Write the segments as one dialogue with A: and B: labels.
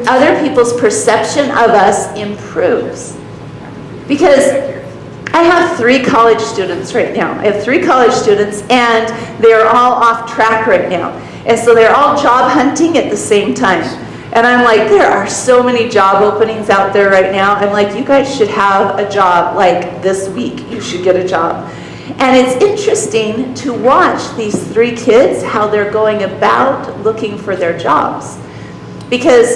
A: other people's perception of us improves. Because I have 3 college students right now. I have 3 college students, and they're all off track right now. And so they're all job hunting at the same time. And I'm like, there are so many job openings out there right now. I'm like, you guys should have a job like this week. You should get a job. And it's interesting to watch these 3 kids, how they're going about looking for their jobs. Because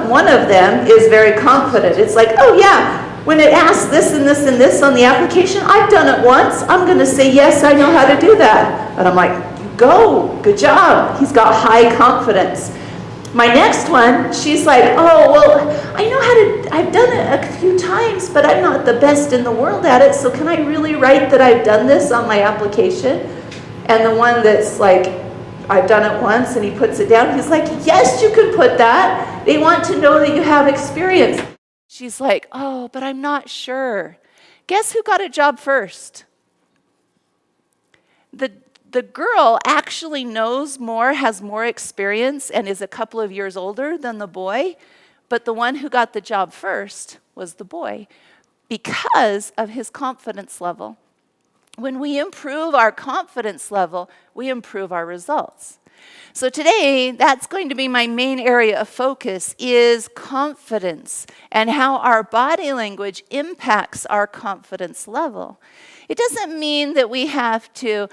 A: one of them is very confident. It's like, oh yeah, when it asks this and this and this on the application, I've done it once. I'm going to say, yes, I know how to do that. And I'm like, go, good job. He's got high confidence. My next one, she's like, oh, well, I know how to, I've done it a few times, but I'm not the best in the world at it, so can I really write that I've done this on my application? And the one that's like, I've done it once, and he puts it down, he's like, yes, you can put that. They want to know that you have experience. She's like, oh, but I'm not sure. Guess who got a job first? The girl actually knows more, has more experience, and is a couple of years older than the boy, but the one who got the job first was the boy because of his confidence level. When we improve our confidence level, we improve our results. So today, that's going to be my main area of focus, is confidence and how our body language impacts our confidence level. It doesn't mean that we have to,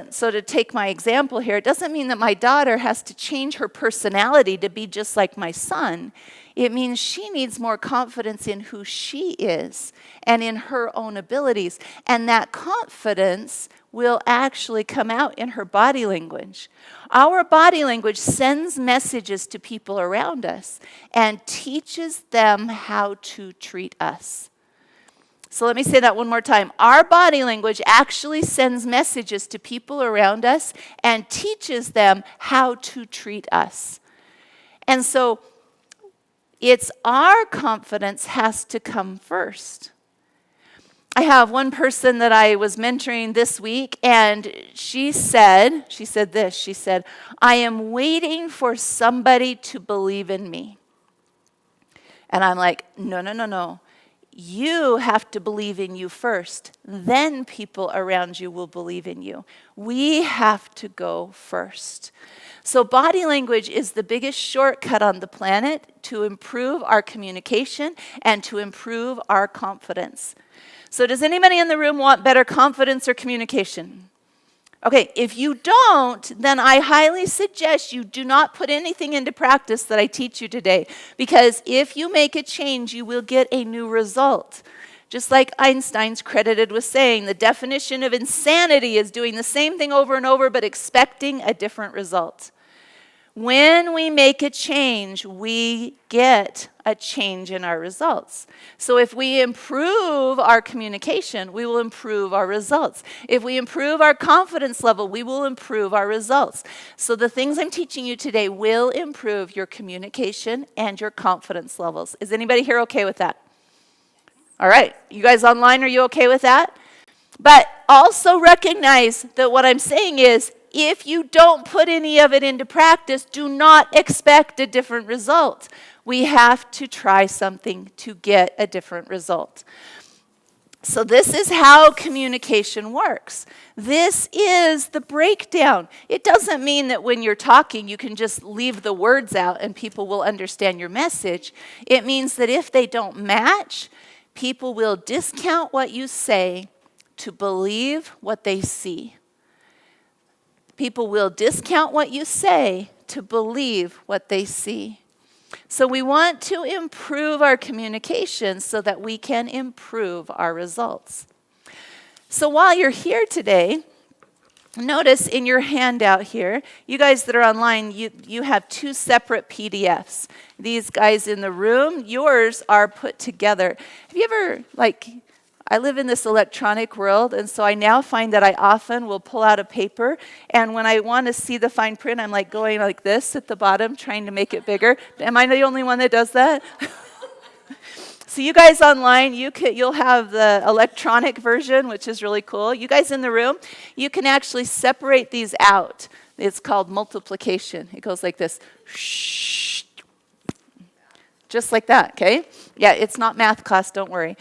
A: so to take my example here, it doesn't mean that my daughter has to change her personality to be just like my son. It means she needs more confidence in who she is and in her own abilities. And that confidence will actually come out in her body language. Our body language sends messages to people around us and teaches them how to treat us. So let me say that one more time. Our body language actually sends messages to people around us and teaches them how to treat us. And so it's our confidence has to come first. I have one person that I was mentoring this week, and she said this, I am waiting for somebody to believe in me. And I'm like, no. You have to believe in you first. Then people around you will believe in you. We have to go first. So body language is the biggest shortcut on the planet to improve our communication and to improve our confidence. So does anybody in the room want better confidence or communication? Okay, if you don't, then I highly suggest you do not put anything into practice that I teach you today. Because if you make a change, you will get a new result. Just like Einstein's credited with saying, the definition of insanity is doing the same thing over and over but expecting a different result. When we make a change, we get a change in our results. So if we improve our communication, we will improve our results. If we improve our confidence level, we will improve our results. So the things I'm teaching you today will improve your communication and your confidence levels. Is anybody here okay with that? All right. You guys online, are you okay with that? But also recognize that what I'm saying is, if you don't put any of it into practice, do not expect a different result. We have to try something to get a different result. So this is how communication works. This is the breakdown. It doesn't mean that when you're talking, you can just leave the words out and people will understand your message. It means that if they don't match, people will discount what you say to believe what they see. People will discount what you say to believe what they see. So we want to improve our communication so that we can improve our results. So while you're here today, notice in your handout here, you guys that are online, you have 2 separate PDFs. These guys in the room, yours are put together. Have you ever, I live in this electronic world, and so I now find that I often will pull out a paper, and when I want to see the fine print, I'm going like this at the bottom, trying to make it bigger. Am I the only one that does that? So you guys online, you'll have the electronic version, which is really cool. You guys in the room, you can actually separate these out. It's called multiplication. It goes like this. just like that, okay? Yeah, it's not math class, don't worry.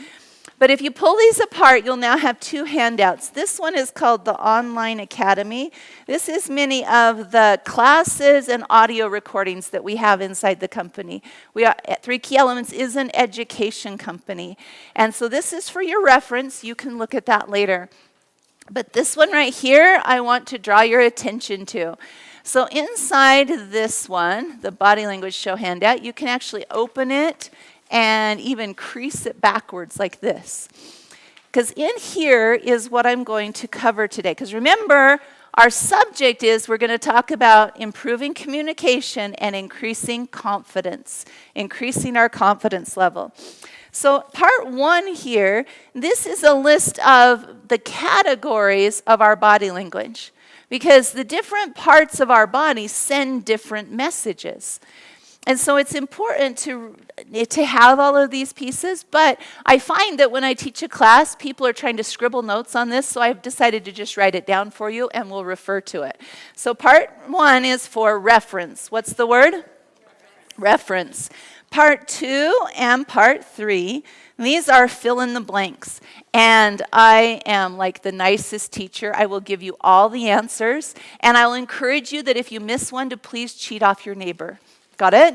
A: But if you pull these apart, you'll now have 2 handouts. This one is called the Online Academy. This is many of the classes and audio recordings that we have inside the company. Three Key Elements is an education company. And so this is for your reference. You can look at that later. But this one right here, I want to draw your attention to. So inside this one, the Body Language Show handout, you can actually open it and even crease it backwards like this. Because in here is what I'm going to cover today. Because remember, our subject is we're going to talk about improving communication and increasing confidence, increasing our confidence level. So part 1 here, this is a list of the categories of our body language. Because the different parts of our body send different messages. And so it's important to have all of these pieces, but I find that when I teach a class, people are trying to scribble notes on this, so I've decided to just write it down for you and we'll refer to it. So part 1 is for reference. What's the word? Reference. Part 2 and part 3, these are fill in the blanks. And I am like the nicest teacher. I will give you all the answers, and I will encourage you that if you miss one to please cheat off your neighbor. Got it?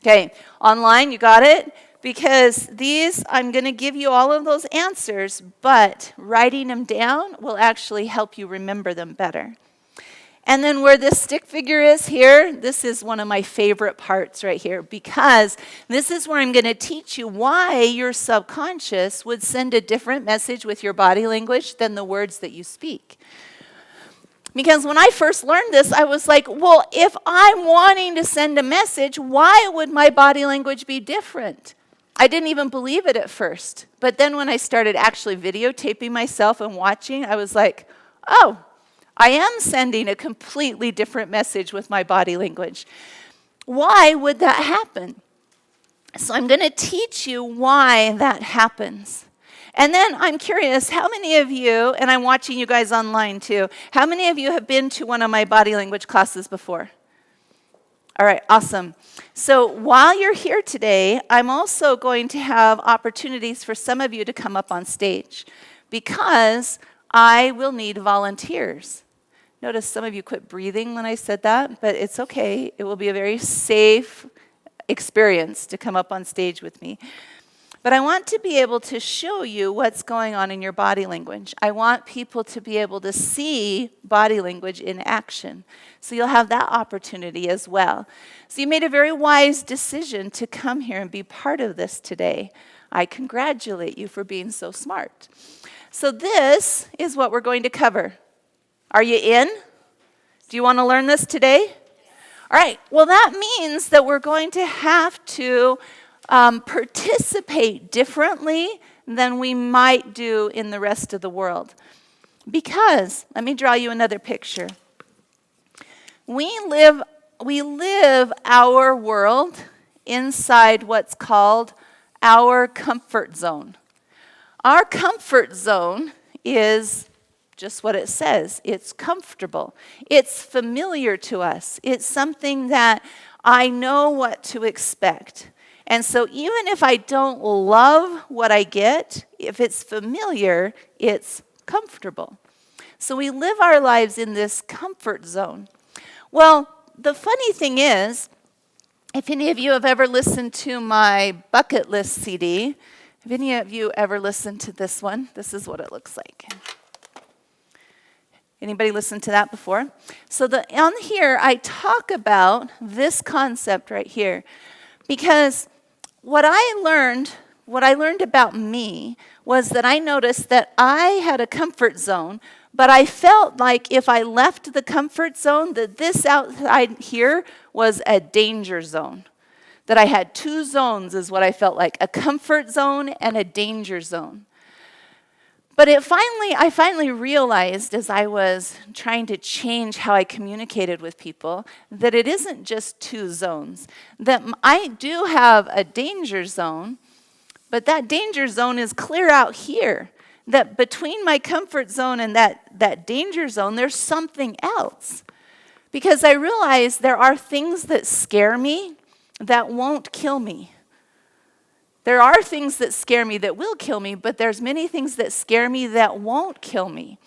A: Okay, online, you got it? Because these, I'm going to give you all of those answers, but writing them down will actually help you remember them better. And then where this stick figure is here, this is one of my favorite parts right here, because this is where I'm going to teach you why your subconscious would send a different message with your body language than the words that you speak. Because when I first learned this, I was like, well, if I'm wanting to send a message, why would my body language be different? I didn't even believe it at first. But then when I started actually videotaping myself and watching, I was like, oh, I am sending a completely different message with my body language. Why would that happen? So I'm going to teach you why that happens. And then I'm curious, how many of you, and I'm watching you guys online too, how many of you have been to one of my body language classes before? All right, awesome. So while you're here today, I'm also going to have opportunities for some of you to come up on stage because I will need volunteers. Notice some of you quit breathing when I said that, but it's okay. It will be a very safe experience to come up on stage with me. But I want to be able to show you what's going on in your body language. I want people to be able to see body language in action. So you'll have that opportunity as well. So you made a very wise decision to come here and be part of this today. I congratulate you for being so smart. So this is what we're going to cover. Are you in? Do you want to learn this today? All right. Well, that means that we're going to have to participate differently than we might do in the rest of the world. Because, let me draw you another picture. We live our world inside what's called our comfort zone. Our comfort zone is just what it says. It's comfortable. It's familiar to us. It's something that I know what to expect. And so even if I don't love what I get, if it's familiar, it's comfortable. So we live our lives in this comfort zone. Well, the funny thing is, if any of you have ever listened to my bucket list CD, have any of you ever listened to this one? This is what it looks like. Anybody listened to that before? So on here, I talk about this concept right here. Because what I learned about me was that I noticed that I had a comfort zone, but I felt like if I left the comfort zone, that this outside here was a danger zone. That I had 2 zones is what I felt like, a comfort zone and a danger zone. But I finally realized as I was trying to change how I communicated with people that it isn't just 2 zones. That I do have a danger zone, but that danger zone is clear out here. That between my comfort zone and that danger zone, there's something else. Because I realize there are things that scare me that won't kill me. There are things that scare me that will kill me, but there's many things that scare me that won't kill me.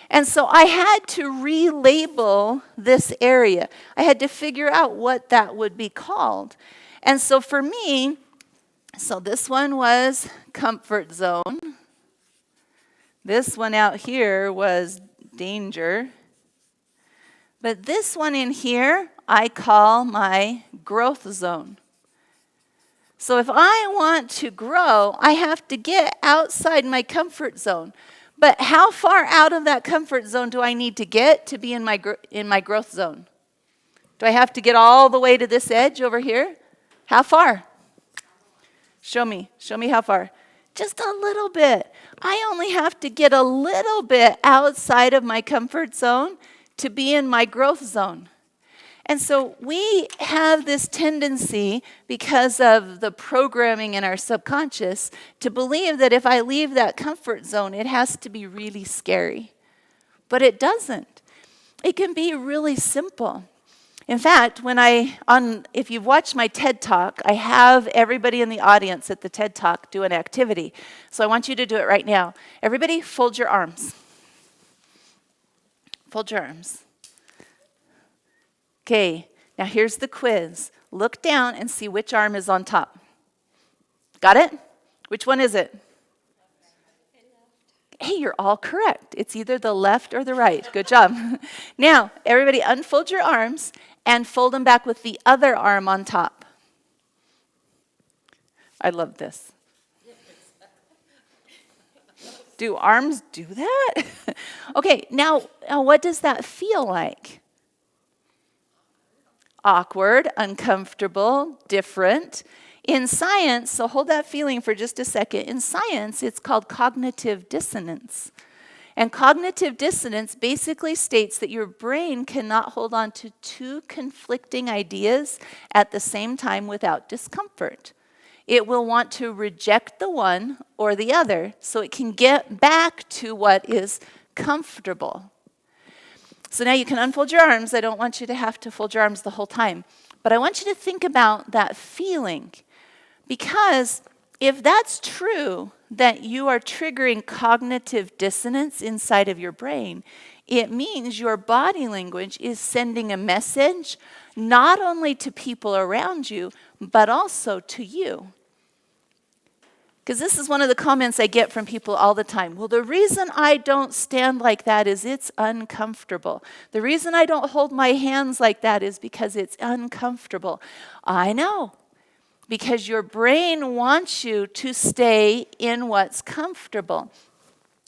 A: And so I had to relabel this area. I had to figure out what that would be called. And so for me, so this one was comfort zone. This one out here was danger. But this one in here, I call my growth zone. So if I want to grow, I have to get outside my comfort zone. But how far out of that comfort zone do I need to get to be in my growth zone? Do I have to get all the way to this edge over here? How far? Show me how far. Just a little bit. I only have to get a little bit outside of my comfort zone to be in my growth zone. And so we have this tendency, because of the programming in our subconscious, to believe that if I leave that comfort zone, it has to be really scary. But it doesn't. It can be really simple. In fact, if you've watched my TED Talk, I have everybody in the audience at the TED Talk do an activity. So I want you to do it right now. Everybody, fold your arms. Fold your arms. Okay, now here's the quiz. Look down and see which arm is on top. Got it? Which one is it? Hey, you're all correct. It's either the left or the right. Good job. Now, everybody unfold your arms and fold them back with the other arm on top. I love this. Do arms do that? Okay, now what does that feel like? Awkward, uncomfortable, different. In science, so hold that feeling for just a second. In science, it's called cognitive dissonance. And cognitive dissonance basically states that your brain cannot hold on to two conflicting ideas at the same time without discomfort. It will want to reject the one or the other so it can get back to what is comfortable. So now you can unfold your arms. I don't want you to have to fold your arms the whole time. But I want you to think about that feeling. Because if that's true, that you are triggering cognitive dissonance inside of your brain, it means your body language is sending a message not only to people around you, but also to you. Because this is one of the comments I get from people all the time. Well, the reason I don't stand like that is it's uncomfortable. The reason I don't hold my hands like that is because it's uncomfortable. I know. Because your brain wants you to stay in what's comfortable.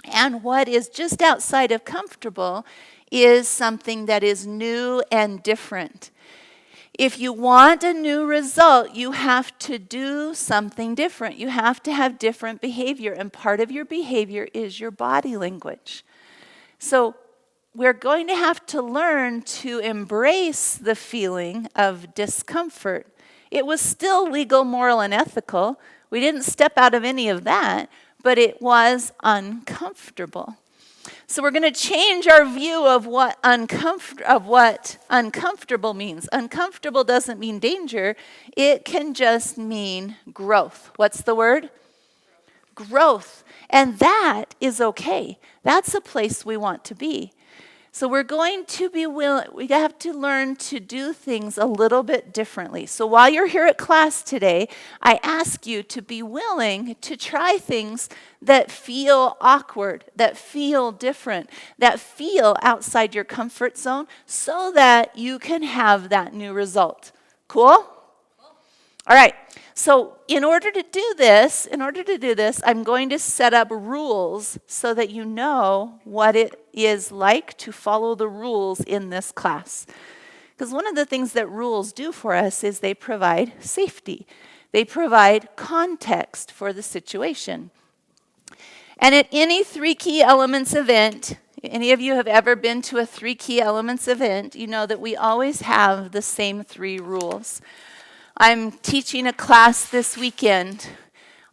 A: And what is just outside of comfortable is something that is new and different. If you want a new result, you have to do something different. You have to have different behavior, and part of your behavior is your body language. So we're going to have to learn to embrace the feeling of discomfort. It was still legal, moral, and ethical. We didn't step out of any of that, but it was uncomfortable. So we're going to change our view of what uncomfortable means. Uncomfortable doesn't mean danger. It can just mean growth. What's the word? Growth. And that is okay. That's a place we want to be. So we're going to be willing, we have to learn to do things a little bit differently. So while you're here at class today, I ask you to be willing to try things that feel awkward, that feel different, that feel outside your comfort zone so that you can have that new result. Cool? All right. So in order to do this, I'm going to set up rules so that you know what it is like to follow the rules in this class. Because one of the things that rules do for us is they provide safety. They provide context for the situation. And at any 3 key elements event, any of you have ever been to a 3 key elements event, you know that we always have the same 3 rules. I'm teaching a class this weekend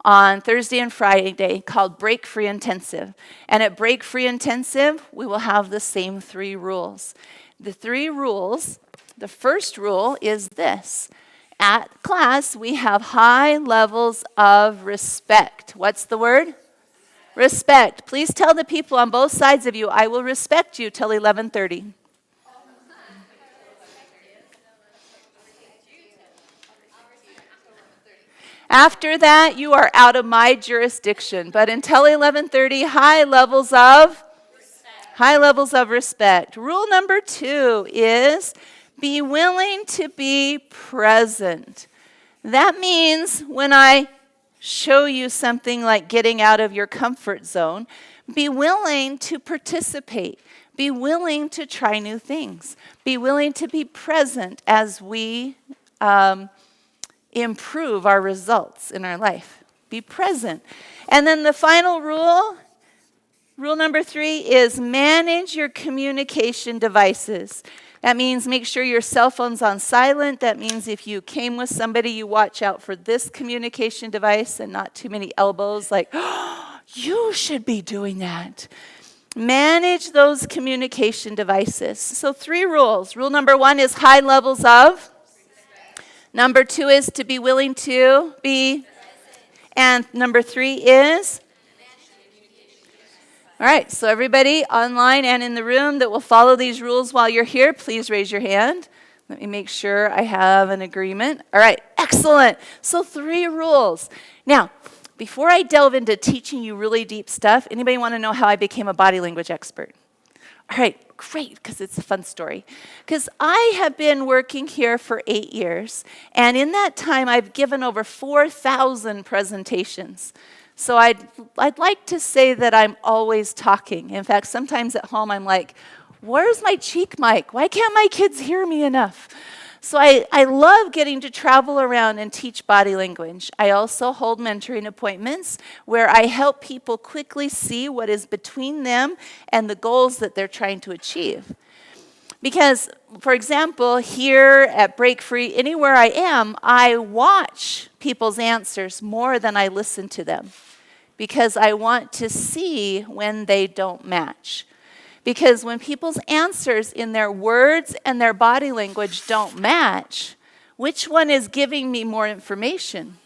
A: on Thursday and Friday called Break Free Intensive. And at Break Free Intensive, we will have the same 3 rules. The 3 rules, the first rule is this: At class, we have high levels of respect. What's the word? Respect. Please tell the people on both sides of you, I will respect you till 11:30. After that, you are out of my jurisdiction. But until 11:30, high levels of respect. Rule number 2 is be willing to be present. That means when I show you something like getting out of your comfort zone, be willing to participate. Be willing to try new things. Be willing to be present as we improve our results in our life. Be present. And then the final rule number 3 is manage your communication devices. That means make sure your cell phone's on silent. That means if you came with somebody, you watch out for this communication device and not too many elbows like, oh, you should be doing that. Manage those communication devices. So 3 rules. Rule number 1 is high levels of. Number 2 is to be willing to be. And number 3 is. All right, so everybody online and in the room that will follow these rules while you're here, please raise your hand. Let me make sure I have an agreement. All right, excellent. So 3 rules. Now, before I delve into teaching you really deep stuff, anybody want to know how I became a body language expert? All right, great, because it's a fun story. Because I have been working here for 8 years, and in that time, I've given over 4,000 presentations. So I'd like to say that I'm always talking. In fact, sometimes at home, I'm like, where's my cheek mic? Why can't my kids hear me enough? So I love getting to travel around and teach body language. I also hold mentoring appointments where I help people quickly see what is between them and the goals that they're trying to achieve. Because, for example, here at Break Free, anywhere I am, I watch people's answers more than I listen to them. Because I want to see when they don't match. Because when people's answers in their words and their body language don't match, which one is giving me more information?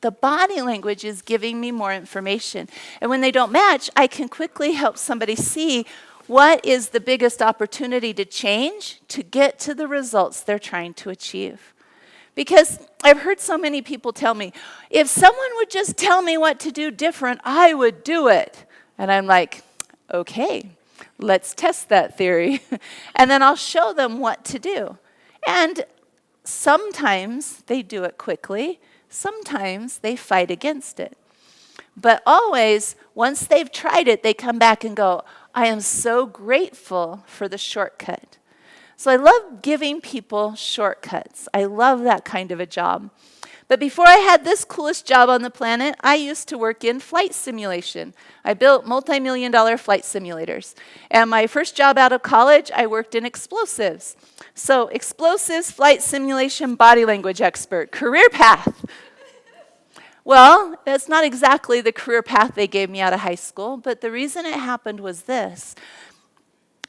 A: The body language is giving me more information. And when they don't match, I can quickly help somebody see what is the biggest opportunity to change to get to the results they're trying to achieve. Because I've heard so many people tell me, if someone would just tell me what to do different, I would do it. And I'm like, okay. Let's test that theory. And then I'll show them what to do. And sometimes they do it quickly. Sometimes they fight against it. But always, once they've tried it, they come back and go, I am so grateful for the shortcut. So I love giving people shortcuts. I love that kind of a job. But before I had this coolest job on the planet, I used to work in flight simulation. I built multi-million-dollar flight simulators. And my first job out of college, I worked in explosives. So explosives, flight simulation, body language expert, career path. Well, that's not exactly the career path they gave me out of high school, but the reason it happened was this.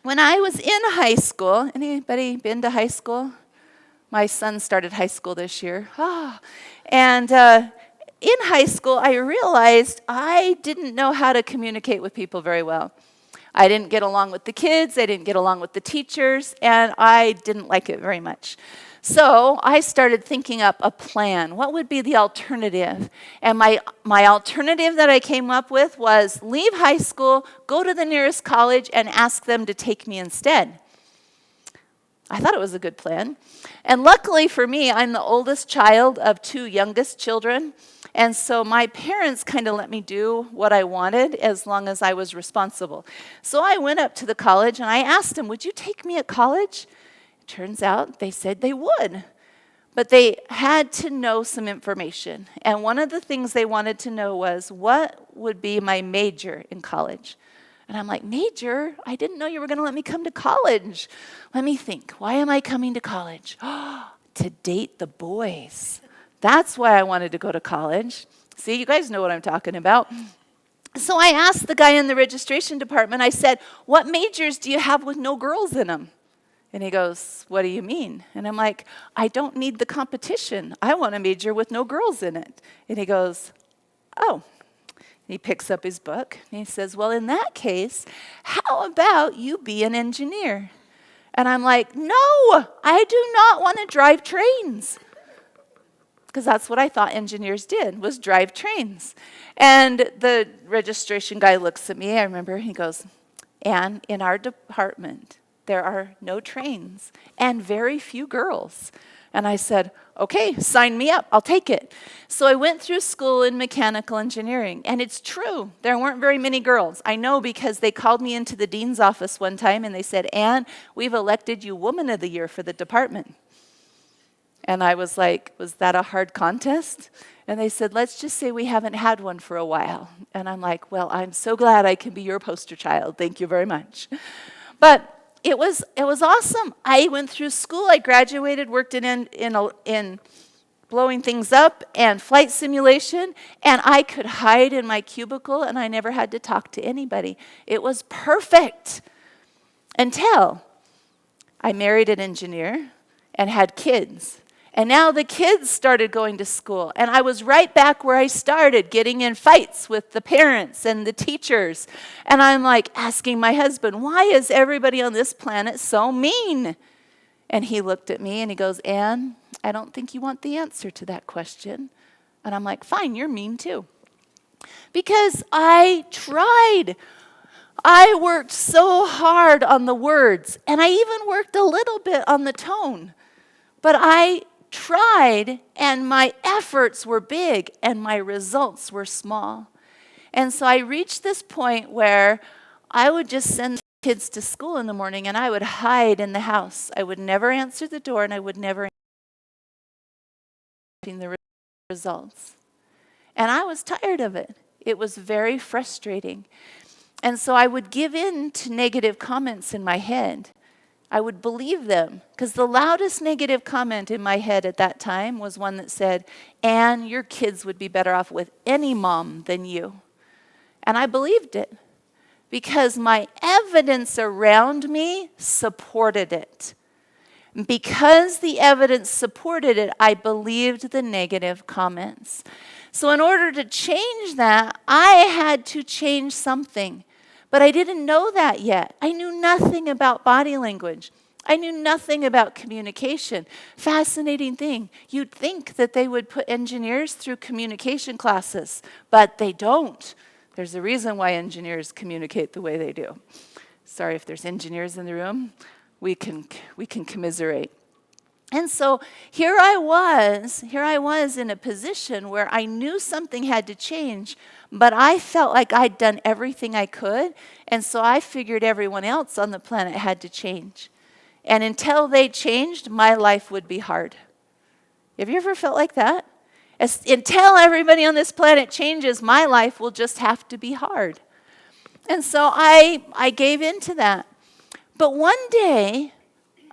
A: When I was in high school, anybody been to high school? My son started high school this year. And in high school, I realized I didn't know how to communicate with people very well. I didn't get along with the kids, I didn't get along with the teachers, and I didn't like it very much. So I started thinking up a plan. What would be the alternative? And my alternative that I came up with was leave high school, go to the nearest college, and ask them to take me instead. I thought it was a good plan. And luckily for me, I'm the oldest child of 2 youngest children. And so my parents kind of let me do what I wanted as long as I was responsible. So I went up to the college and I asked them, would you take me at college? It turns out they said they would. But they had to know some information. And one of the things they wanted to know was what would be my major in college. And I'm like, major? I didn't know you were going to let me come to college. Let me think. Why am I coming to college? To date the boys. That's why I wanted to go to college. See, you guys know what I'm talking about. So I asked the guy in the registration department, I said, what majors do you have with no girls in them? And he goes, what do you mean? And I'm like, I don't need the competition. I want a major with no girls in it. And he goes, oh. And he picks up his book and he says, well, in that case, how about you be an engineer? And I'm like, no, I do not want to drive trains. Because that's what I thought engineers did, was drive trains. And the registration guy looks at me, I remember, he goes, Anne, in our department, there are no trains and very few girls. And I said, okay, sign me up, I'll take it. So I went through school in mechanical engineering, and it's true, there weren't very many girls. I know because they called me into the dean's office one time and they said, Anne, we've elected you Woman of the Year for the department. And I was like, was that a hard contest? And they said, let's just say we haven't had one for a while. And I'm like, well, I'm so glad I can be your poster child. Thank you very much. But it was awesome. I went through school. I graduated, worked in blowing things up and flight simulation, and I could hide in my cubicle, and I never had to talk to anybody. It was perfect until I married an engineer and had kids. And now the kids started going to school. And I was right back where I started, getting in fights with the parents and the teachers. And I'm like asking my husband, why is everybody on this planet so mean? And he looked at me and he goes, Anne, I don't think you want the answer to that question. And I'm like, fine, you're mean too. Because I tried. I worked so hard on the words. And I even worked a little bit on the tone. But I tried, and my efforts were big, and my results were small. And so I reached this point where I would just send kids to school in the morning, and I would hide in the house. I would never answer the door, and I would never answer the results. And I was tired of it. It was very frustrating. And so I would give in to negative comments in my head. I would believe them, because the loudest negative comment in my head at that time was one that said, Anne, your kids would be better off with any mom than you. And I believed it, because my evidence around me supported it. Because the evidence supported it, I believed the negative comments. So in order to change that, I had to change something. But I didn't know that yet. I knew nothing about body language. I knew nothing about communication. Fascinating thing. You'd think that they would put engineers through communication classes, but they don't. There's a reason why engineers communicate the way they do. Sorry if there's engineers in the room. We can commiserate. And so here I was in a position where I knew something had to change, but I felt like I'd done everything I could, and so I figured everyone else on the planet had to change. And until they changed, my life would be hard. Have you ever felt like that? Until everybody on this planet changes, my life will just have to be hard. And so I gave in to that. But one day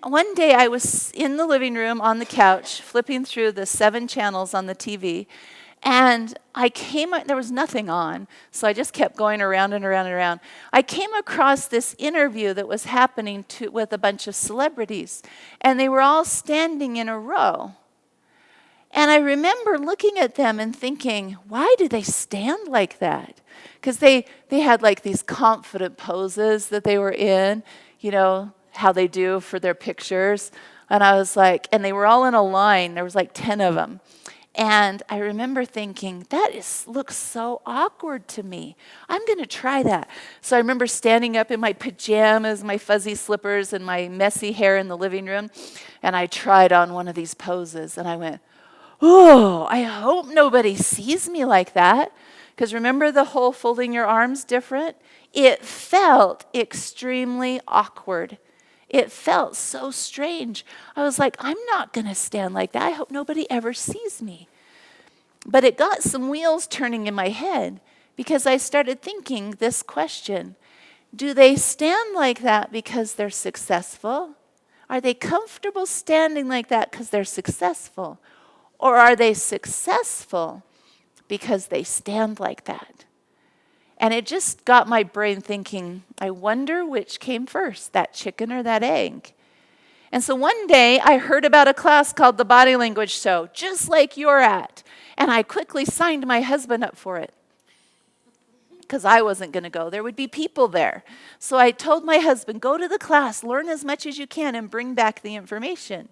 A: I was in the living room on the couch, flipping through the 7 channels on the TV, and there was nothing on, so I just kept going around and around and around. I came across this interview that was happening with a bunch of celebrities, and they were all standing in a row. And I remember looking at them and thinking, why do they stand like that? Because they had like these confident poses that they were in, you know, how they do for their pictures. And I was like, and they were all in a line. There was like 10 of them. And I remember thinking, looks so awkward to me. I'm going to try that. So I remember standing up in my pajamas, my fuzzy slippers, and my messy hair in the living room. And I tried on one of these poses. And I went, oh, I hope nobody sees me like that. Because remember the whole folding your arms different? It felt extremely awkward. It felt so strange. I was like, I'm not going to stand like that. I hope nobody ever sees me. But it got some wheels turning in my head because I started thinking this question. Do they stand like that because they're successful? Are they comfortable standing like that because they're successful? Or are they successful because they stand like that? And it just got my brain thinking, I wonder which came first, that chicken or that egg? And so one day I heard about a class called the Body Language Show, just like you're at. And I quickly signed my husband up for it because I wasn't going to go. There would be people there. So I told my husband, go to the class, learn as much as you can, and bring back the information.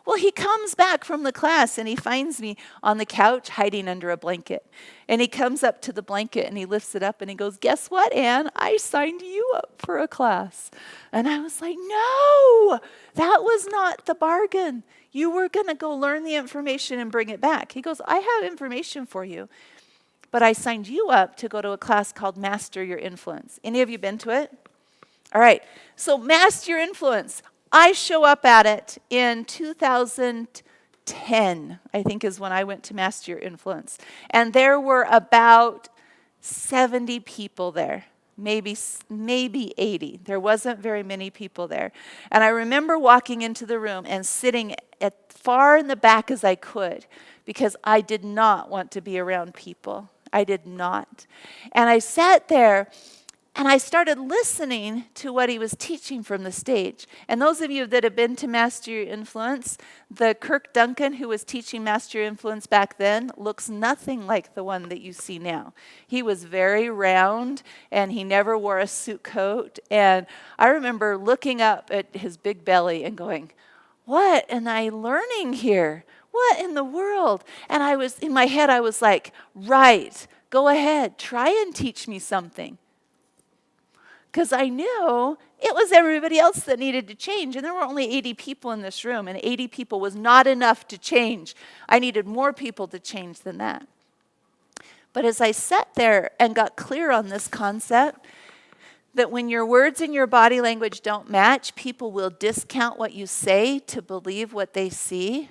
A: Well, he comes back from the class and he finds me on the couch hiding under a blanket. And he comes up to the blanket and he lifts it up and he goes, guess what, Anne? I signed you up for a class. And I was like, no, that was not the bargain. You were going to go learn the information and bring it back. He goes, I have information for you, but I signed you up to go to a class called Master Your Influence. Any of you been to it? All right, so Master Your Influence. I show up at it in 2010, I think is when I went to Master Your Influence. And there were about 70 people there, maybe 80. There wasn't very many people there. And I remember walking into the room and sitting as far in the back as I could because I did not want to be around people. I did not. And I sat there and I started listening to what he was teaching from the stage. And those of you that have been to Master Your Influence, the Kirk Duncan who was teaching Master Your Influence back then looks nothing like the one that you see now. He was very round and he never wore a suit coat. And I remember looking up at his big belly and going, what am I learning here? What in the world? And in my head, I was like, right, go ahead, try and teach me something. Because I knew it was everybody else that needed to change. And there were only 80 people in this room, and 80 people was not enough to change. I needed more people to change than that. But as I sat there and got clear on this concept, that when your words and your body language don't match, people will discount what you say to believe what they see.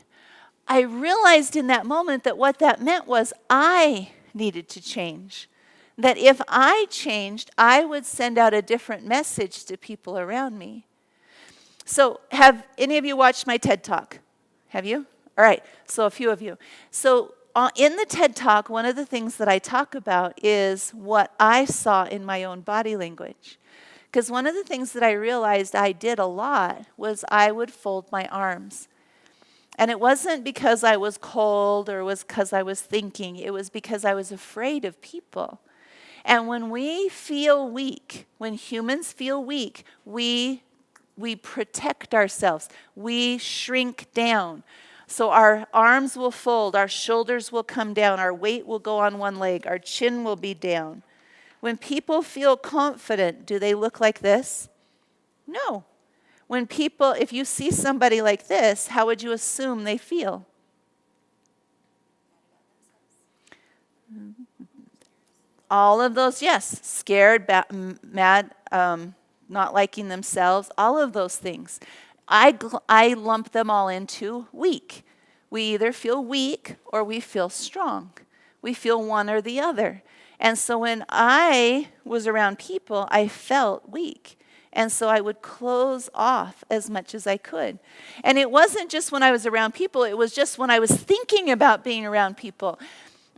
A: I realized in that moment that what that meant was I needed to change. That if I changed, I would send out a different message to people around me. So have any of you watched my TED Talk? Have you? All right, so a few of you. So in the TED Talk, one of the things that I talk about is what I saw in my own body language. Because one of the things that I realized I did a lot was I would fold my arms. And it wasn't because I was cold or it was because I was thinking. It was because I was afraid of people. And when we feel weak, when humans feel weak, we protect ourselves. We shrink down. So our arms will fold, our shoulders will come down, our weight will go on one leg, our chin will be down. When people feel confident, do they look like this? No. If you see somebody like this, how would you assume they feel? All of those, yes, scared, mad, not liking themselves, all of those things. I lump them all into weak. We either feel weak or we feel strong. We feel one or the other. And so when I was around people, I felt weak. And so I would close off as much as I could. And it wasn't just when I was around people, it was just when I was thinking about being around people.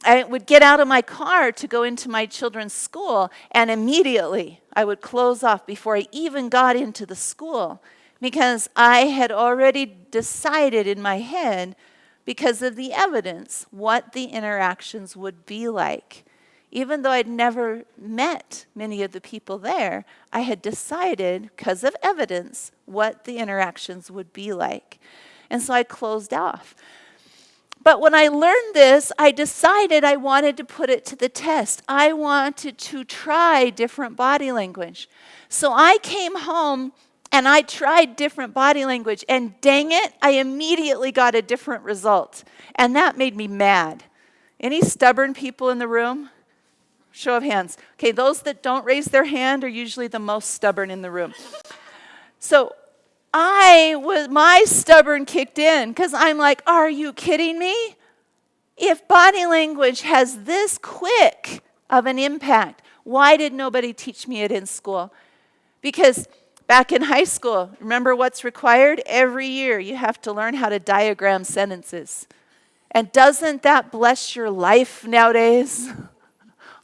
A: I would get out of my car to go into my children's school, and immediately I would close off before I even got into the school because I had already decided in my head, because of the evidence, what the interactions would be like. Even though I'd never met many of the people there, I had decided, because of evidence, what the interactions would be like. And so I closed off. But when I learned this, I decided I wanted to put it to the test. I wanted to try different body language. So I came home and I tried different body language, and dang it, I immediately got a different result. And that made me mad. Any stubborn people in the room? Show of hands. Okay, those that don't raise their hand are usually the most stubborn in the room. So my stubborn kicked in because I'm like, are you kidding me? If body language has this quick of an impact, why did nobody teach me it in school? Because back in high school, remember what's required? Every year you have to learn how to diagram sentences. And doesn't that bless your life nowadays?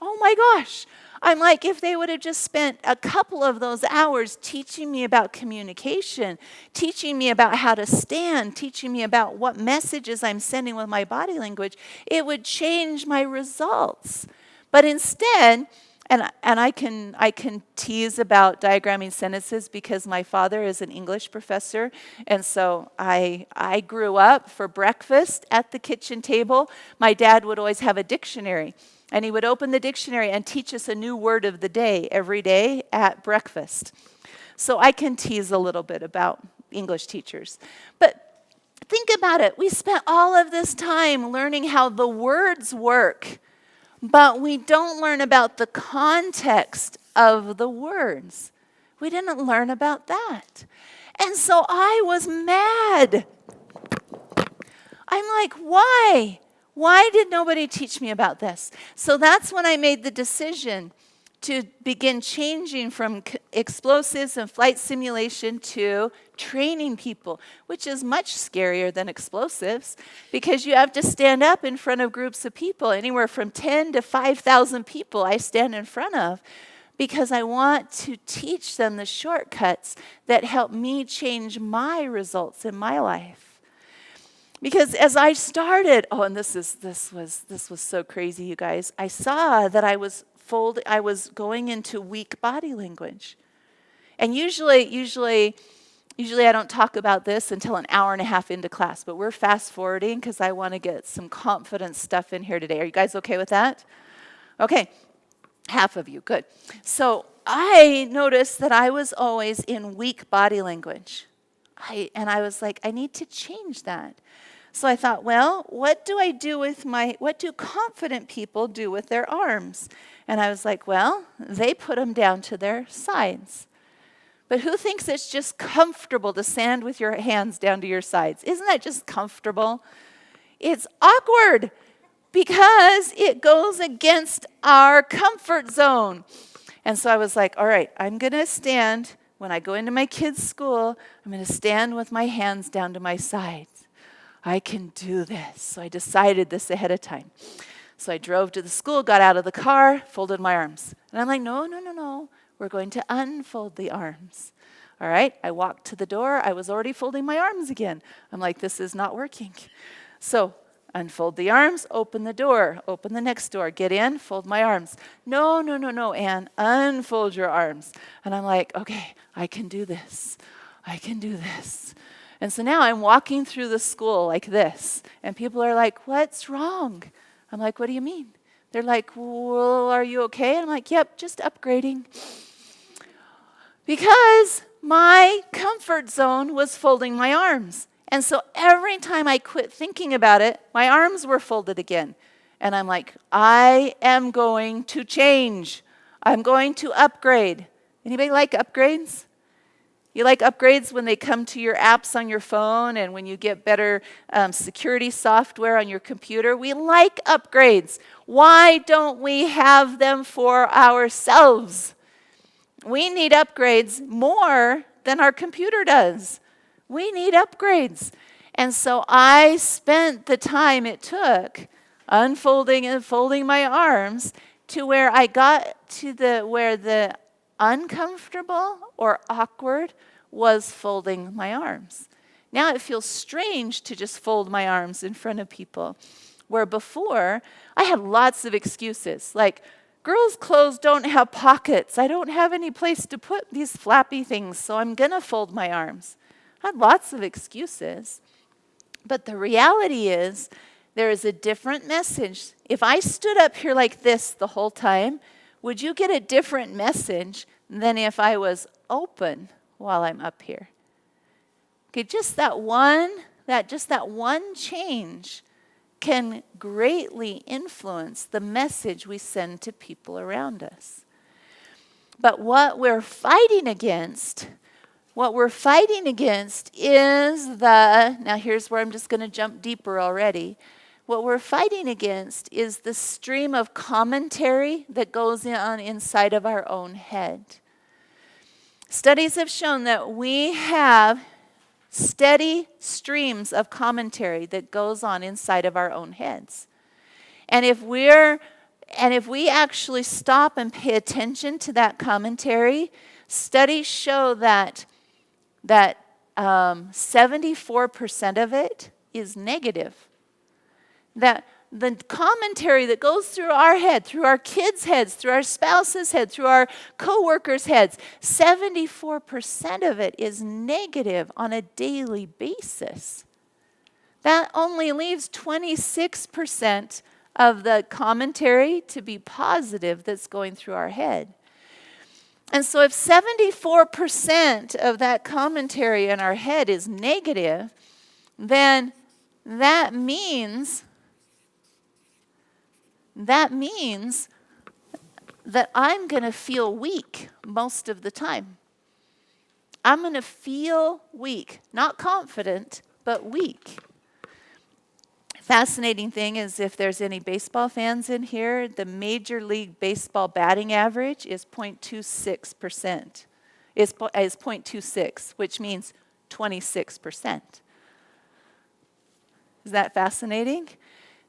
A: Oh my gosh, I'm like, if they would have just spent a couple of those hours teaching me about communication, teaching me about how to stand, teaching me about what messages I'm sending with my body language, it would change my results. But instead, and I can tease about diagramming sentences because my father is an English professor, and so I grew up for breakfast at the kitchen table. My dad would always have a dictionary, and he would open the dictionary and teach us a new word of the day every day at breakfast. So I can tease a little bit about English teachers. But think about it. We spent all of this time learning how the words work, but we don't learn about the context of the words. We didn't learn about that. And so I was mad. I'm like, why? Why did nobody teach me about this? So that's when I made the decision to begin changing from explosives and flight simulation to training people, which is much scarier than explosives because you have to stand up in front of groups of people, anywhere from 10 to 5,000 people I stand in front of, because I want to teach them the shortcuts that help me change my results in my life. Because as I started, and this was so crazy, you guys. I saw that I was going into weak body language. And usually I don't talk about this until an hour and a half into class, but we're fast forwarding because I want to get some confidence stuff in here today. Are you guys okay with that? Okay, half of you, good. So I noticed that I was always in weak body language. And I was like, I need to change that. So I thought, well, what do confident people do with their arms? And I was like, well, they put them down to their sides. But who thinks it's just comfortable to stand with your hands down to your sides? Isn't that just comfortable? It's awkward because it goes against our comfort zone. And so I was like, all right, I'm going to stand. When I go into my kids' school, I'm going to stand with my hands down to my sides. I can do this. So I decided this ahead of time. So I drove to the school, got out of the car, folded my arms. And I'm like, no. We're going to unfold the arms. All right. I walked to the door. I was already folding my arms again. I'm like, this is not working. So unfold the arms, open the door, open the next door, get in, fold my arms. No, Anne, unfold your arms. And I'm like, okay, I can do this. And so now I'm walking through the school like this, and people are like, what's wrong? I'm like, what do you mean? They're like, well, are you okay? And I'm like, yep, just upgrading. Because my comfort zone was folding my arms. And so every time I quit thinking about it, my arms were folded again. And I'm like, I am going to change. I'm going to upgrade. Anybody like upgrades? You like upgrades when they come to your apps on your phone and when you get better security software on your computer? We like upgrades. Why don't we have them for ourselves? We need upgrades more than our computer does. We need upgrades. And so I spent the time it took unfolding and folding my arms to where I got to where the uncomfortable or awkward was folding my arms. Now it feels strange to just fold my arms in front of people, where before I had lots of excuses, like girls' clothes don't have pockets. I don't have any place to put these flappy things, so I'm going to fold my arms. I had lots of excuses. But the reality is there is a different message. If I stood up here like this the whole time, would you get a different message than if I was open while I'm up here? Okay, just that one change can greatly influence the message we send to people around us. But what we're fighting against is now here's where I'm just going to jump deeper already. What we're fighting against is the stream of commentary that goes on inside of our own head. Studies have shown that we have steady streams of commentary that goes on inside of our own heads. And if we're And if we actually stop and pay attention to that commentary, studies show that 74% of it is negative. That the commentary that goes through our head, through our kids' heads, through our spouse's head, through our coworkers' heads, 74% of it is negative on a daily basis. That only leaves 26% of the commentary to be positive that's going through our head. And so if 74% of that commentary in our head is negative, then that means that I'm going to feel weak most of the time. I'm going to feel weak, not confident, but weak. Fascinating thing is, if there's any baseball fans in here, the Major League Baseball batting average is 0.26%. Is 0.26, which means 26%. Is that fascinating?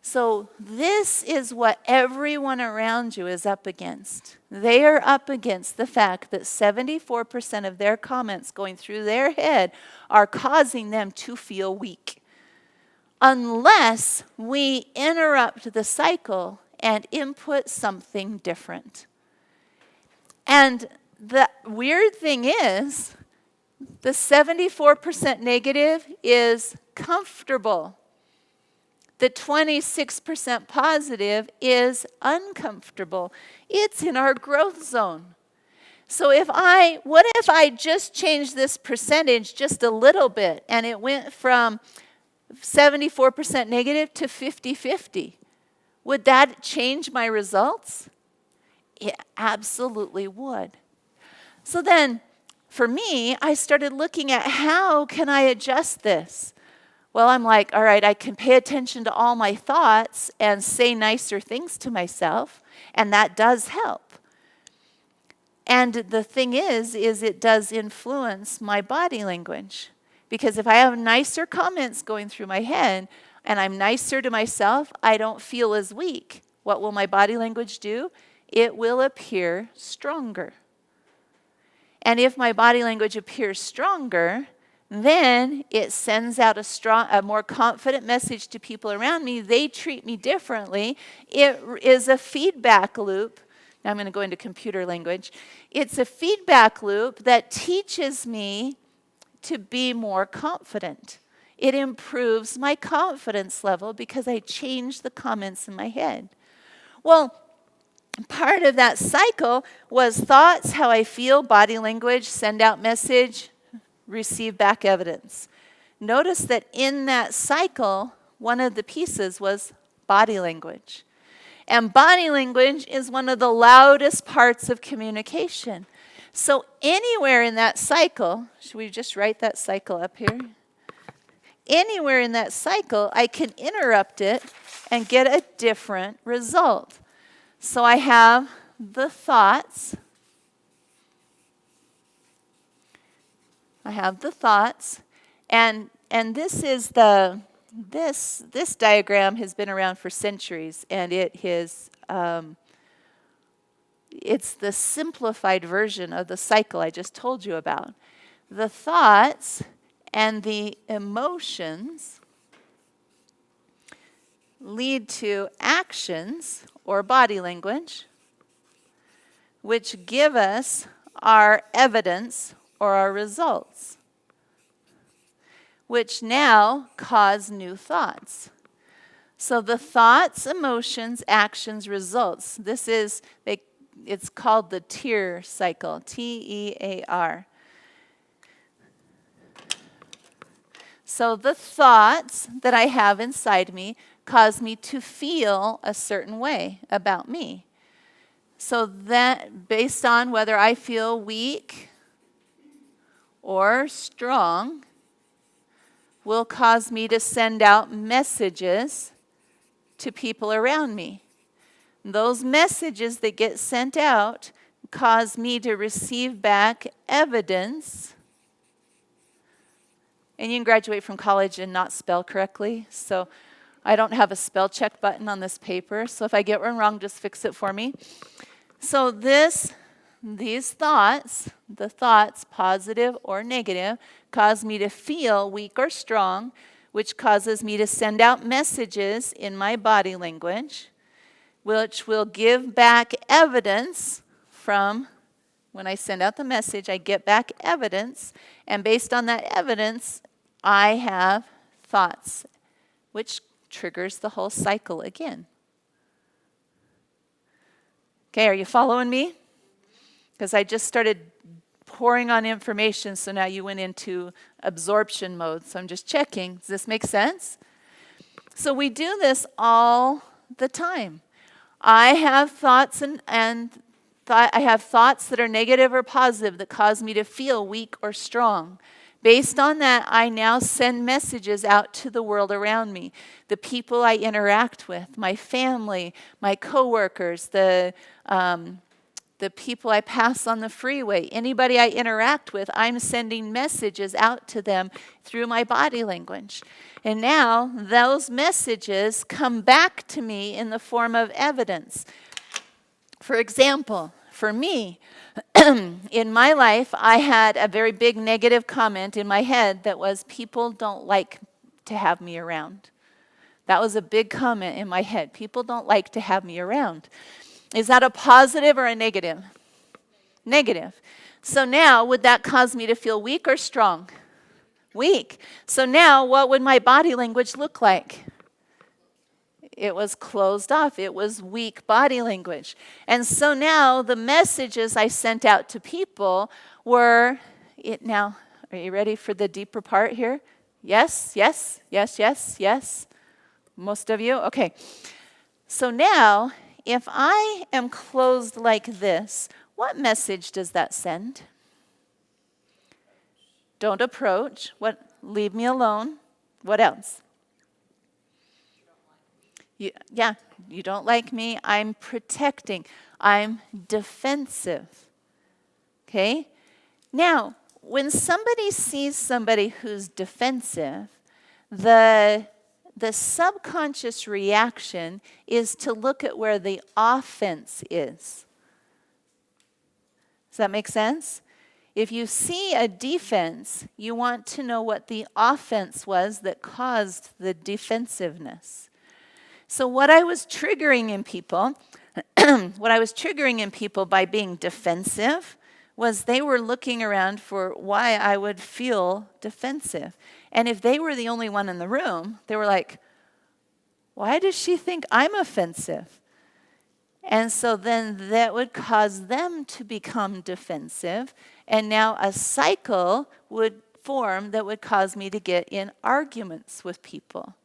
A: So this is what everyone around you is up against. They are up against the fact that 74% of their comments going through their head are causing them to feel weak. Unless we interrupt the cycle and input something different. And the weird thing is, the 74% negative is comfortable. The 26% positive is uncomfortable. It's in our growth zone. So what if I just changed this percentage just a little bit, and it went from 74% negative to 50-50. Would that change my results? It absolutely would. So then, for me, I started looking at how can I adjust this? Well, I'm like, all right, I can pay attention to all my thoughts and say nicer things to myself, and that does help. And the thing is it does influence my body language. Because if I have nicer comments going through my head and I'm nicer to myself, I don't feel as weak. What will my body language do? It will appear stronger. And if my body language appears stronger, then it sends out a more confident message to people around me. They treat me differently. It is a feedback loop. Now I'm going to go into computer language. It's a feedback loop that teaches me to be more confident. It improves my confidence level because I change the comments in my head. Well, part of that cycle was thoughts, how I feel, body language, send out message, receive back evidence. Notice that in that cycle, one of the pieces was body language. And body language is one of the loudest parts of communication. So anywhere in that cycle, should we just write that cycle up here? Anywhere in that cycle, I can interrupt it and get a different result. So I have the thoughts. And this is this diagram has been around for centuries, and it's the simplified version of the cycle I just told you about. The thoughts and the emotions lead to actions or body language, which give us our evidence or our results, which now cause new thoughts. So the thoughts, emotions, actions, results. It's called the TEAR cycle, T-E-A-R. So the thoughts that I have inside me cause me to feel a certain way about me. So that, based on whether I feel weak or strong, will cause me to send out messages to people around me. Those messages that get sent out cause me to receive back evidence. And you can graduate from college and not spell correctly. So I don't have a spell check button on this paper, so if I get one wrong, just fix it for me. So these thoughts, the thoughts, positive or negative, cause me to feel weak or strong, which causes me to send out messages in my body language, which will give back evidence from when I send out the message, I get back evidence, and based on that evidence, I have thoughts, which triggers the whole cycle again. Okay, are you following me? Because I just started pouring on information, so now you went into absorption mode. So I'm just checking. Does this make sense? So we do this all the time. I have thoughts I have thoughts that are negative or positive that cause me to feel weak or strong. Based on that, I now send messages out to the world around me, the people I interact with, my family, my coworkers, the people I pass on the freeway, anybody I interact with, I'm sending messages out to them through my body language. And now those messages come back to me in the form of evidence. For example, for me, in my life, I had a very big negative comment in my head that was, people don't like to have me around. That was a big comment in my head. People don't like to have me around. Is that a positive or a negative? Negative. So now, would that cause me to feel weak or strong? Weak. So now, what would my body language look like? It was closed off. It was weak body language. And so now the messages I sent out to people were, now, are you ready for the deeper part here? Yes, yes, yes, yes, yes. Most of you? Okay. So now, if I am closed like this, what message does that send? Don't approach. What? Leave me alone. What else? You don't like me. I'm protecting. I'm defensive. Okay? Now, when somebody sees somebody who's defensive, the subconscious reaction is to look at where the offense is. Does that make sense? If you see a defense, you want to know what the offense was that caused the defensiveness. So what I was triggering in people, by being defensive was they were looking around for why I would feel defensive. And if they were the only one in the room, they were like, why does she think I'm offensive? And so then that would cause them to become defensive. And now a cycle would form that would cause me to get in arguments with people.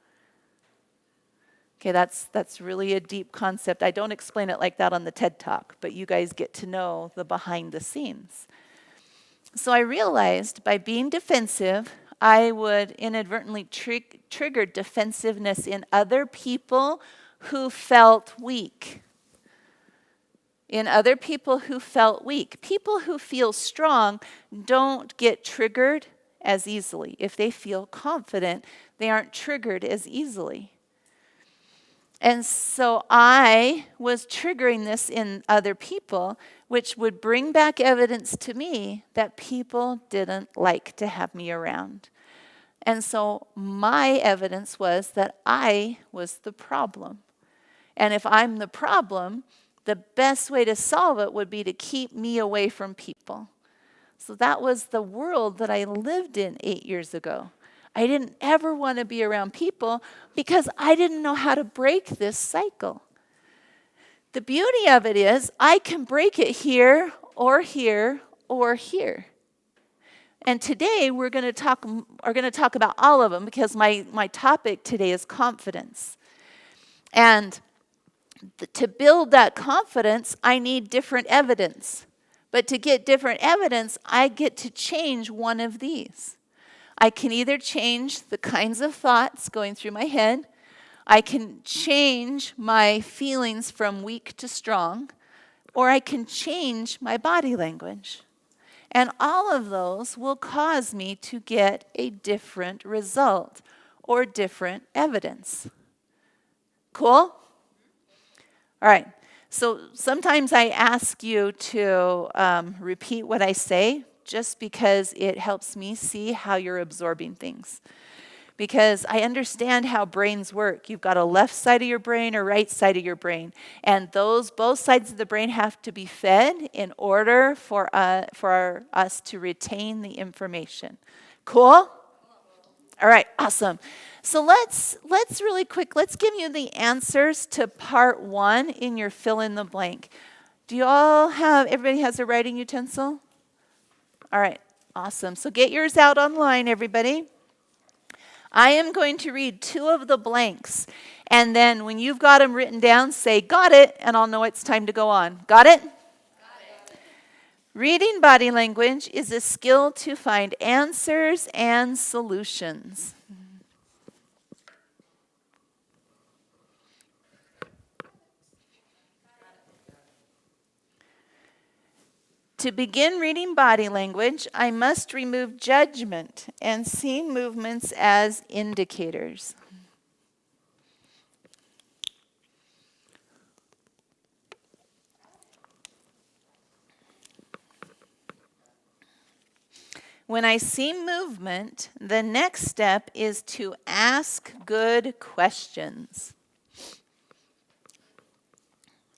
A: Okay, that's really a deep concept. I don't explain it like that on the TED Talk, but you guys get to know the behind the scenes. So I realized by being defensive, I would inadvertently trigger defensiveness in other people who felt weak. In other people who felt weak. People who feel strong don't get triggered as easily. If they feel confident, they aren't triggered as easily. And so I was triggering this in other people, which would bring back evidence to me that people didn't like to have me around. And so my evidence was that I was the problem. And if I'm the problem, the best way to solve it would be to keep me away from people. So that was the world that I lived in 8 years ago. I didn't ever want to be around people because I didn't know how to break this cycle. The beauty of it is I can break it here or here or here. And today we're going to talk about all of them because my topic today is confidence. And to build that confidence, I need different evidence. But to get different evidence, I get to change one of these. I can either change the kinds of thoughts going through my head, I can change my feelings from weak to strong, or I can change my body language. And all of those will cause me to get a different result or different evidence. Cool? All right. So sometimes I ask you to repeat what I say just because it helps me see how you're absorbing things. Because I understand how brains work. You've got a left side of your brain or right side of your brain. And both sides of the brain have to be fed in order for us to retain the information. Cool? All right, awesome. So let's really quick, let's give you the answers to part 1 in your fill in the blank. Do you all have, everybody has a writing utensil? All right, awesome. So get yours out online, everybody. I am going to read 2 of the blanks, and then when you've got them written down, say, got it, and I'll know it's time to go on. Got it? Got it. Reading body language is a skill to find answers and solutions. To begin reading body language, I must remove judgment and see movements as indicators. When I see movement, the next step is to ask good questions.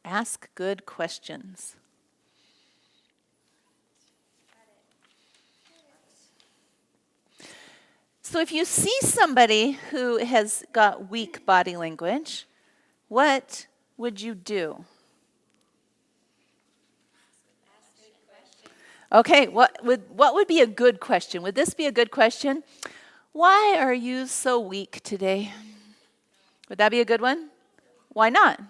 A: Ask good questions. So if you see somebody who has got weak body language, what would you do? Okay, what would be a good question? Would this be a good question? Why are you so weak today? Would that be a good one? Why not?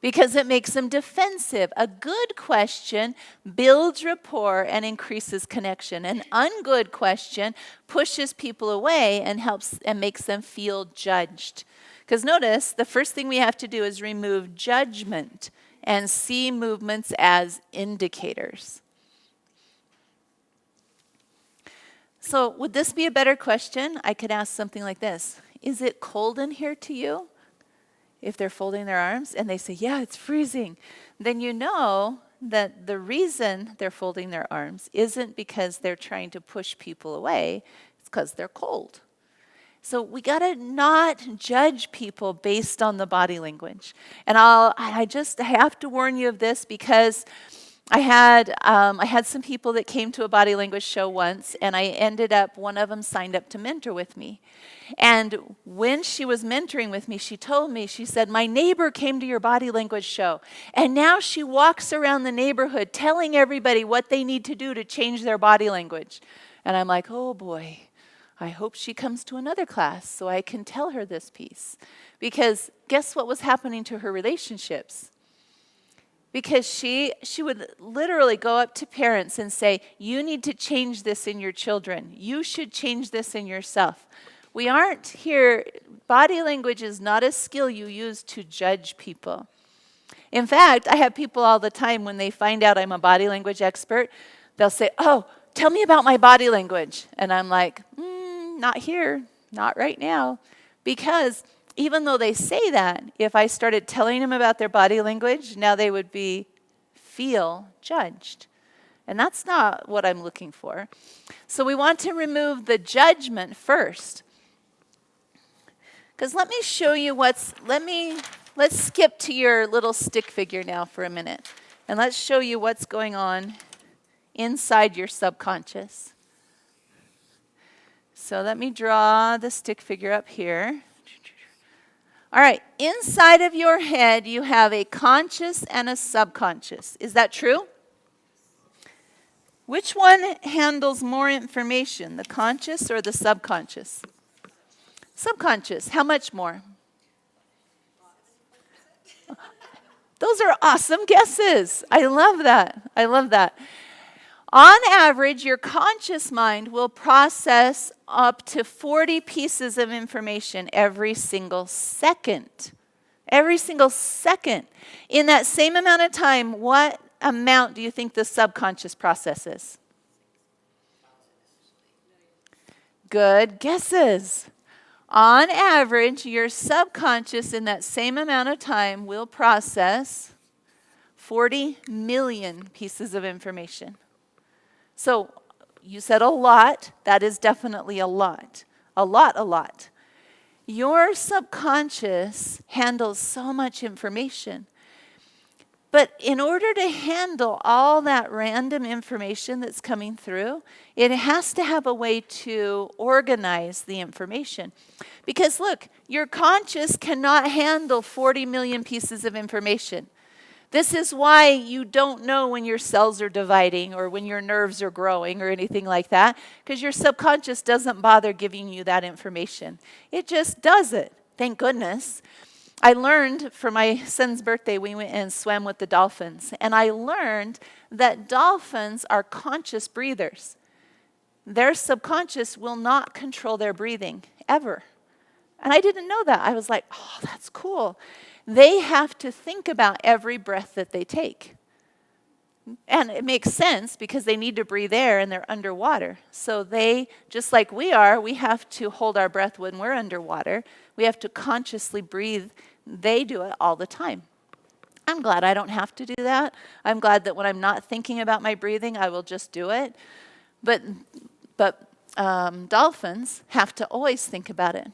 A: Because it makes them defensive. A good question builds rapport and increases connection. An ungood question pushes people away and helps and makes them feel judged. Because notice, the first thing we have to do is remove judgment and see movements as indicators. So would this be a better question? I could ask something like this. Is it cold in here to you? If they're folding their arms and they say, yeah, it's freezing, then you know that the reason they're folding their arms isn't because they're trying to push people away, it's because they're cold. So we got to not judge people based on the body language. And I have to warn you of this because I had some people that came to a body language show once, and one of them signed up to mentor with me. And when she was mentoring with me, she told me, she said, my neighbor came to your body language show, and now she walks around the neighborhood telling everybody what they need to do to change their body language. And I'm like, oh boy, I hope she comes to another class so I can tell her this piece. Because guess what was happening to her relationships? Because she would literally go up to parents and say, you need to change this in your children. You should change this in yourself. We aren't here, body language is not a skill you use to judge people. In fact, I have people all the time when they find out I'm a body language expert, they'll say, oh, tell me about my body language. And I'm like, not here, not right now. Because even though they say that, if I started telling them about their body language, now they would feel judged. And that's not what I'm looking for. So we want to remove the judgment first. Because let me show you let's skip to your little stick figure now for a minute. And let's show you what's going on inside your subconscious. So let me draw the stick figure up here. All right, inside of your head, you have a conscious and a subconscious. Is that true? Which one handles more information, the conscious or the subconscious? Subconscious. How much more? Those are awesome guesses. I love that. I love that. On average, your conscious mind will process up to 40 pieces of information every single second. Every single second. In that same amount of time, what amount do you think the subconscious processes? Good guesses. On average, your subconscious in that same amount of time will process 40 million pieces of information. So you said a lot. That is definitely a lot. A lot. Your subconscious handles so much information. But in order to handle all that random information that's coming through, it has to have a way to organize the information. Because look, your conscious cannot handle 40 million pieces of information. This is why you don't know when your cells are dividing or when your nerves are growing or anything like that, because your subconscious doesn't bother giving you that information. It just does it. Thank goodness. I learned for my son's birthday, we went and swam with the dolphins. And I learned that dolphins are conscious breathers. Their subconscious will not control their breathing, ever. And I didn't know that. I was like, oh, that's cool. They have to think about every breath that they take. And it makes sense because they need to breathe air and they're underwater. So they, just like we are, we have to hold our breath when we're underwater. We have to consciously breathe. They do it all the time. I'm glad I don't have to do that. I'm glad that when I'm not thinking about my breathing, I will just do it. But dolphins have to always think about it.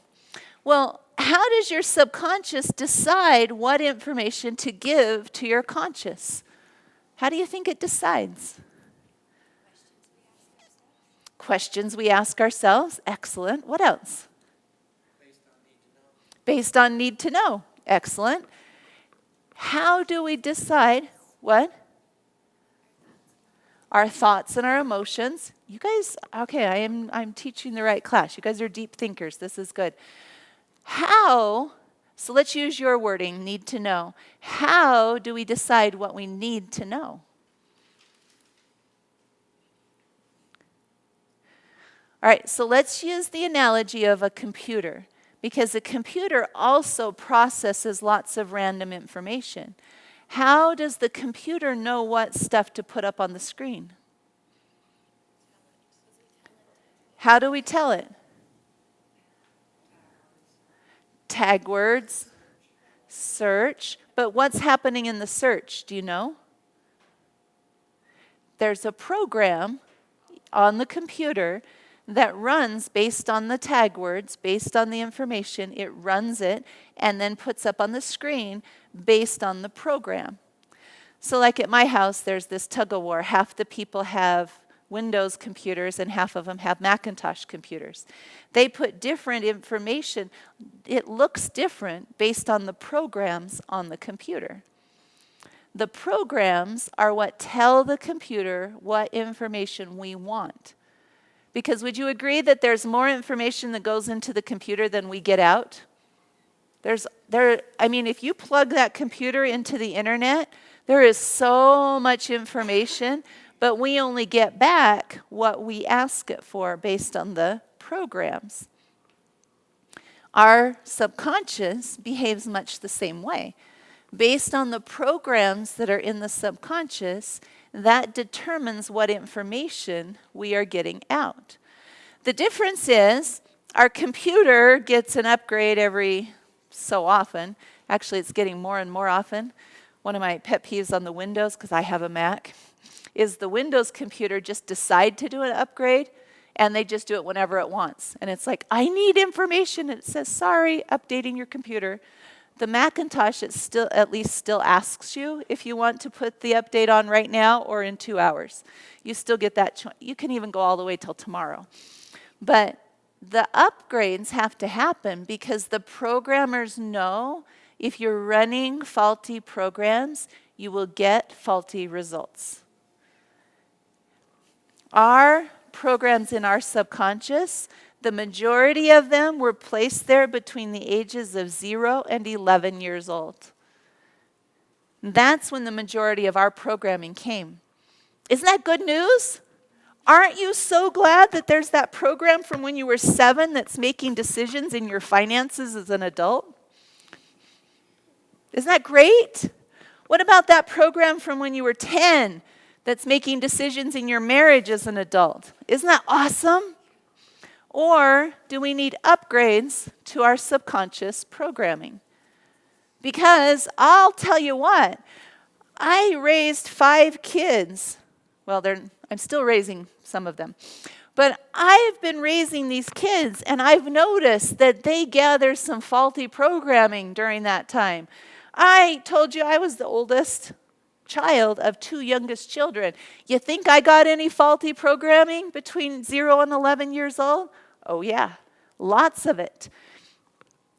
A: Well, how does your subconscious decide what information to give to your conscious? How do you think it decides? Questions we ask ourselves. Excellent. What else? Based on need to know. Excellent. How do we decide what? Our thoughts and our emotions. You guys, okay, I'm teaching the right class. You guys are deep thinkers. This is good. How, so let's use your wording, need to know. How do we decide what we need to know? All right, so let's use the analogy of a computer, because a computer also processes lots of random information. How does the computer know what stuff to put up on the screen? How do we tell it? Tag words, search. But what's happening in the search? Do you know? There's a program on the computer that runs based on the tag words, based on the information. It runs it and then puts up on the screen based on the program. So like at my house, there's this tug of war. Half the people have Windows computers and half of them have Macintosh computers. They put different information. It looks different based on the programs on the computer. The programs are what tell the computer what information we want. Because would you agree that there's more information that goes into the computer than we get out? If you plug that computer into the internet, there is so much information, but we only get back what we ask it for based on the programs. Our subconscious behaves much the same way. Based on the programs that are in the subconscious, that determines what information we are getting out. The difference is our computer gets an upgrade every so often. Actually, it's getting more and more often. One of my pet peeves on the Windows, because I have a Mac, is the Windows computer just decide to do an upgrade, and they just do it whenever it wants. And it's like, I need information. And it says, sorry, updating your computer. The Macintosh, it at least still asks you if you want to put the update on right now or in 2 hours. You still get that choice. You can even go all the way till tomorrow. But the upgrades have to happen because the programmers know if you're running faulty programs, you will get faulty results. Our programs in our subconscious, the majority of them were placed there between the ages of 0 and 11 years old. That's when the majority of our programming came. Isn't that good news? Aren't you so glad that there's that program from when you were 7 that's making decisions in your finances as an adult? Isn't that great? What about that program from when you were 10 that's making decisions in your marriage as an adult? Isn't that awesome? Or do we need upgrades to our subconscious programming? Because I'll tell you what, I raised 5 kids. Well, I'm still raising some of them. But I've been raising these kids, and I've noticed that they gather some faulty programming during that time. I told you I was the oldest child of 2 youngest children. You think I got any faulty programming between 0 and 11 years old? Oh yeah, lots of it.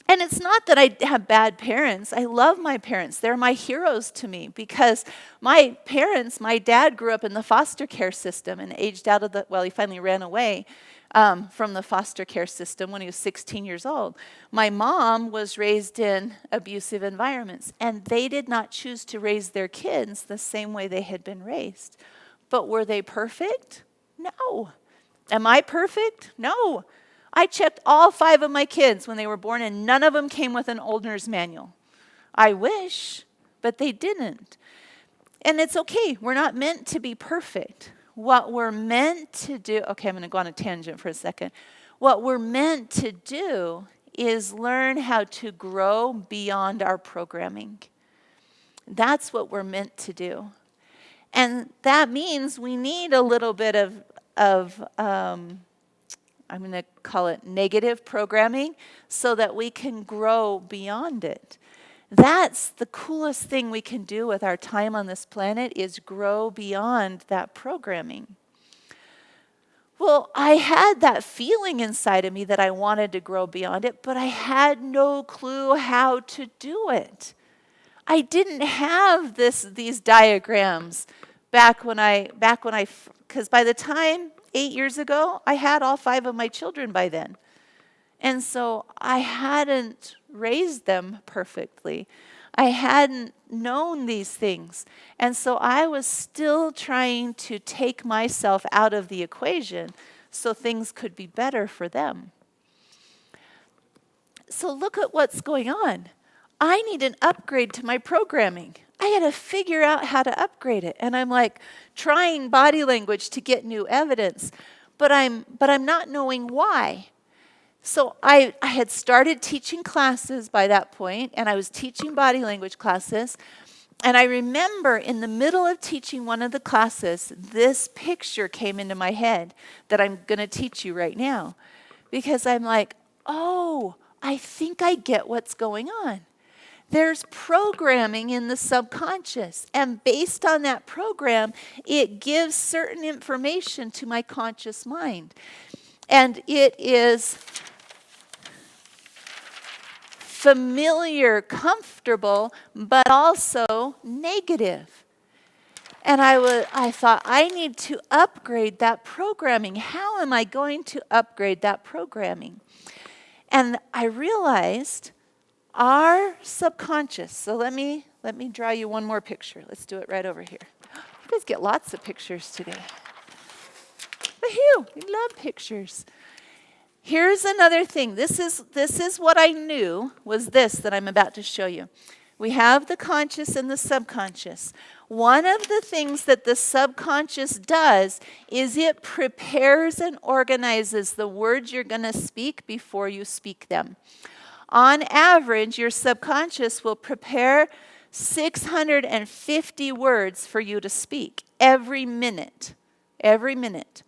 A: And it's not that I have bad parents. I love my parents. They're my heroes to me because my parents, my dad grew up in the foster care system and aged out of he finally ran away from the foster care system when he was 16 years old. My mom was raised in abusive environments, and they did not choose to raise their kids the same way they had been raised. But were they perfect? No. Am I perfect? No. I checked all 5 of my kids when they were born, and none of them came with an owner's manual. I wish, but they didn't. And it's okay. We're not meant to be perfect. What we're meant to do, okay, I'm going to go on a tangent for a second. What we're meant to do is learn how to grow beyond our programming. That's what we're meant to do. And that means we need a little bit of I'm going to call it negative programming, so that we can grow beyond it. That's the coolest thing we can do with our time on this planet, is grow beyond that programming. Well, I had that feeling inside of me that I wanted to grow beyond it, but I had no clue how to do it. I didn't have these diagrams back when I, because by the time 8 years ago, I had all 5 of my children by then. And so I hadn't raised them perfectly. I hadn't known these things. And so I was still trying to take myself out of the equation so things could be better for them. So look at what's going on. I need an upgrade to my programming. I had to figure out how to upgrade it. And I'm like trying body language to get new evidence, but I'm not knowing why. So I had started teaching classes by that point, and I was teaching body language classes. And I remember in the middle of teaching one of the classes, this picture came into my head that I'm going to teach you right now. Because I'm like, oh, I think I get what's going on. There's programming in the subconscious, and based on that program, it gives certain information to my conscious mind. And it is familiar, comfortable, but also negative. And I thought, I need to upgrade that programming. How am I going to upgrade that programming? And I realized our subconscious, so let me draw you one more picture. Let's do it right over here. You guys get lots of pictures today. Woohoo! We love pictures. Here's another thing. This is what I knew was this that I'm about to show you. We have the conscious and the subconscious. One of the things that the subconscious does is it prepares and organizes the words you're going to speak before you speak them. On average, your subconscious will prepare 650 words for you to speak every minute. Every minute.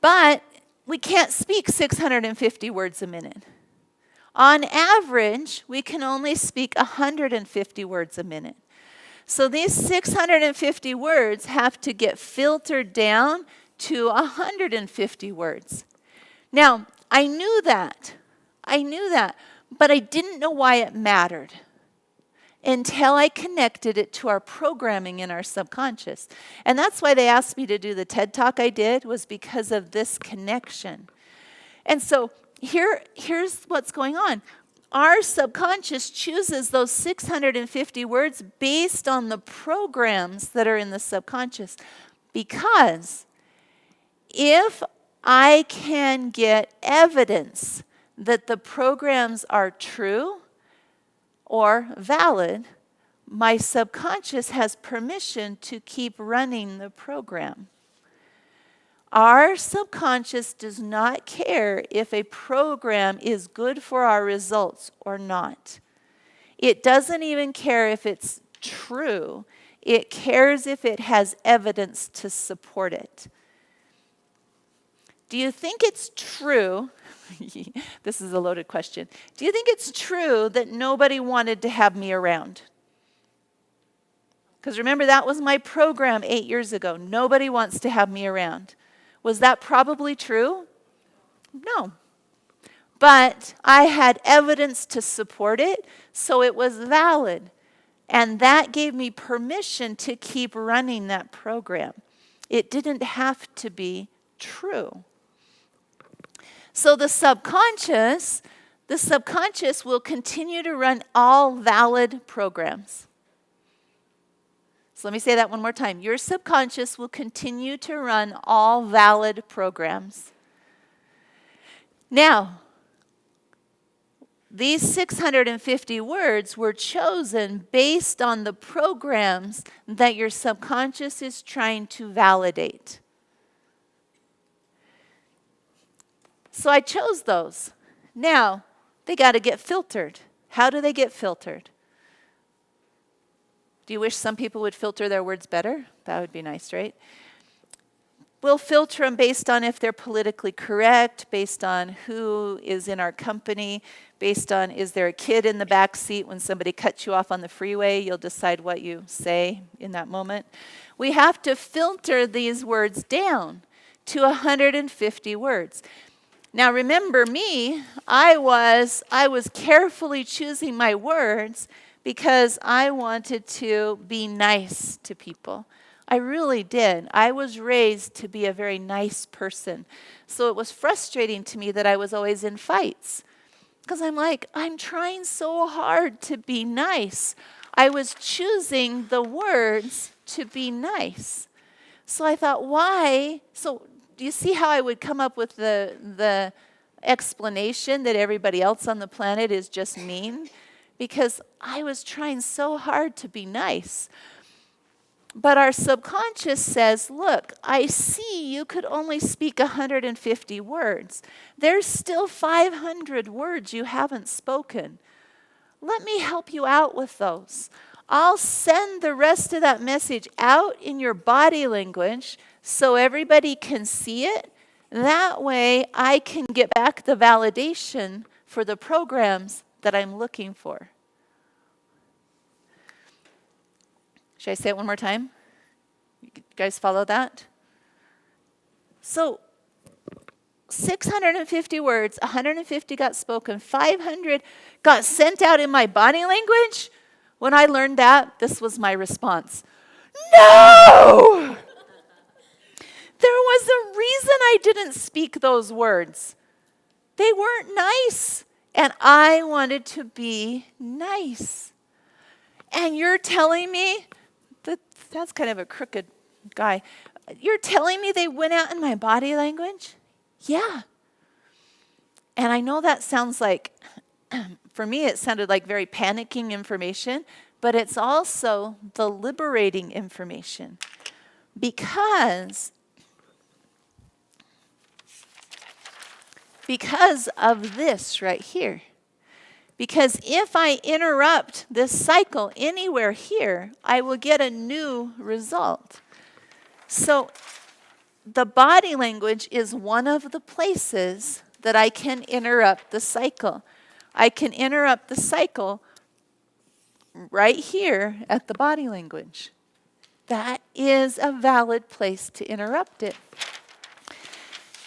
A: But we can't speak 650 words a minute. On average, we can only speak 150 words a minute. So these 650 words have to get filtered down to 150 words. Now, I knew that, but I didn't know why it mattered until I connected it to our programming in our subconscious. And that's why they asked me to do the TED Talk I did, was because of this connection. And so here's what's going on. Our subconscious chooses those 650 words based on the programs that are in the subconscious. Because if I can get evidence that the programs are true or valid, my subconscious has permission to keep running the program. Our subconscious does not care if a program is good for our results or not. It doesn't even care if it's true. It cares if it has evidence to support it. Do you think it's true? This is a loaded question. Do you think it's true that nobody wanted to have me around? Because remember, that was my program 8 years ago. Nobody wants to have me around. Was that probably true? No. But I had evidence to support it, so it was valid. And that gave me permission to keep running that program. It didn't have to be true. So the subconscious will continue to run all valid programs. So let me say that one more time. Your subconscious will continue to run all valid programs. Now, these 650 words were chosen based on the programs that your subconscious is trying to validate. So I chose those. Now, they got to get filtered. How do they get filtered? Do you wish some people would filter their words better? That would be nice, right? We'll filter them based on if they're politically correct, based on who is in our company, based on is there a kid in the back seat when somebody cuts you off on the freeway. You'll decide what you say in that moment. We have to filter these words down to 150 words. Now remember me, I was carefully choosing my words because I wanted to be nice to people. I really did. I was raised to be a very nice person. So it was frustrating to me that I was always in fights. Because I'm trying so hard to be nice. I was choosing the words to be nice. So I thought, why? So do you see how I would come up with the explanation that everybody else on the planet is just mean? Because I was trying so hard to be nice. But our subconscious says, look, I see you could only speak 150 words. There's still 500 words you haven't spoken. Let me help you out with those. I'll send the rest of that message out in your body language so everybody can see it. That way I can get back the validation for the programs that I'm looking for. Should I say it one more time? You guys follow that? So 650 words, 150 got spoken, 500 got sent out in my body language. When I learned that, this was my response. No! There was a reason I didn't speak those words. They weren't nice, and I wanted to be nice. And you're telling me that's kind of a crooked guy. You're telling me they went out in my body language? Yeah. And I know that sounds like, for me, it sounded like very panicking information, but it's also the liberating information. Because of this right here. Because if I interrupt this cycle anywhere here, I will get a new result. So the body language is one of the places that I can interrupt the cycle. I can interrupt the cycle right here at the body language. That is a valid place to interrupt it.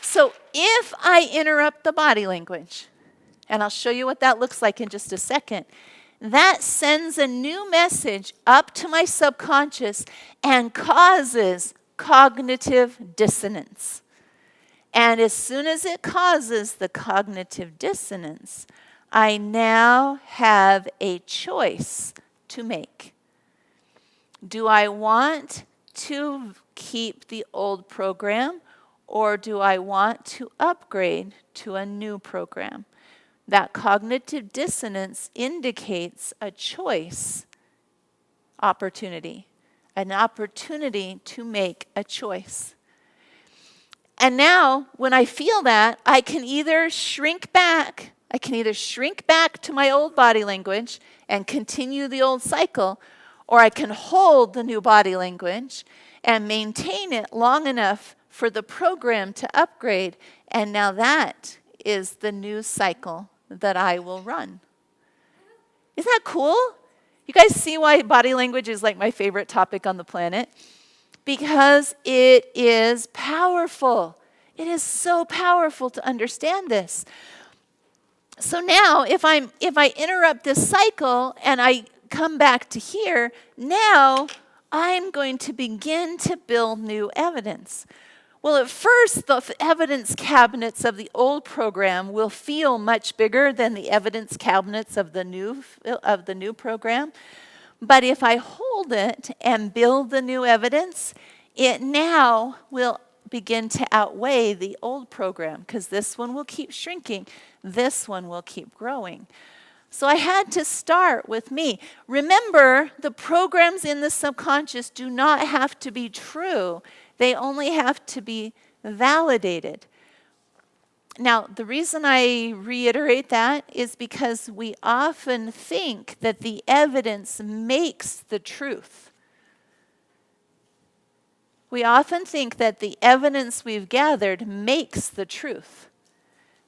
A: So if I interrupt the body language, and I'll show you what that looks like in just a second, that sends a new message up to my subconscious and causes cognitive dissonance. And as soon as it causes the cognitive dissonance, I now have a choice to make. Do I want to keep the old program, or do I want to upgrade to a new program? That cognitive dissonance indicates a choice opportunity, an opportunity to make a choice. And now, when I feel that, I can either shrink back to my old body language and continue the old cycle, or I can hold the new body language and maintain it long enough for the program to upgrade. And now that is the new cycle that I will run. Isn't that cool? You guys see why body language is like my favorite topic on the planet? Because it is powerful. It is so powerful to understand this. So now, if I interrupt this cycle and I come back to here, now I'm going to begin to build new evidence. Well, at first, the evidence cabinets of the old program will feel much bigger than the evidence cabinets of the new program. But if I hold it and build the new evidence, it now will begin to outweigh the old program, because this one will keep shrinking, this one will keep growing. So I had to start with me. Remember, the programs in the subconscious do not have to be true. They only have to be validated. Now, the reason I reiterate that is because we often think that the evidence makes the truth. We often think that the evidence we've gathered makes the truth.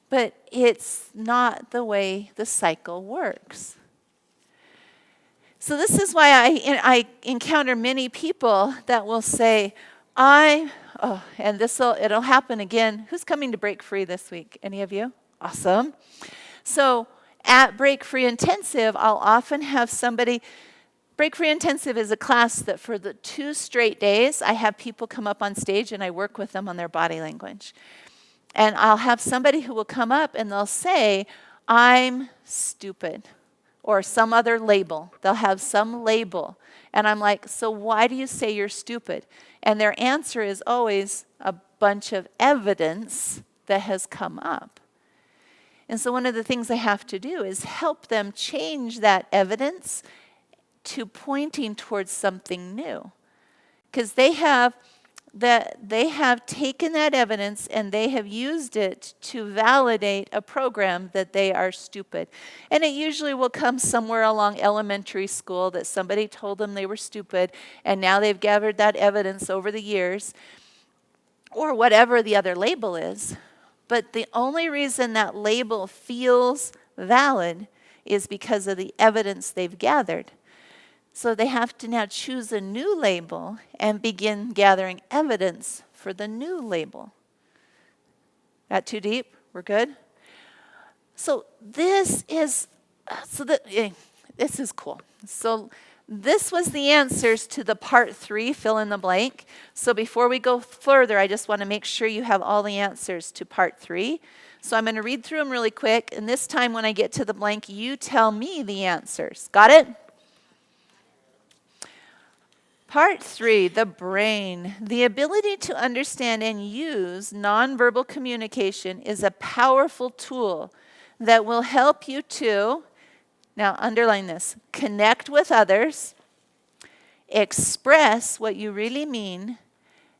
A: But it's not the way the cycle works. So this is why I encounter many people that will say, and it'll happen again. Who's coming to Break Free this week? Any of you? Awesome. So at Break Free Intensive, I'll often have somebody. Break Free Intensive is a class that for the 2 straight days, I have people come up on stage and I work with them on their body language. And I'll have somebody who will come up and they'll say, I'm stupid, or some other label. They'll have some label. And I'm like, so why do you say you're stupid? And their answer is always a bunch of evidence that has come up. And so one of the things I have to do is help them change that evidence to pointing towards something new. Because they have taken that evidence and they have used it to validate a program that they are stupid. And it usually will come somewhere along elementary school that somebody told them they were stupid, and now they've gathered that evidence over the years, or whatever the other label is. But the only reason that label feels valid is because of the evidence they've gathered. So they have to now choose a new label and begin gathering evidence for the new label. That too deep? We're good? So this is cool. So this was the answers to the part 3, fill in the blank. So before we go further, I just want to make sure you have all the answers to part 3. So I'm going to read through them really quick, and this time when I get to the blank, you tell me the answers. Got it? Part 3, the brain. The ability to understand and use nonverbal communication is a powerful tool that will help you to, now underline this, connect with others, express what you really mean,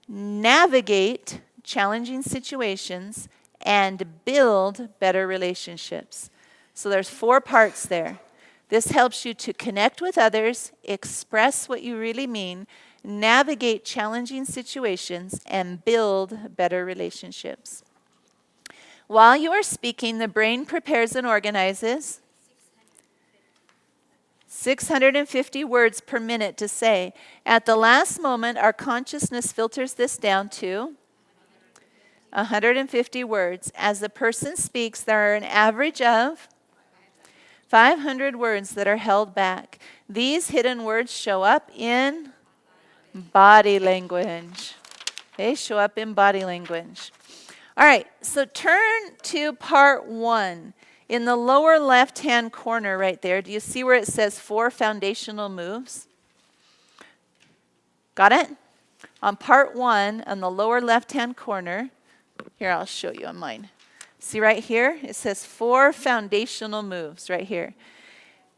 A: navigate challenging situations, and build better relationships. So there's 4 parts there. This helps you to connect with others, express what you really mean, navigate challenging situations, and build better relationships. While you are speaking, the brain prepares and organizes 650 words per minute to say. At the last moment, our consciousness filters this down to 150 words. As the person speaks, there are an average of 500 words that are held back. These hidden words show up in body language. They show up in body language. All right, so turn to part 1. In the lower left-hand corner right there, do you see where it says 4 foundational moves? Got it? On part 1, on the lower left-hand corner, here, I'll show you on mine. See right here? It says 4 foundational moves right here.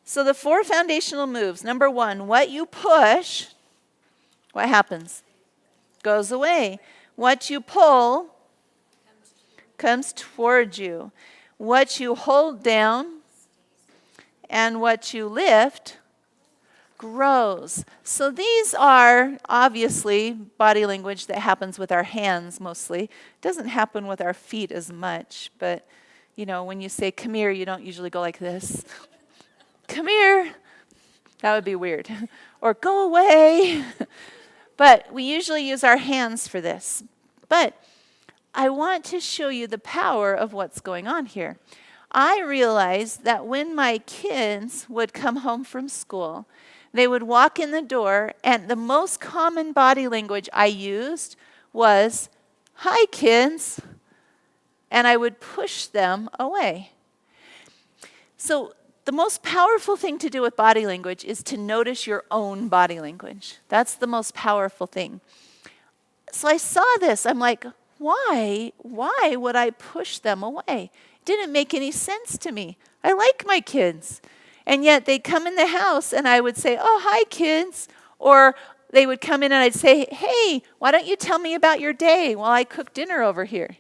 A: So the 4 foundational moves, number 1, what you push, what happens? Goes away. What you pull comes toward you. What you hold down and what you lift grows. So these are obviously body language that happens with our hands mostly. It doesn't happen with our feet as much, but when you say come here, you don't usually go like this. Come here. That would be weird. Or go away. But we usually use our hands for this. But I want to show you the power of what's going on here. I realized that when my kids would come home from school, they would walk in the door, and the most common body language I used was, "Hi, kids," and I would push them away. So the most powerful thing to do with body language is to notice your own body language. That's the most powerful thing. So I saw this. I'm like, why would I push them away? It didn't make any sense to me. I like my kids. And yet they'd come in the house and I would say, "Oh, hi, kids." Or they would come in and I'd say, "Hey, why don't you tell me about your day while I cook dinner over here?"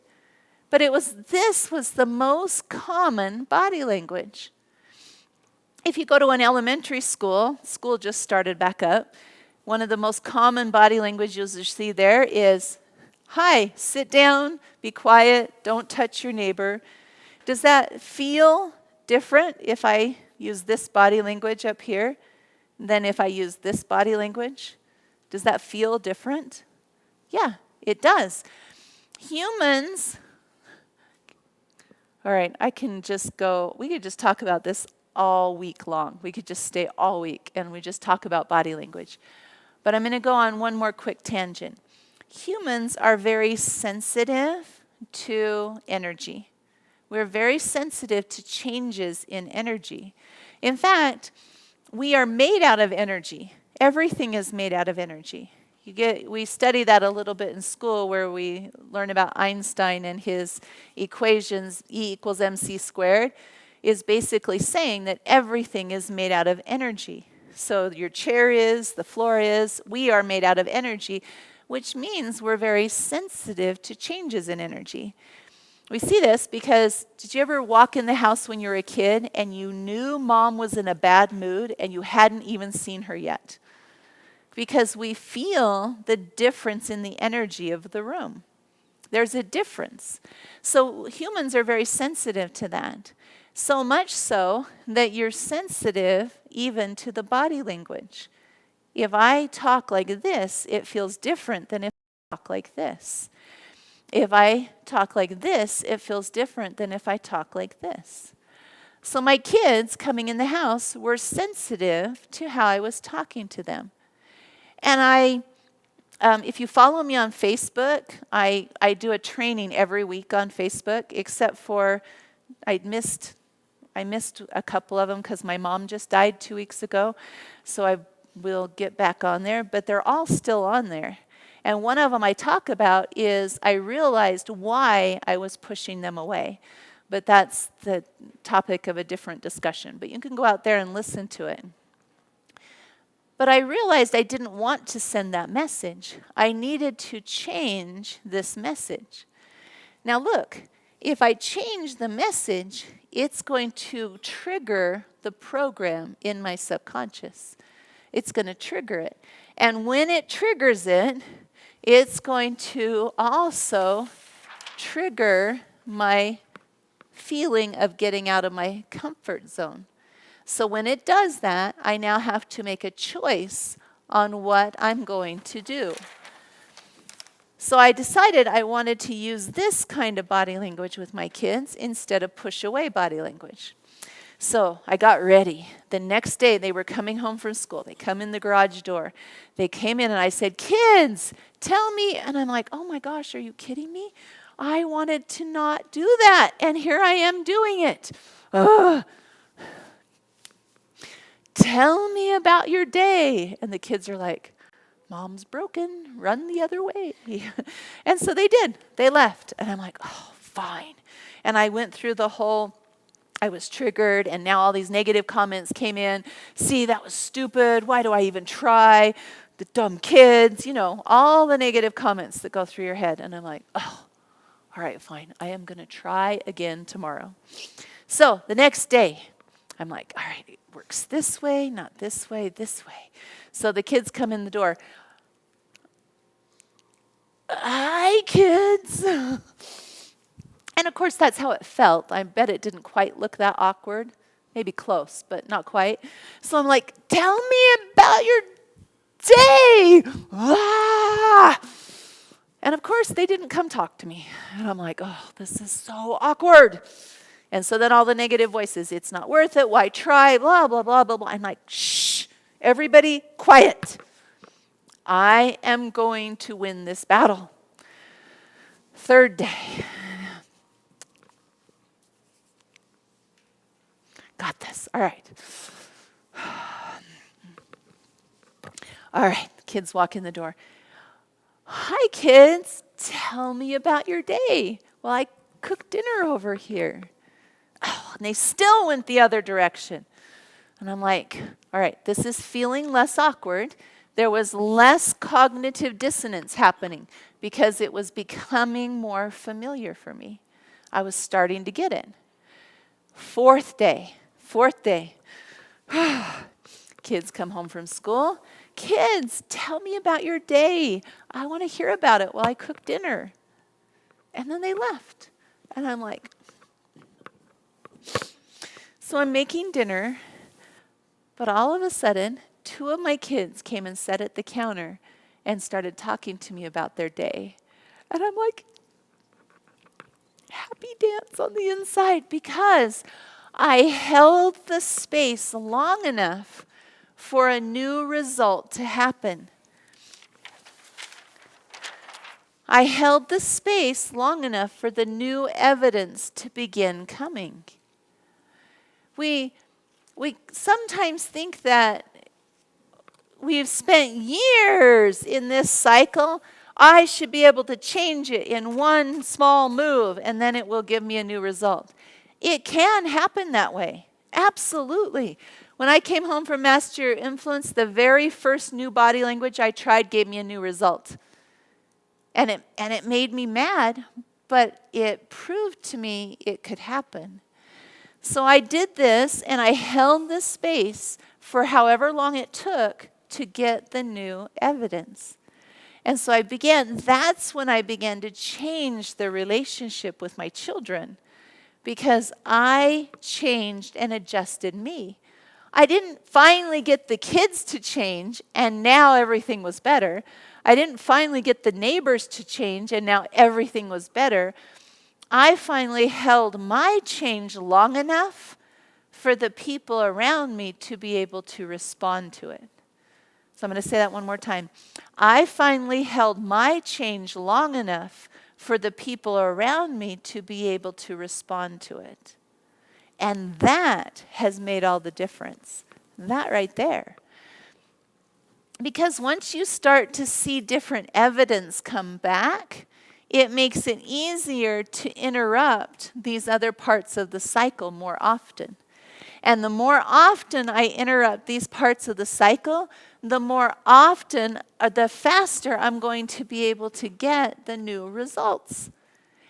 A: But this was the most common body language. If you go to an elementary school just started back up, one of the most common body languages you see there is, "Hi, sit down, be quiet, don't touch your neighbor." Does that feel different if I use this body language up here than if I use this body language? Does that feel different? Yeah, it does. Humans, all right, we could just talk about this all week long. We could just stay all week and we just talk about body language. But I'm going to go on one more quick tangent. Humans are very sensitive to energy. We're very sensitive to changes in energy. In fact, we are made out of energy. Everything is made out of energy. We study that a little bit in school where we learn about Einstein and his equations, E=mc², is basically saying that everything is made out of energy. So your chair is, the floor is, we are made out of energy, which means we're very sensitive to changes in energy. We see this because, did you ever walk in the house when you were a kid and you knew mom was in a bad mood and you hadn't even seen her yet? Because we feel the difference in the energy of the room. There's a difference. So humans are very sensitive to that. So much so that you're sensitive even to the body language. If I talk like this, it feels different than if I talk like this. If I talk like this, it feels different than if I talk like this. So my kids coming in the house were sensitive to how I was talking to them. And if you follow me on Facebook, I do a training every week on Facebook, except for I missed a couple of them because my mom just died 2 weeks ago. So I will get back on there, but they're all still on there. And one of them I talk about is I realized why I was pushing them away. But that's the topic of a different discussion. But you can go out there and listen to it. But I realized I didn't want to send that message. I needed to change this message. Now look, if I change the message, it's going to trigger the program in my subconscious. It's going to trigger it. And when it triggers it, it's going to also trigger my feeling of getting out of my comfort zone. So when it does that, I now have to make a choice on what I'm going to do. So I decided I wanted to use this kind of body language with my kids instead of push away body language. So I got ready. The next day they were coming home from school. They come in the garage door. They came in and I said, "Kids, tell me." And I'm like, "Oh my gosh, are you kidding me? I wanted to not do that. And here I am doing it. Ugh. Tell me about your day." And the kids are like, "Mom's broken, run the other way." And so they did. They left. And I'm like, "Oh, fine." And I went through the whole, I was triggered, and now all these negative comments came in. "See, that was stupid. Why do I even try? The dumb kids," all the negative comments that go through your head. And I'm like, "Oh, all right, fine. I am going to try again tomorrow. So the next day, I'm like, all right, it works this way, not this way, this way. So the kids come in the door. Hi, kids. And of course, that's how it felt. I bet it didn't quite look that awkward. Maybe close, but not quite. So I'm like, tell me about your day. Ah! And of course, they didn't come talk to me. And I'm like, oh, this is so awkward. And so then all the negative voices, it's not worth it, why try, blah, blah, blah, blah, blah. I'm like, shh, everybody quiet. I am going to win this battle. Third day. Got this. All right. All right. The kids walk in the door. Hi, kids. Tell me about your day. Well, I cooked dinner over here. Oh, and they still went the other direction. And I'm like, all right, this is feeling less awkward. There was less cognitive dissonance happening because it was becoming more familiar for me. I was starting to get it. Fourth day. Kids come home from school. Kids, tell me about your day. I want to hear about it while I cook dinner. And then they left. And I'm like, so I'm making dinner, but all of a sudden, 2 of my kids came and sat at the counter and started talking to me about their day. And I'm like, happy dance on the inside because I held the space long enough for a new result to happen. I held the space long enough for the new evidence to begin coming. We sometimes think that we've spent years in this cycle. I should be able to change it in one small move, and then it will give me a new result. It can happen that way. Absolutely. When I came home from Master Your Influence, the very first new body language I tried gave me a new result. And it made me mad, but it proved to me it could happen. So I did this, and I held this space for however long it took to get the new evidence. And so that's when I began to change the relationship with my children, because I changed and adjusted me. I didn't finally get the kids to change, and now everything was better. I didn't finally get the neighbors to change, and now everything was better. I finally held my change long enough for the people around me to be able to respond to it. So I'm going to say that one more time. I finally held my change long enough for the people around me to be able to respond to it. And that has made all the difference. That right there. Because once you start to see different evidence come back, it makes it easier to interrupt these other parts of the cycle more often. And the more often I interrupt these parts of the cycle, the more often, the faster I'm going to be able to get the new results.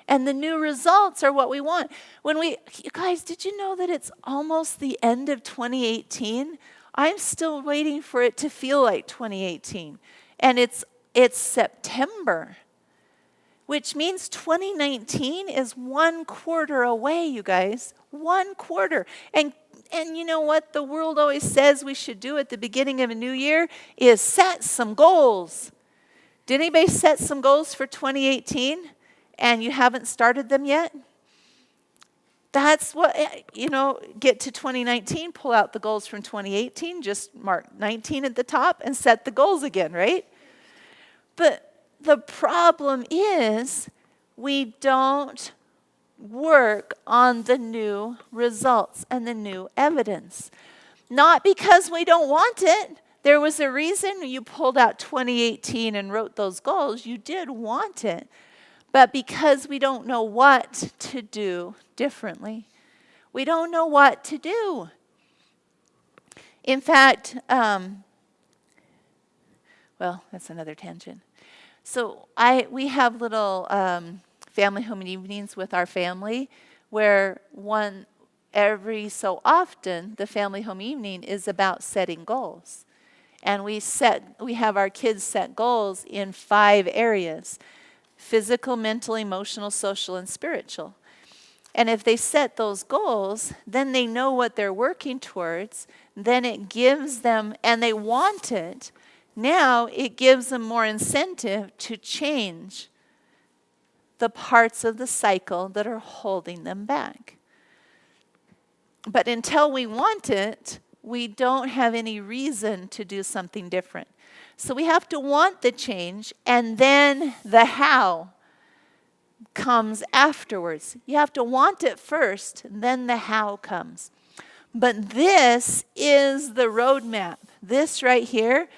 A: And the new results are what we want. You guys, did you know that it's almost the end of 2018? I'm still waiting for it to feel like 2018. And it's September, which means 2019 is 1/4 away, you guys. 1/4. And you know what the world always says we should do at the beginning of a new year is set some goals. Did anybody set some goals for 2018 and you haven't started them yet? That's what, get to 2019, pull out the goals from 2018, just mark 19 at the top and set the goals again, right? But the problem is we don't work on the new results and the new evidence. Not because we don't want it. There was a reason you pulled out 2018 and wrote those goals. You did want it. But because we don't know what to do differently. We don't know what to do. In fact, that's another tangent. So we have little family home evenings with our family, where every so often, the family home evening is about setting goals. And we have our kids set goals in 5 areas: physical, mental, emotional, social, and spiritual. And if they set those goals, then they know what they're working towards. Then it gives them, and they want it. Now it gives them more incentive to change the parts of the cycle that are holding them back. But until we want it, we don't have any reason to do something different. So we have to want the change, and then the how comes afterwards. You have to want it first, then the how comes. But this is the roadmap. This right here,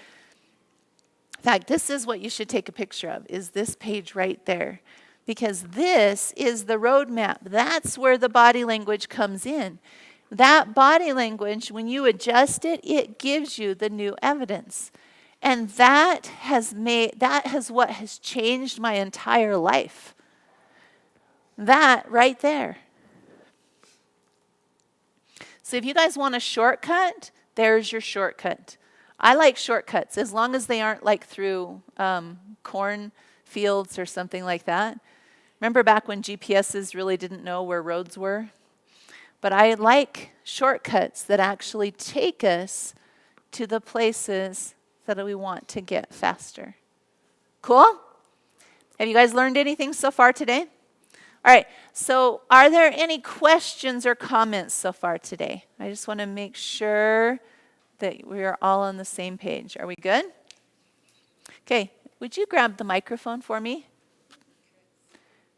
A: in fact, this is what you should take a picture of, is this page right there. Because this is the roadmap. That's where the body language comes in. That body language, when you adjust it, it gives you the new evidence. And that has what has changed my entire life. That right there. So if you guys want a shortcut, there's your shortcut. I like shortcuts as long as they aren't like through corn fields or something like that. Remember back when GPSs really didn't know where roads were? But I like shortcuts that actually take us to the places that we want to get faster. Cool? Have you guys learned anything so far today? All right, so are there any questions or comments so far today? I just want to make sure that we are all on the same page. Are we good? Okay, would you grab the microphone for me?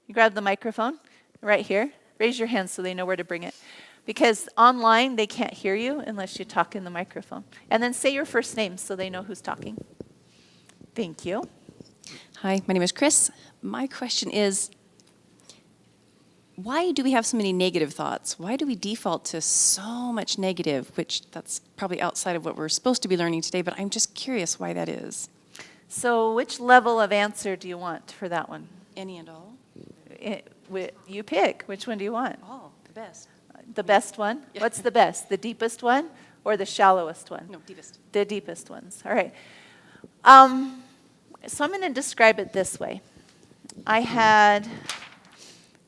A: You grab the microphone right here. Raise your hand so they know where to bring it. Because online, they can't hear you unless you talk in the microphone. And then say your first name so they know who's talking. Thank you.
B: Hi, my name is Chris. My question is, why do we have so many negative thoughts? Why do we default to so much negative, which that's probably outside of what we're supposed to be learning today, but I'm just curious why that is.
A: So which level of answer do you want for that one?
B: Any and all?
A: You pick. Which one do you want?
B: All, the best.
A: The best one?
B: Yeah.
A: What's the best? The deepest one or the shallowest one?
B: No, deepest.
A: The deepest ones. All right. So I'm going to describe it this way. I had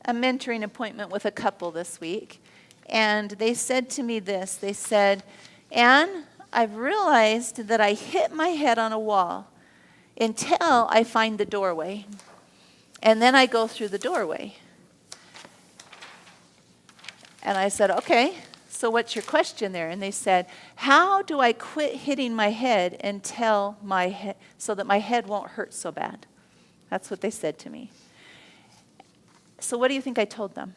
A: a mentoring appointment with a couple this week, and they said to me this. They said, Anne, I've realized that I hit my head on a wall until I find the doorway, and then I go through the doorway. And I said, okay, so what's your question there? And they said, how do I quit hitting my head so that my head won't hurt so bad? That's what they said to me. So what do you think I told them?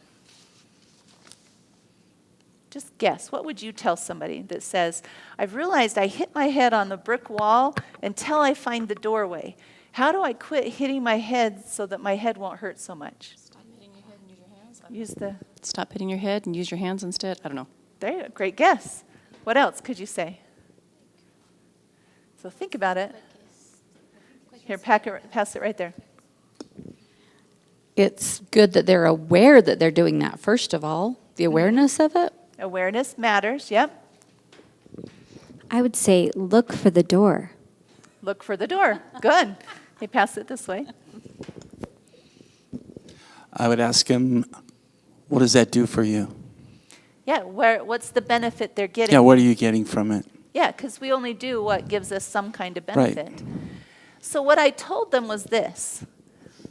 A: Just guess. What would you tell somebody that says, I've realized I hit my head on the brick wall until I find the doorway. How do I quit hitting my head so that my head won't hurt so much?
B: Stop hitting your head and use your hands.
A: Stop
B: hitting your head and use your hands instead. I don't know.
A: There you go. Great guess. What else could you say? So think about it. Here, pass it right there.
C: It's good that they're aware that they're doing that, first of all. The awareness of it.
A: Awareness matters, yep.
D: I would say look for the door.
A: Look for the door. Good. Hey, pass it this way.
E: I would ask him, what does that do for you?
A: Yeah, what's the benefit they're getting?
E: Yeah, what are you getting from it?
A: Yeah, because we only do what gives us some kind of
E: Right.
A: benefit. So what I told them was this.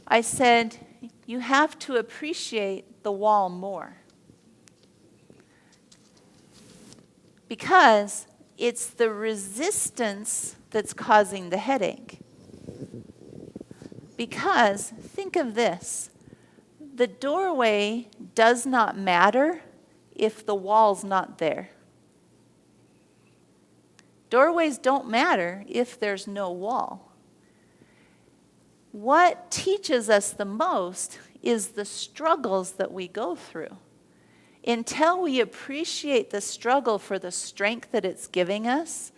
A: I said, you have to appreciate the wall more. Because it's the resistance that's causing the headache. Because, think of this, the doorway does not matter if the wall's not there. Doorways don't matter if there's no wall. What teaches us the most is the struggles that we go through. Until we appreciate the struggle for the strength that it's giving us,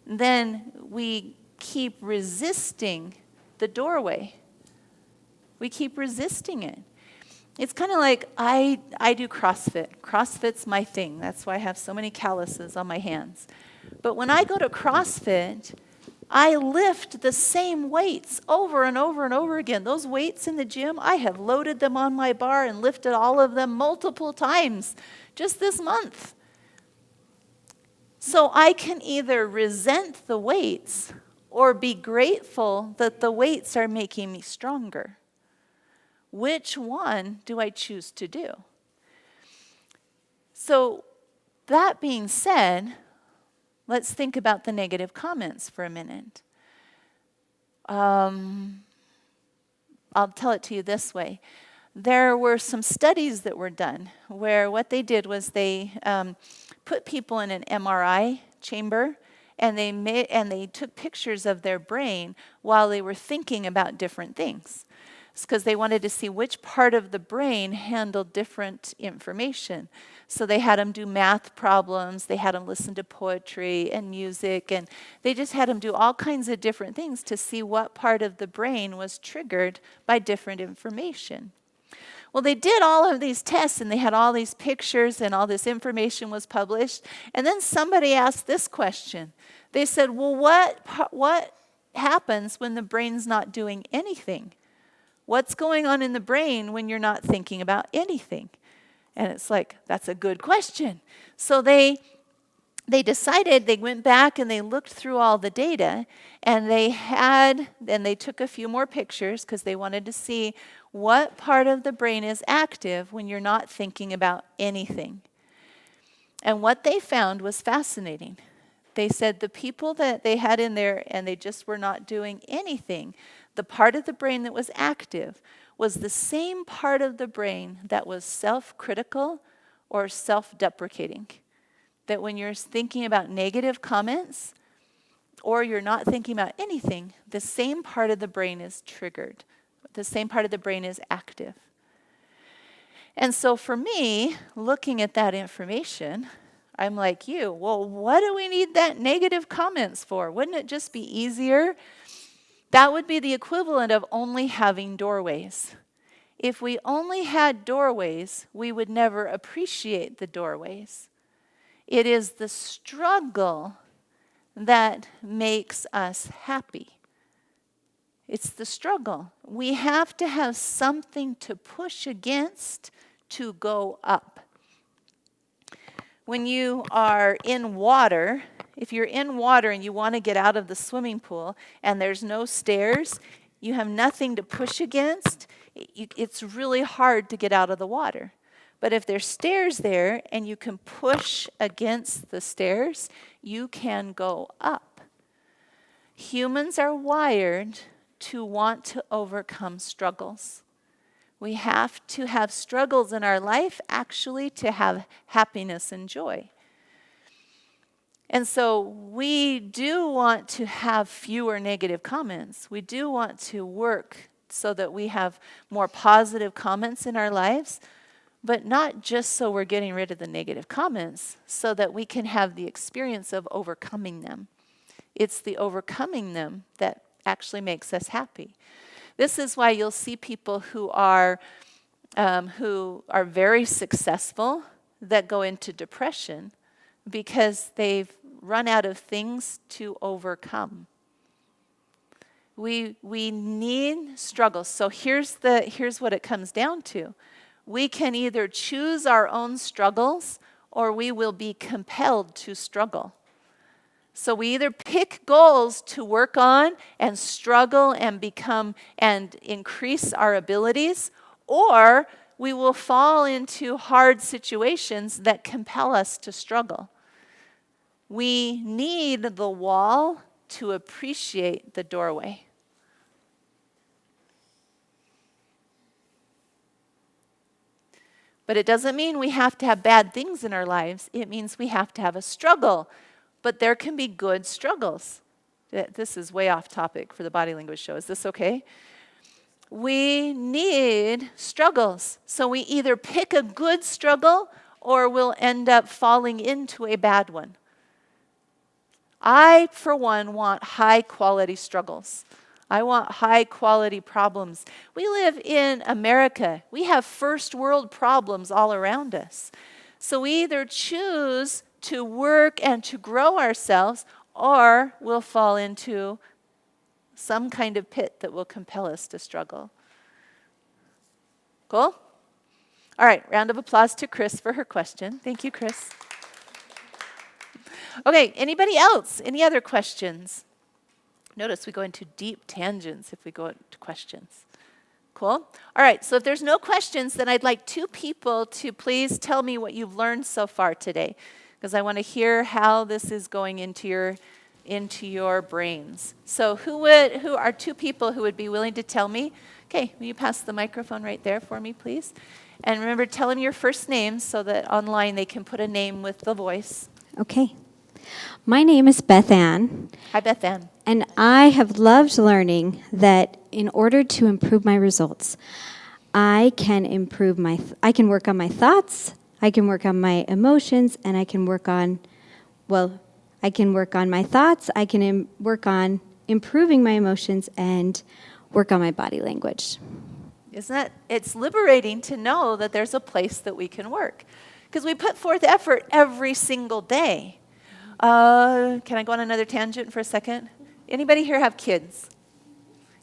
A: then we keep resisting the doorway. We keep resisting it. It's kind of like I do CrossFit. CrossFit's my thing. That's why I have so many calluses on my hands. But when I go to CrossFit, I lift the same weights over and over and over again. Those weights in the gym, I have loaded them on my bar and lifted all of them multiple times just this month. So I can either resent the weights or be grateful that the weights are making me stronger. Which one do I choose to do? So that being said, let's think about the negative comments for a minute. I'll tell it to you this way. There were some studies that were done where what they did was they put people in an MRI chamber and they took pictures of their brain while they were thinking about different things. It's because they wanted to see which part of the brain handled different information. So they had them do math problems, they had them listen to poetry and music, and they just had them do all kinds of different things to see what part of the brain was triggered by different information. Well, they did all of these tests, and they had all these pictures, and all this information was published. And then somebody asked this question. They said, well, what happens when the brain's not doing anything? What's going on in the brain when you're not thinking about anything? And it's like, that's a good question. So they decided, they went back and they looked through all the data, and they took a few more pictures because they wanted to see what part of the brain is active when you're not thinking about anything. And what they found was fascinating. They said the people that they had in there and they just were not doing anything, the part of the brain that was active was the same part of the brain that was self-critical or self-deprecating. That when you're thinking about negative comments or you're not thinking about anything, the same part of the brain is triggered. The same part of the brain is active. And so for me, looking at that information, I'm like you, well, what do we need that negative comments for? Wouldn't it just be easier? That would be the equivalent of only having doorways. If we only had doorways, we would never appreciate the doorways. It is the struggle that makes us happy. It's the struggle. We have to have something to push against to go up. When you are in water, if you're in water and you want to get out of the swimming pool and there's no stairs, you have nothing to push against, it's really hard to get out of the water. But if there's stairs there and you can push against the stairs, you can go up. Humans are wired to want to overcome struggles. We have to have struggles in our life actually to have happiness and joy. And so we do want to have fewer negative comments. We do want to work so that we have more positive comments in our lives, but not just so we're getting rid of the negative comments, so that we can have the experience of overcoming them. It's the overcoming them that actually makes us happy. This is why you'll see people who are very successful that go into depression because they've run out of things to overcome. We need struggles. So here's what it comes down to. We can either choose our own struggles or we will be compelled to struggle. So we either pick goals to work on and struggle and become and increase our abilities, or we will fall into hard situations that compel us to struggle. We need the wall to appreciate the doorway. But it doesn't mean we have to have bad things in our lives. It means we have to have a struggle. But there can be good struggles. This is way off topic for the body language show. Is this okay? We need struggles. So we either pick a good struggle or we'll end up falling into a bad one. I, for one, want high quality struggles. I want high quality problems. We live in America. We have first world problems all around us. So we either choose to work and to grow ourselves, or we'll fall into some kind of pit that will compel us to struggle. Cool? All right, round of applause to Chris for her question. Thank you, Chris. Okay, anybody else? Any other questions? Notice we go into deep tangents if we go into questions. Cool? All right, so if there's no questions, then I'd like 2 people to please tell me what you've learned so far today, because I want to hear how this is going into your brains. So who are 2 people who would be willing to tell me? Okay, will you pass the microphone right there for me, please? And remember, tell them your first names so that online they can put a name with the voice.
D: Okay. My name is Beth Ann,
A: Hi, Beth Ann.
D: and I have loved learning that in order to improve my results, I can work on my thoughts, I can work on my emotions, and I can work on my thoughts, I can work on improving my emotions, and work on my body language.
A: Isn't that, it's liberating to know that there's a place that we can work. Because we put forth effort every single day. Can I go on another tangent for a second? Anybody here have kids?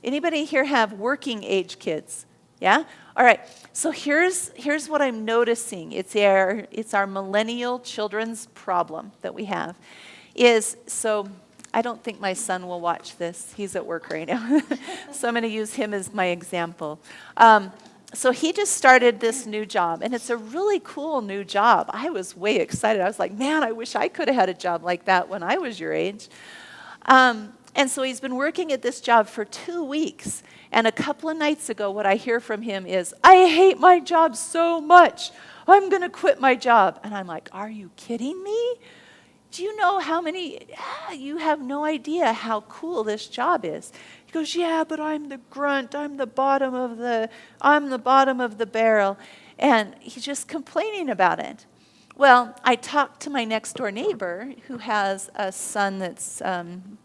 A: Anybody here have working age kids? Yeah? All right. So here's what I'm noticing. It's our millennial children's problem that we have. So I don't think my son will watch this. He's at work right now. So I'm going to use him as my example. So he just started this new job, and it's a really cool new job. I was way excited. I was like, man, I wish I could have had a job like that when I was your age. And so he's been working at this job for 2 weeks. And a couple of nights ago, what I hear from him is, I hate my job so much. I'm going to quit my job. And I'm like, are you kidding me? Do you know how many, you have no idea how cool this job is. He goes, yeah, but I'm the grunt, I'm the bottom of the barrel. And he's just complaining about it. Well, I talked to my next door neighbor who has a son that's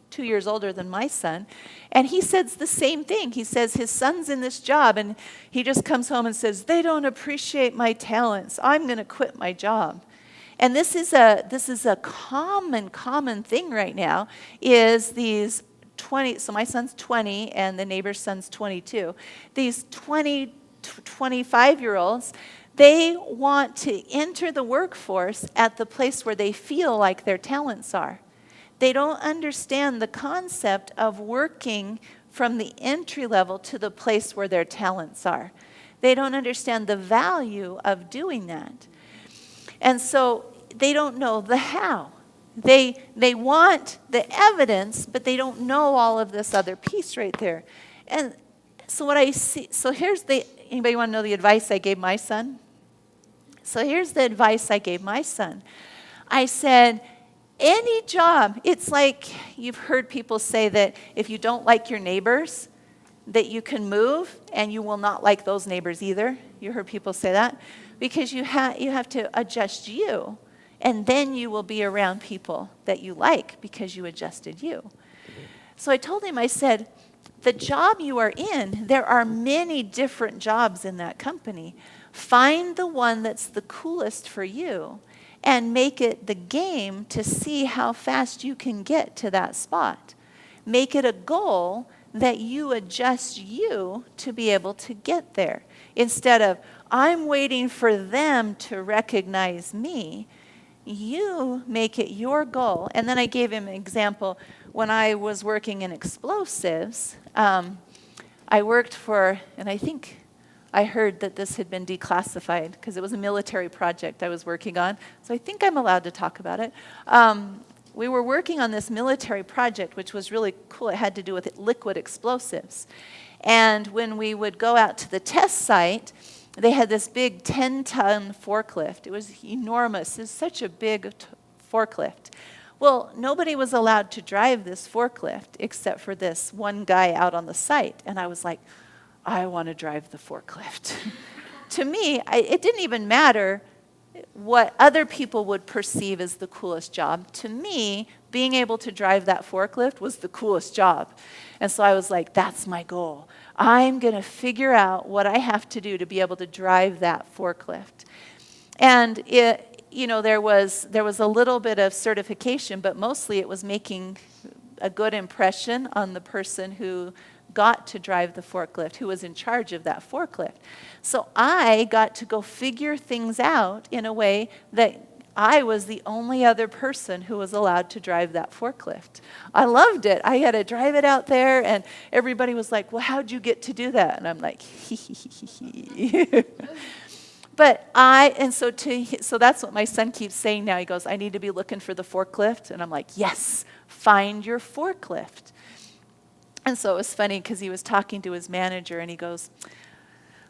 A: 2 years older than my son, and he says the same thing. He says his son's in this job, and he just comes home and says, they don't appreciate my talents. I'm going to quit my job. And this is a common thing right now, is these 20, so my son's 20 and the neighbor's son's 22. These 20, 25-year-olds, they want to enter the workforce at the place where they feel like their talents are. They don't understand the concept of working from the entry level to the place where their talents are. They don't understand the value of doing that. And so they don't know the how. They want the evidence, but they don't know all of this other piece right there. And so what I see, anybody want to know the advice I gave my son? So here's the advice I gave my son. I said, any job, it's like you've heard people say that if you don't like your neighbors, that you can move and you will not like those neighbors either. You heard people say that? Because you have to adjust you. And then you will be around people that you like because you adjusted you. So I told him, I said, the job you are in, there are many different jobs in that company. Find the one that's the coolest for you and make it the game to see how fast you can get to that spot. Make it a goal that you adjust you to be able to get there. Instead of, I'm waiting for them to recognize me. You make it your goal. And then I gave him an example. When I was working in explosives, I worked for, and I think I heard that this had been declassified because it was a military project I was working on. So I think I'm allowed to talk about it. We were working on this military project, which was really cool. It had to do with liquid explosives. And when we would go out to the test site, they had this big 10-ton forklift. It was enormous. It was such a big forklift. Well, nobody was allowed to drive this forklift except for this one guy out on the site. And I was like, I want to drive the forklift. To me, it didn't even matter what other people would perceive as the coolest job. To me, being able to drive that forklift was the coolest job. And so I was like, that's my goal. I'm going to figure out what I have to do to be able to drive that forklift. And there was a little bit of certification, but mostly it was making a good impression on the person who got to drive the forklift, who was in charge of that forklift. So I got to go figure things out in a way that I was the only other person who was allowed to drive that forklift. I loved it. I had to drive it out there, and everybody was like, well, how'd you get to do that? And I'm like, so that's what my son keeps saying now. He goes, I need to be looking for the forklift. And I'm like, yes, find your forklift. And so it was funny because he was talking to his manager, and he goes,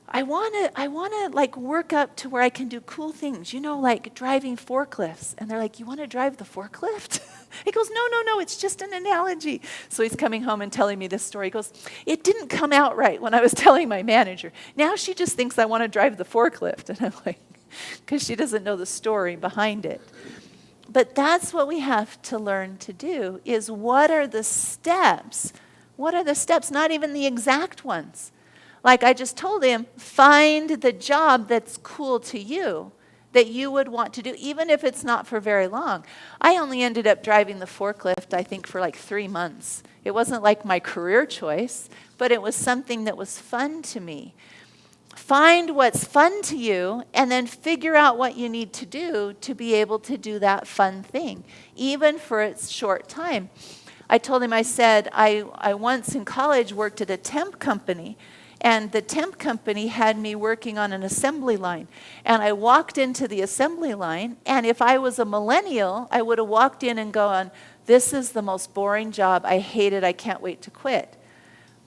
A: I want to like work up to where I can do cool things, like driving forklifts. And they're like, you want to drive the forklift? He goes, no, it's just an analogy. So he's coming home and telling me this story. He goes, it didn't come out right when I was telling my manager. Now she just thinks I want to drive the forklift. And I'm like, because she doesn't know the story behind it. But that's what we have to learn to do, is what are the steps? What are the steps? Not even the exact ones. Like I just told him, find the job that's cool to you, that you would want to do, even if it's not for very long. I only ended up driving the forklift, I think, for like 3 months. It wasn't like my career choice, but it was something that was fun to me. Find what's fun to you, and then figure out what you need to do to be able to do that fun thing, even for a short time. I told him, I said, I once in college worked at a temp company, and the temp company had me working on an assembly line. And I walked into the assembly line, and if I was a millennial, I would have walked in and gone, this is the most boring job. I hate it. I can't wait to quit.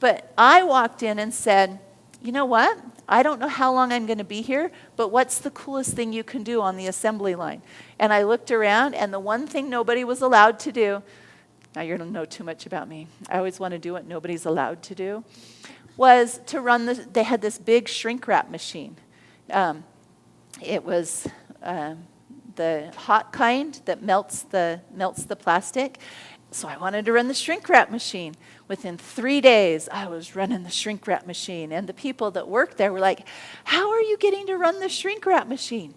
A: But I walked in and said, you know what? I don't know how long I'm going to be here, but what's the coolest thing you can do on the assembly line? And I looked around, and the one thing nobody was allowed to do, now you don't know too much about me. I always want to do what nobody's allowed to do, was to run they had this big shrink wrap machine. It was the hot kind that melts the plastic. So I wanted to run the shrink wrap machine. Within 3 days, I was running the shrink wrap machine. And the people that worked there were like, how are you getting to run the shrink wrap machine?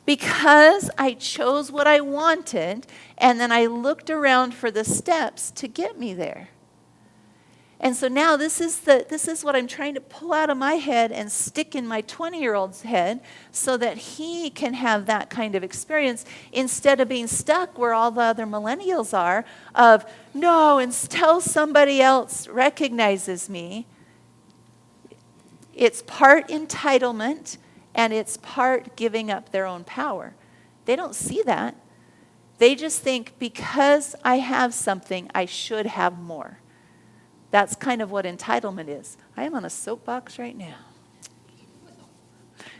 A: Because I chose what I wanted, and then I looked around for the steps to get me there. And so now this is what I'm trying to pull out of my head and stick in my 20-year-old's head so that he can have that kind of experience instead of being stuck where all the other millennials are of, no, until somebody else recognizes me. It's part entitlement, and it's part giving up their own power. They don't see that. They just think, because I have something, I should have more. That's kind of what entitlement is. I am on a soapbox right now.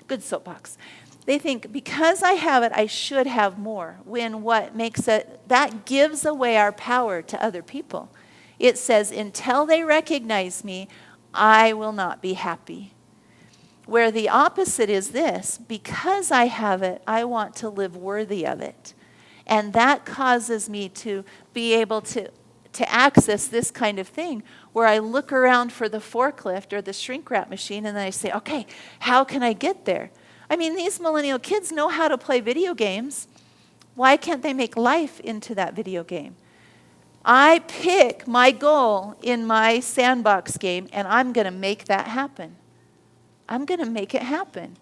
A: Good soapbox. They think, because I have it, I should have more. When what makes it, that gives away our power to other people. It says, until they recognize me, I will not be happy. Where the opposite is this, because I have it, I want to live worthy of it. And that causes me to be able to access this kind of thing where I look around for the forklift or the shrink wrap machine, and then I say, okay, how can I get there? I mean, these millennial kids know how to play video games. Why can't they make life into that video game? I pick my goal in my sandbox game, and I'm going to make that happen. I'm going to make it happen.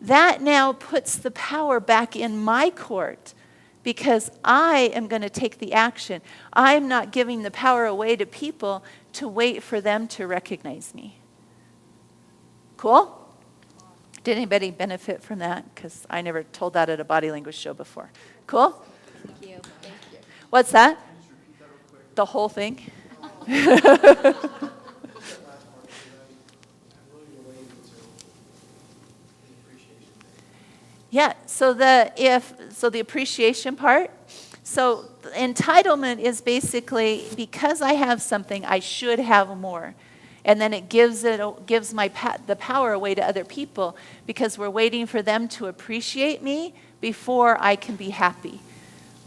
A: That now puts the power back in my court because I am going to take the action. I'm not giving the power away to people to wait for them to recognize me. Cool? Did anybody benefit from that? Because I never told that at a body language show before. Cool?
C: Thank you. Thank you.
A: What's that? The whole thing? Yeah, so the appreciation part. So entitlement is basically, because I have something, I should have more. And then it gives the power away to other people because we're waiting for them to appreciate me before I can be happy.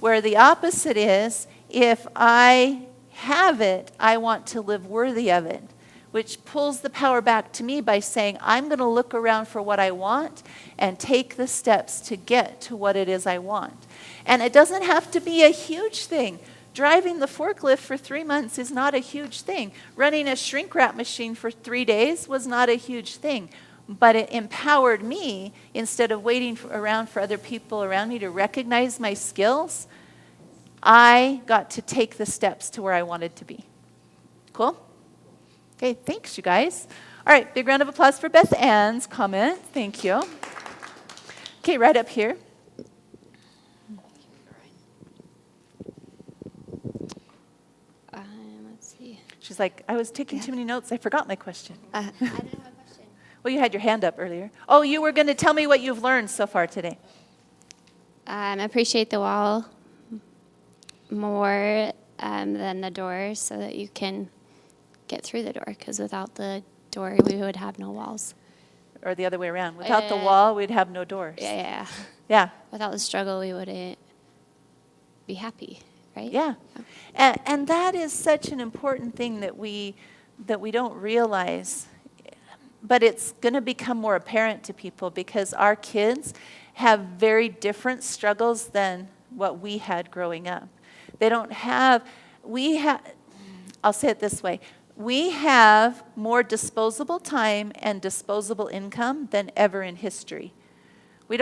A: Where the opposite is, if I have it, I want to live worthy of it, which pulls the power back to me by saying, I'm going to look around for what I want and take the steps to get to what it is I want. And it doesn't have to be a huge thing. Driving the forklift for 3 months is not a huge thing. Running a shrink wrap machine for 3 days was not a huge thing. But it empowered me, instead of waiting around for other people around me to recognize my skills, I got to take the steps to where I wanted to be. Cool? Okay, thanks, you guys. All right, big round of applause for Beth Ann's comment. Thank you. Okay, right up here.
F: Let's see.
A: She's like, I was taking too many notes. I forgot my question.
F: I don't have a question.
A: Well, you had your hand up earlier. Oh, you were going to tell me what you've learned so far today.
F: Appreciate the wall more than the door so that you can get through the door, because without the door, we would have no walls.
A: Or the other way around. Without the wall, we'd have no doors.
F: Yeah.
A: Yeah.
F: Without the struggle, we wouldn't be happy, right?
A: Yeah. And that is such an important thing that we don't realize. But it's going to become more apparent to people because our kids have very different struggles than what we had growing up. They don't have, I'll say it this way. We have more disposable time and disposable income than ever in history. We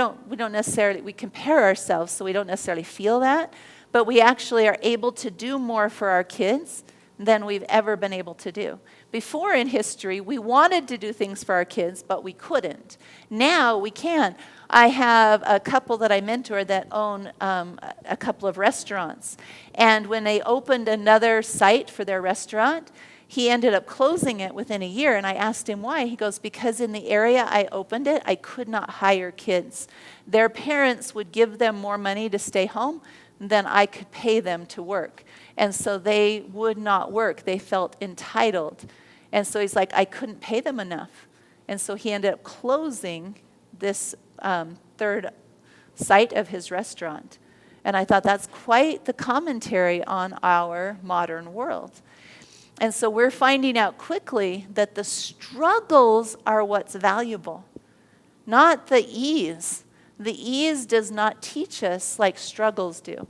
A: compare ourselves, so we don't necessarily feel that, but we actually are able to do more for our kids than we've ever been able to do. Before in history, we wanted to do things for our kids, but we couldn't. Now we can. I have a couple that I mentor that own a couple of restaurants. And when they opened another site for their restaurant, he ended up closing it within a year. And I asked him why. He goes, because in the area I opened it, I could not hire kids. Their parents would give them more money to stay home than I could pay them to work. And so they would not work. They felt entitled. And so he's like, I couldn't pay them enough. And so he ended up closing this third site of his restaurant. And I thought that's quite the commentary on our modern world. And so we're finding out quickly that the struggles are what's valuable, not the ease. The ease does not teach us like struggles do.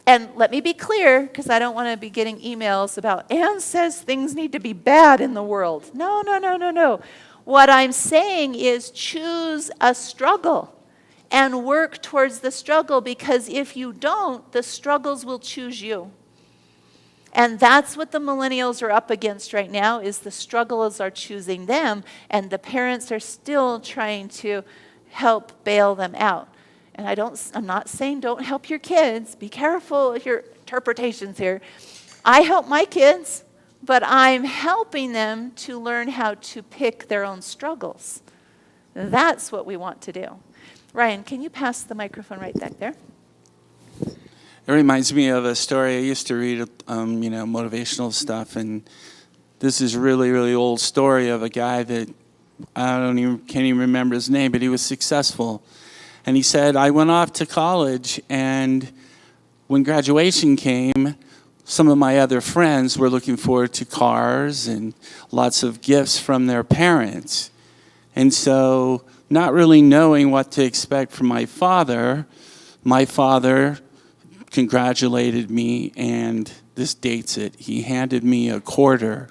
A: And let me be clear, because I don't want to be getting emails about, Ann says things need to be bad in the world. No. What I'm saying is choose a struggle and work towards the struggle, because if you don't, the struggles will choose you. And that's what the millennials are up against right now, is the struggles are choosing them, and the parents are still trying to help bail them out. And I'm not saying don't help your kids. Be careful with your interpretations here. I help my kids, but I'm helping them to learn how to pick their own struggles. That's what we want to do. Ryan, can you pass the microphone right back there?
E: It reminds me of a story. I used to read, motivational stuff, and this is really, really old story of a guy that can't even remember his name, but he was successful. And he said, I went off to college, and when graduation came, some of my other friends were looking forward to cars and lots of gifts from their parents. And so, not really knowing what to expect from my father congratulated me, and this dates it. He handed me a quarter,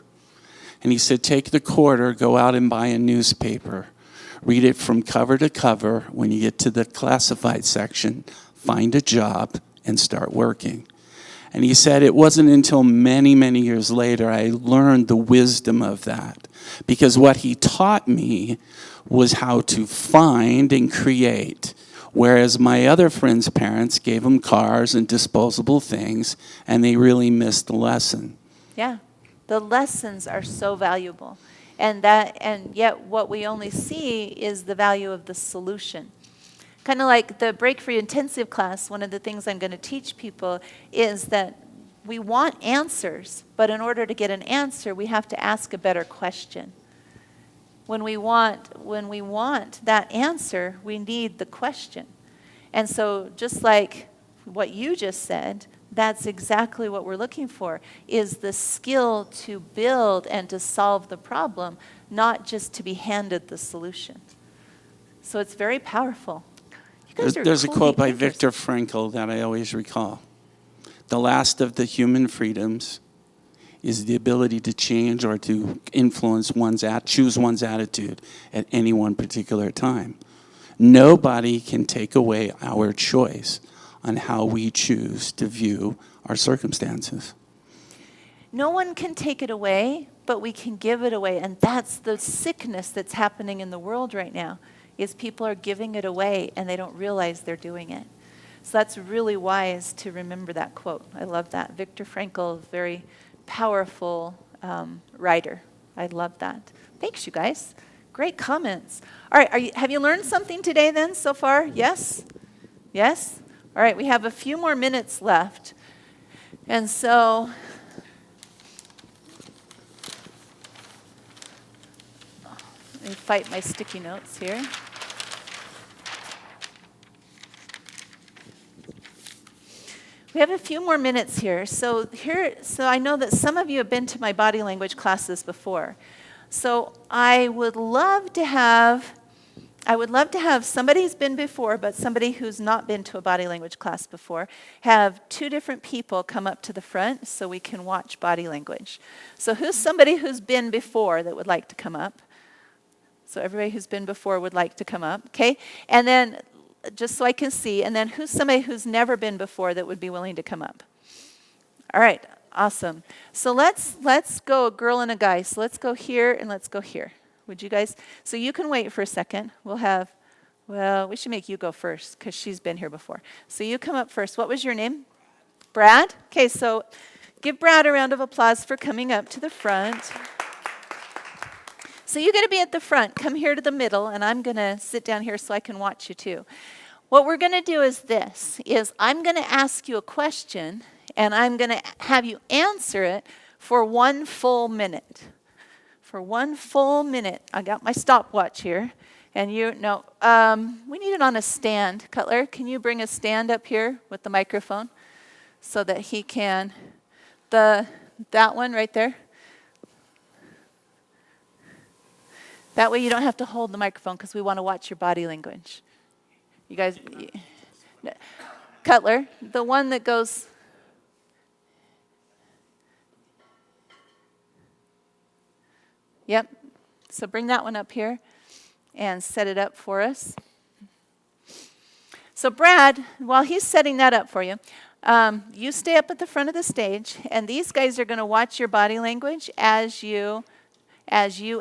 E: and he said, take the quarter, go out and buy a newspaper. Read it from cover to cover. When you get to the classified section, find a job and start working. And he said it wasn't until many, many years later I learned the wisdom of that. Because what he taught me was how to find and create. Whereas my other friends' parents gave them cars and disposable things, and they really missed the lesson.
A: Yeah, the lessons are so valuable. And yet what we only see is the value of the solution. Kind of like the Break Free Intensive class, one of the things I'm going to teach people is that we want answers, but in order to get an answer, we have to ask a better question. When we want that answer, we need the question. And so just like what you just said, that's exactly what we're looking for, is the skill to build and to solve the problem, not just to be handed the solution. So it's very powerful. You guys are
E: There's a
A: cool
E: quote by
A: thinkers.
E: Viktor Frankl that I always recall. The last of the human freedoms is the ability to change or to influence choose one's attitude at any one particular time. Nobody can take away our choice on how we choose to view our circumstances.
A: No one can take it away, but we can give it away. And that's the sickness that's happening in the world right now, is people are giving it away and they don't realize they're doing it. So that's really wise to remember that quote. I love that. Viktor Frankl, very powerful writer. I love that. Thanks, you guys. Great comments. All right, have you learned something today then so far? Yes? Yes? All right, we have a few more minutes left. And so let me fight my sticky notes here. We have a few more minutes here. So I know that some of you have been to my body language classes before. So I would love to have somebody who's been before, but somebody who's not been to a body language class before, have two different people come up to the front so we can watch body language. So who's somebody who's been before that would like to come up? So everybody who's been before would like to come up, okay? And then just so I can see, and then who's somebody who's never been before that would be willing to come up? All right, awesome. So let's go a girl and a guy. So let's go here and let's go here. Would you guys? So you can wait for a second. We should make you go first because she's been here before. So you come up first. What was your name? Brad? Okay, so give Brad a round of applause for coming up to the front. So you're going to be at the front. Come here to the middle, and I'm going to sit down here so I can watch you too. What we're going to do is I'm going to ask you a question, and I'm going to have you answer it for 1 full minute. For 1 full minute. I got my stopwatch here. And we need it on a stand. Cutler, can you bring a stand up here with the microphone so that he can, that one right there? That way you don't have to hold the microphone because we want to watch your body language. You guys, Cutler, the one that goes, yep. So bring that one up here and set it up for us. So Brad, while he's setting that up for you, you stay up at the front of the stage, and these guys are going to watch your body language as you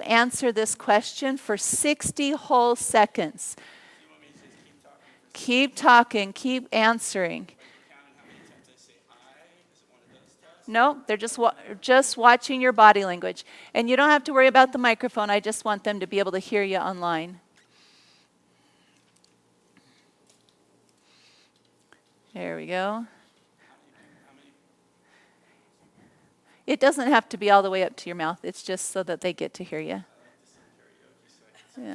A: answer this question for 60 whole seconds.
E: You want me to just
A: Keep talking, keep answering. No, they're just watching your body language. And you don't have to worry about the microphone. I just want them to be able to hear you online. There we go. It doesn't have to be all the way up to your mouth. It's just so that they get to hear you.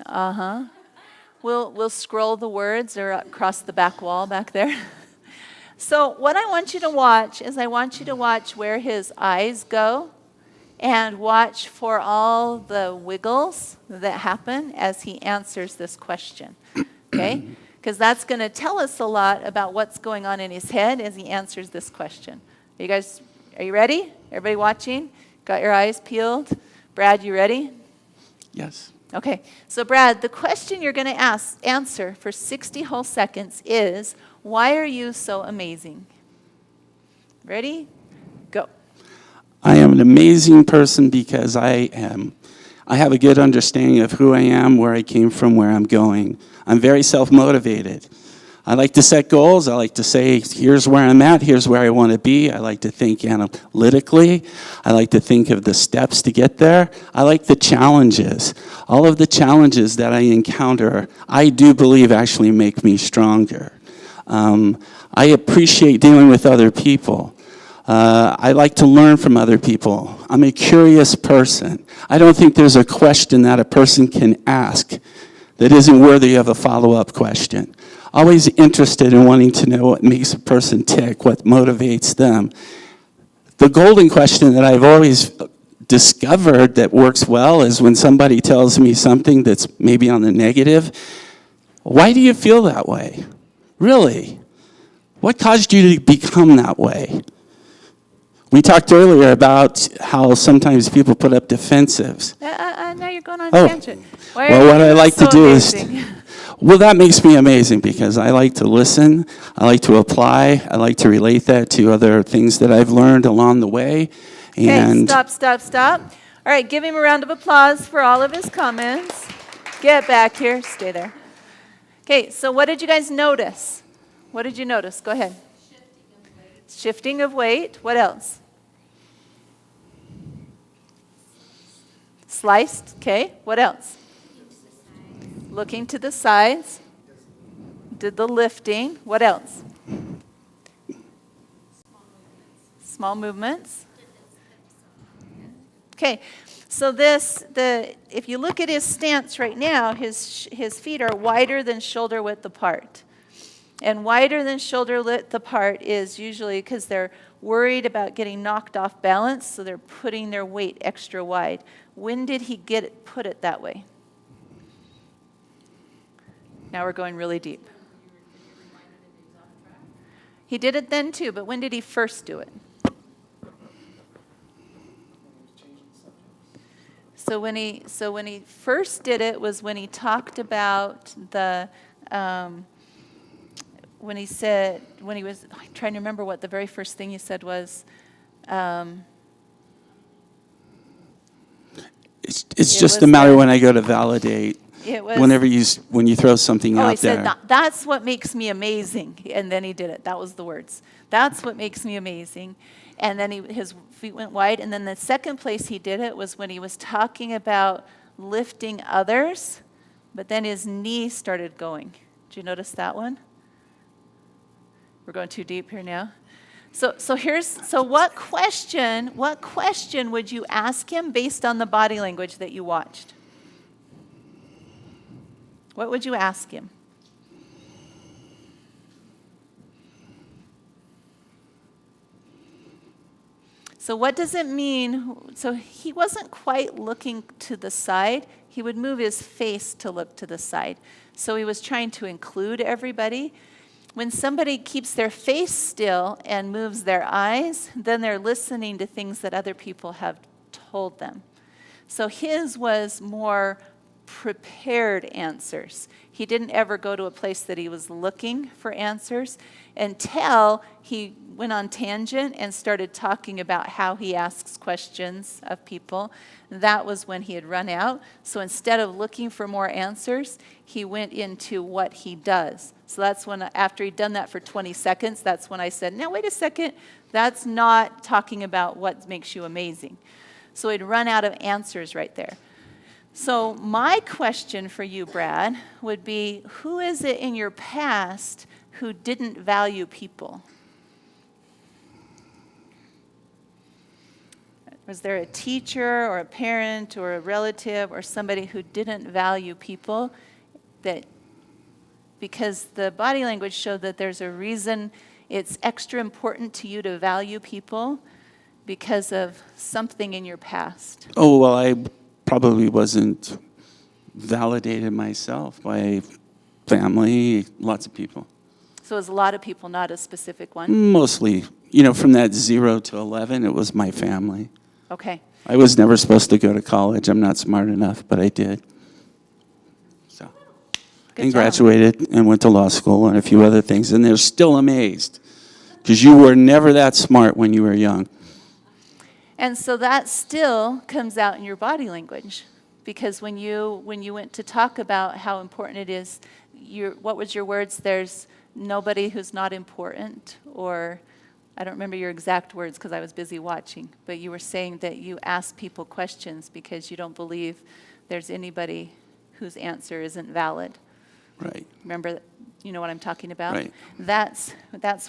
A: Uh-huh. We'll scroll the words or across the back wall back there. So what I want you to watch is I want you to watch where his eyes go and watch for all the wiggles that happen as he answers this question, okay? Because that's going to tell us a lot about what's going on in his head as he answers this question. Are you ready? Everybody watching? Got your eyes peeled? Brad, you ready?
E: Yes.
A: Okay, so Brad, the question you're going to answer for 60 whole seconds is, why are you so amazing? Ready? Go.
E: I am an amazing person because I have a good understanding of who I am, where I came from, where I'm going. I'm very self-motivated. I like to set goals. I like to say, here's where I'm at, here's where I want to be. I like to think analytically. I like to think of the steps to get there. I like the challenges. All of the challenges that I encounter, I do believe actually make me stronger. I appreciate dealing with other people. I like to learn from other people. I'm a curious person. I don't think there's a question that a person can ask that isn't worthy of a follow-up question. Always interested in wanting to know what makes a person tick, what motivates them. The golden question that I've always discovered that works well is when somebody tells me something that's maybe on the negative, why do you feel that way? Really? What caused you to become that way? We talked earlier about how sometimes people put up defensives.
A: Now you're going on
E: Oh,
A: a tangent. Why
E: well,
A: are
E: what
A: you
E: I like
A: so
E: to do is,
A: amazing?
E: well, that makes me amazing because I like to listen, I like to apply, I like to relate that to other things that I've learned along the way.
A: Okay,
E: And
A: stop. All right, give him a round of applause for all of his comments. Get back here, stay there. Okay, so what did you guys notice? What did you notice? Go ahead. Shifting of weight. What else? Sliced. Okay, what else? Looking to the sides. Did the lifting. What else? Small movements. Okay, so if you look at his stance right now, his feet are wider than shoulder width apart. And wider than shoulder width apart is usually because they're worried about getting knocked off balance, so they're putting their weight extra wide. When did he put it that way? Now we're going really deep. He did it then too, but when did he first do it? So when he first did it was when he talked about I'm trying to remember what the very first thing he said was.
E: it's just a matter when I go to validate.
A: It was
E: When you throw something
A: he
E: out there.
A: said, that's what makes me amazing. And then he did it. That was the words. That's what makes me amazing. And then his feet went wide. And then the second place he did it was when he was talking about lifting others, but then his knee started going. Did you notice that one? We're going too deep here now. So what question would you ask him based on the body language that you watched? What would you ask him? So what does it mean? So he wasn't quite looking to the side. He would move his face to look to the side. So he was trying to include everybody. When somebody keeps their face still and moves their eyes, then they're listening to things that other people have told them. So his was more prepared answers. He didn't ever go to a place that he was looking for answers until he went on tangent and started talking about how he asks questions of people. That was when he had run out. So instead of looking for more answers, he went into what he does. So that's when, after he'd done that for 20 seconds, that's when I said, now wait a second, that's not talking about what makes you amazing. So he'd run out of answers right there. So my question for you, Brad, would be, who is it in your past who didn't value people? Was there a teacher or a parent or a relative or somebody who didn't value people? That because the body language showed that there's a reason it's extra important to you to value people because of something in your past.
E: Oh, well, I probably wasn't validated myself by family, lots of people.
A: So it was a lot of people, not a specific one?
E: Mostly, from that 0 to 11, it was my family.
A: Okay.
E: I was never supposed to go to college. I'm not smart enough, but I did. So,
A: Good
E: and
A: job.
E: graduated and went to law school and a few other things. And they're still amazed because you were never that smart when you were young.
A: And so that still comes out in your body language, because when you went to talk about how important it is, what was your words? There's nobody who's not important, or I don't remember your exact words because I was busy watching, but you were saying that you ask people questions because you don't believe there's anybody whose answer isn't valid.
E: Right.
A: Remember, you know what I'm talking about?
E: Right.
A: That's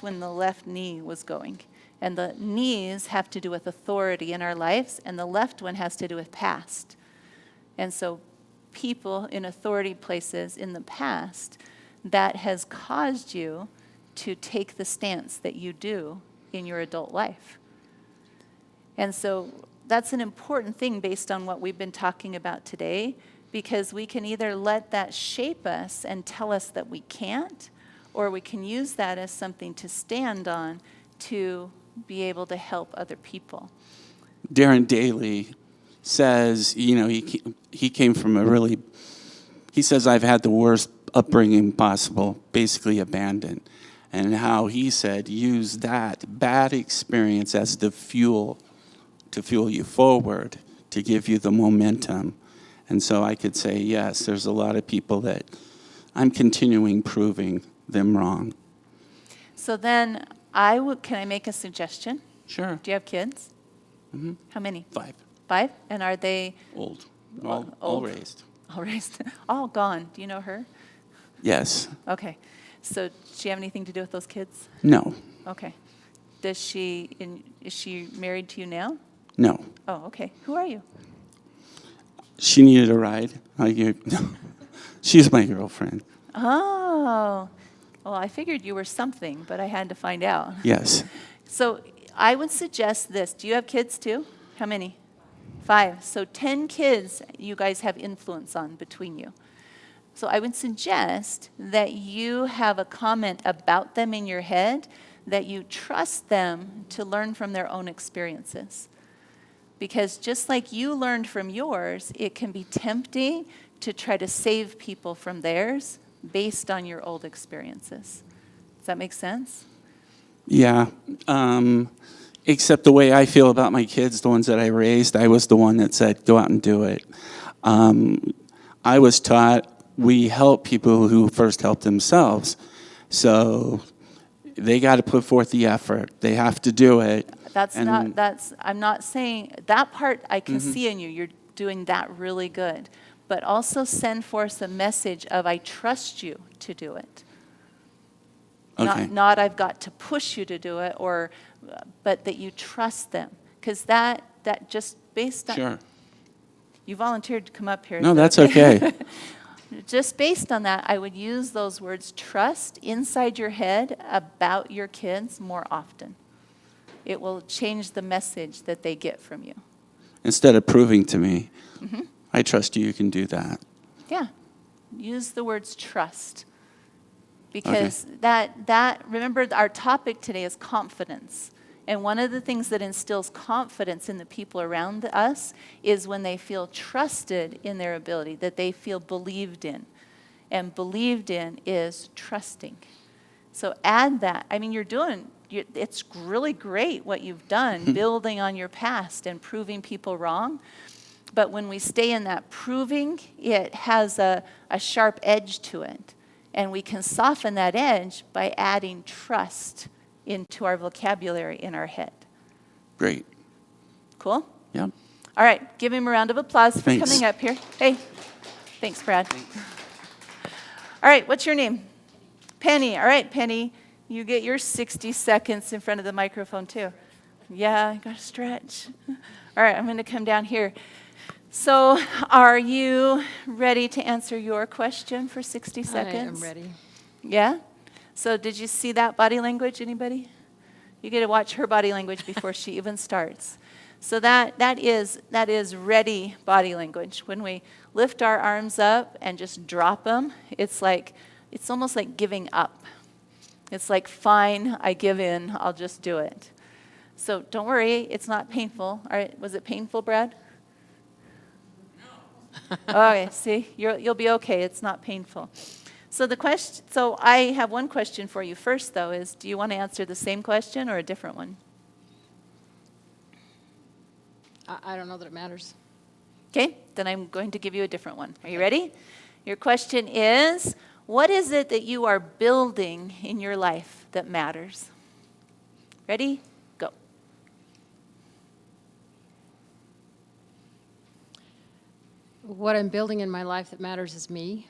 A: when the left knee was going. And the knees have to do with authority in our lives, and the left one has to do with past. And so people in authority places in the past, that has caused you to take the stance that you do in your adult life. And so that's an important thing based on what we've been talking about today, because we can either let that shape us and tell us that we can't, or we can use that as something to stand on to be able to help other people.
E: Darren Daly says, he came from he says, I've had the worst upbringing possible, basically abandoned. And how he said, use that bad experience as the fuel to fuel you forward, to give you the momentum. And so I could say, yes, there's a lot of people that I'm continuing proving them wrong.
A: So then can I make a suggestion?
E: Sure.
A: Do you have kids? Mm-hmm. How many?
E: 5.
A: 5? And are they?
E: Old.
A: Old.
E: All raised.
A: All raised. All gone. Do you know her?
E: Yes.
A: Okay. So does she have anything to do with those kids?
E: No.
A: Okay. Is she married to you now?
E: No.
A: Oh, okay. Who are you?
E: She needed a ride. She's my girlfriend.
A: Oh. Well, I figured you were something, but I had to find out.
E: Yes.
A: So I would suggest this. Do you have kids too? How many? 5. So 10 kids you guys have influence on between you. So I would suggest that you have a comment about them in your head, that you trust them to learn from their own experiences. Because just like you learned from yours, it can be tempting to try to save people from theirs based on your old experiences. Does that make sense?
E: Yeah. Except the way I feel about my kids, the ones that I raised, I was the one that said, go out and do it. I was taught we help people who first help themselves. So they got to put forth the effort. They have to do it.
A: I'm not saying, that part I can see in you. You're doing that really good. But also send forth a message of, I trust you to do it.
E: Okay.
A: Not I've got to push you to do it, but that you trust them. Because that just based on...
E: Sure.
A: You volunteered to come up here.
E: No,
A: so
E: that's okay.
A: Just based on that, I would use those words, trust, inside your head about your kids more often. It will change the message that they get from you.
E: Instead of proving to me, I trust you can do that.
A: Yeah. Use the words trust. Because that remember, our topic today is confidence. And one of the things that instills confidence in the people around us is when they feel trusted in their ability, that they feel believed in. And believed in is trusting. So add that. I mean, it's really great what you've done, building on your past and proving people wrong. But when we stay in that proving, it has a sharp edge to it. And we can soften that edge by adding trust into our vocabulary in our head.
E: Great.
A: Cool?
E: Yep.
A: All right, give him a round of applause for
E: Thanks.
A: coming up here. Hey, thanks, Brad. All right, what's your name? Penny. All right, Penny, you get your 60 seconds in front of the microphone too. Yeah, I got to stretch. All right, I'm going to come down here. So are you ready to answer your question for 60 seconds?
G: I am ready.
A: Yeah? So did you see that body language, anybody? You get to watch her body language before she even starts. So that is ready body language. When we lift our arms up and just drop them, it's almost like giving up. It's like, fine, I give in, I'll just do it. So don't worry, it's not painful. All right, was it painful, Brad? No. Okay, see, you'll be okay. It's not painful. So I have one question for you first, though, is do you want to answer the same question or a different one?
G: I don't know that it matters.
A: Okay, then I'm going to give you a different one. Are you ready? Your question is, what is it that you are building in your life that matters? Ready? Go.
G: What I'm building in my life that matters is me.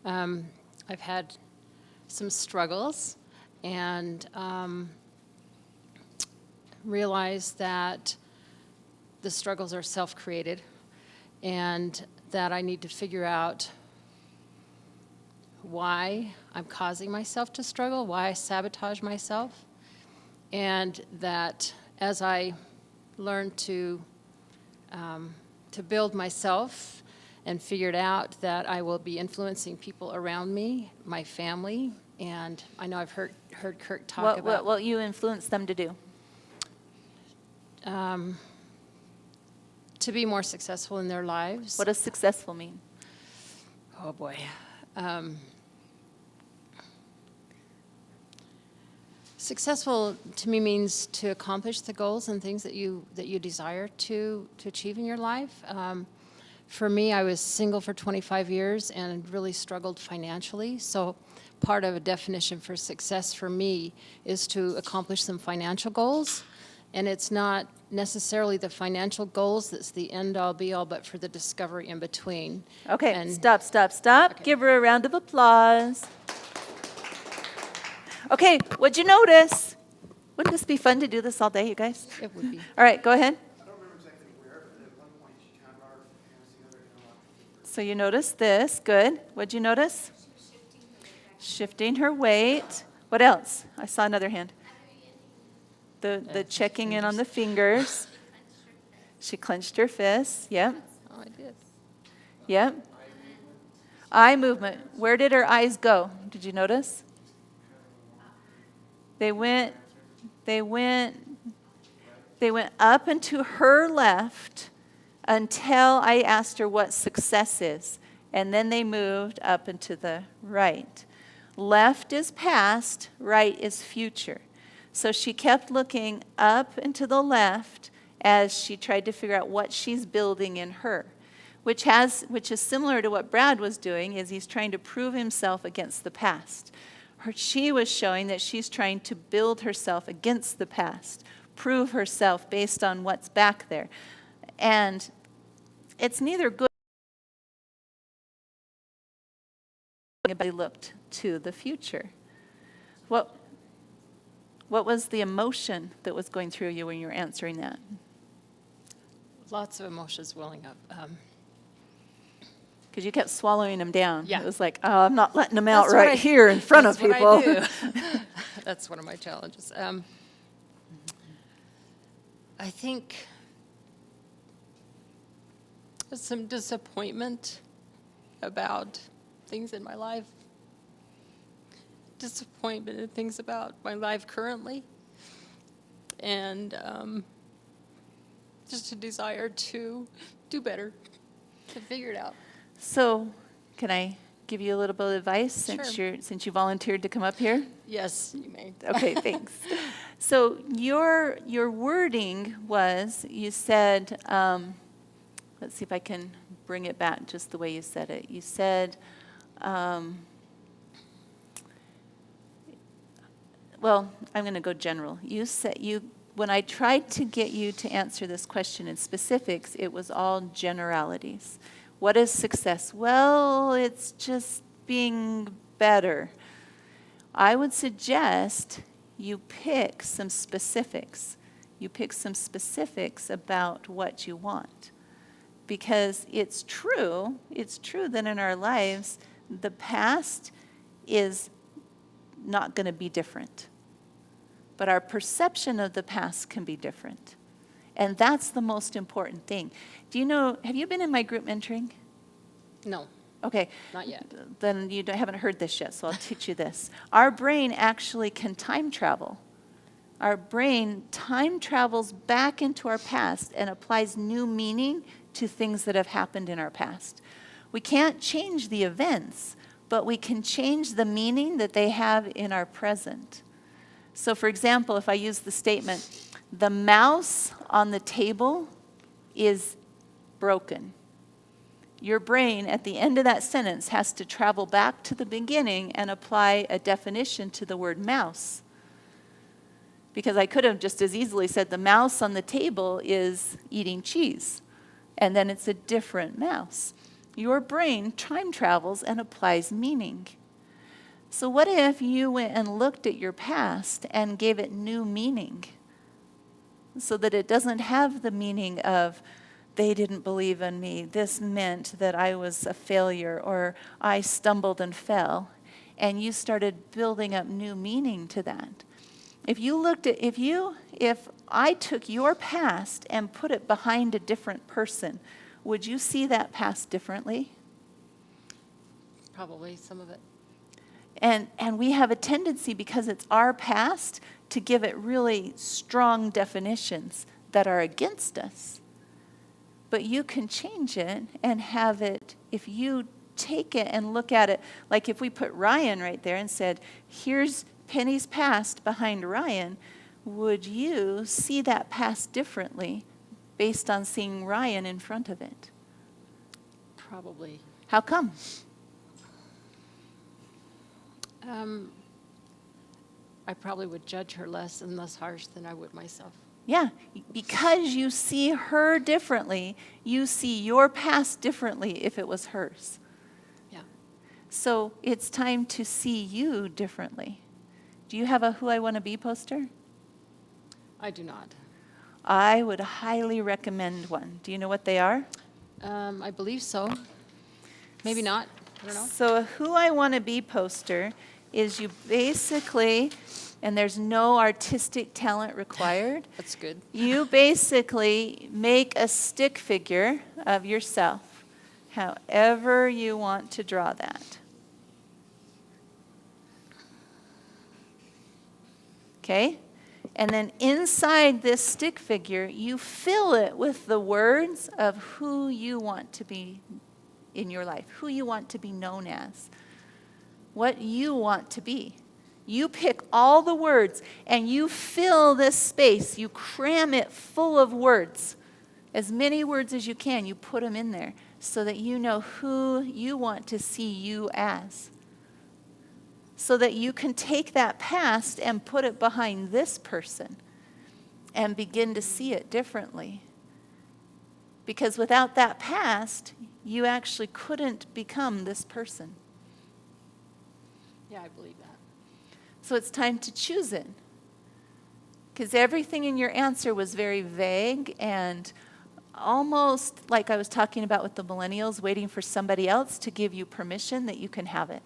G: I've had some struggles, and realize that the struggles are self-created and that I need to figure out why I'm causing myself to struggle, why I sabotage myself, and that as I learn to build myself and figured out that I will be influencing people around me, my family, and I know I've heard Kirk talk about
A: What you influence them to do?
G: to be more successful in their lives.
A: What does successful mean?
G: Oh boy. Successful to me means to accomplish the goals and things that you desire to achieve in your life. For me, I was single for 25 years and really struggled financially. So part of a definition for success for me is to accomplish some financial goals. And it's not necessarily the financial goals that's the end-all, be-all, but for the discovery in between.
A: Okay,
G: And
A: stop.
G: Okay.
A: Give her a round of applause. Okay, what'd you notice? Wouldn't this be fun to do this all day, you guys?
G: it would be.
A: All right, go ahead.
H: I don't remember exactly where, but at one point she kind of our hands together and a lot of paper.
A: So you noticed this. Good. What'd you notice? Shifting her weight. What else? I saw another hand. The checking in on the fingers. She clenched her fists. Yep.
G: Oh, I did.
A: Yep. Eye movement. Where did her eyes go? Did you notice? They went up and to her left until I asked her what success is. And then they moved up and to the right. Left is past, right is future. So she kept looking up and to the left as she tried to figure out what she's building in her, which is similar to what Brad was doing, is he's trying to prove himself against the past. She was showing that she's trying to build herself against the past, prove herself based on what's back there. And it's neither good nor bad. Looked to the future. What was the emotion that was going through you when you were answering that?
G: Lots of emotions welling up.
A: Because you kept swallowing them down.
G: Yeah.
A: It was like, oh, I'm not letting them out
G: That's what
A: right here in front of
G: that's what
A: people.
G: I do. That's one of my challenges. I think some disappointment about things in my life. Disappointment in things about my life currently. And just a desire to do better, to figure it out.
A: So, can I give you a little bit of advice since
G: Sure.
A: since you volunteered to come up here?
G: Yes, you may.
A: Okay, thanks. So your wording was, you said, let's see if I can bring it back just the way you said it. You said, well, I'm going to go general. You said when I tried to get you to answer this question in specifics, it was all generalities. What is success? Well, it's just being better. I would suggest you pick some specifics. You pick some specifics about what you want. Because it's true that in our lives, the past is not going to be different. But our perception of the past can be different. And that's the most important thing. Do you know, have you been in my group mentoring?
G: No,
A: Okay.
G: not yet.
A: Then you haven't heard this yet, so I'll teach you this. Our brain actually can time travel. Our brain time travels back into our past and applies new meaning to things that have happened in our past. We can't change the events, but we can change the meaning that they have in our present. So for example, if I use the statement, the mouse on the table is broken. Your brain, at the end of that sentence, has to travel back to the beginning and apply a definition to the word mouse. Because I could have just as easily said the mouse on the table is eating cheese, and then it's a different mouse. Your brain time travels and applies meaning. So what if you went and looked at your past and gave it new meaning? so that it doesn't have the meaning of they didn't believe in me. This meant that I was a failure or I stumbled and fell. And you started building up new meaning to that. If you looked at, if I took your past and put it behind a different person, would you see that past differently?
G: Probably some of it.
A: And we have a tendency, because it's our past, to give it really strong definitions that are against us. But you can change it and have it, if you take it and look at it, like if we put Ryan right there and said, here's Penny's past behind Ryan, would you see that past differently based on seeing Ryan in front of it?
G: Probably.
A: How come?
G: I probably would judge her less and less harsh than I would myself.
A: Yeah, because you see her differently, you see your past differently if it was hers.
G: Yeah.
A: So it's time to see you differently. Do you have a Who I Want to Be poster?
G: I do not.
A: I would highly recommend one. Do you know what they are?
G: I believe so. Maybe not. I don't know.
A: So a Who I Want to Be poster is you basically, and there's no artistic talent required,
G: That's good.
A: you basically make a stick figure of yourself, however you want to draw that. Okay? And then inside this stick figure, you fill it with the words of who you want to be in your life, who you want to be known as, what you want to be. You pick all the words and you fill this space. You cram it full of words. As many words as you can, you put them in there so that you know who you want to see you as. So that you can take that past and put it behind this person and begin to see it differently. Because without that past, you actually couldn't become this person.
G: Yeah, I believe that.
A: So it's time to choose it. Because everything in your answer was very vague and almost like I was talking about with the millennials, waiting for somebody else to give you permission that you can have it.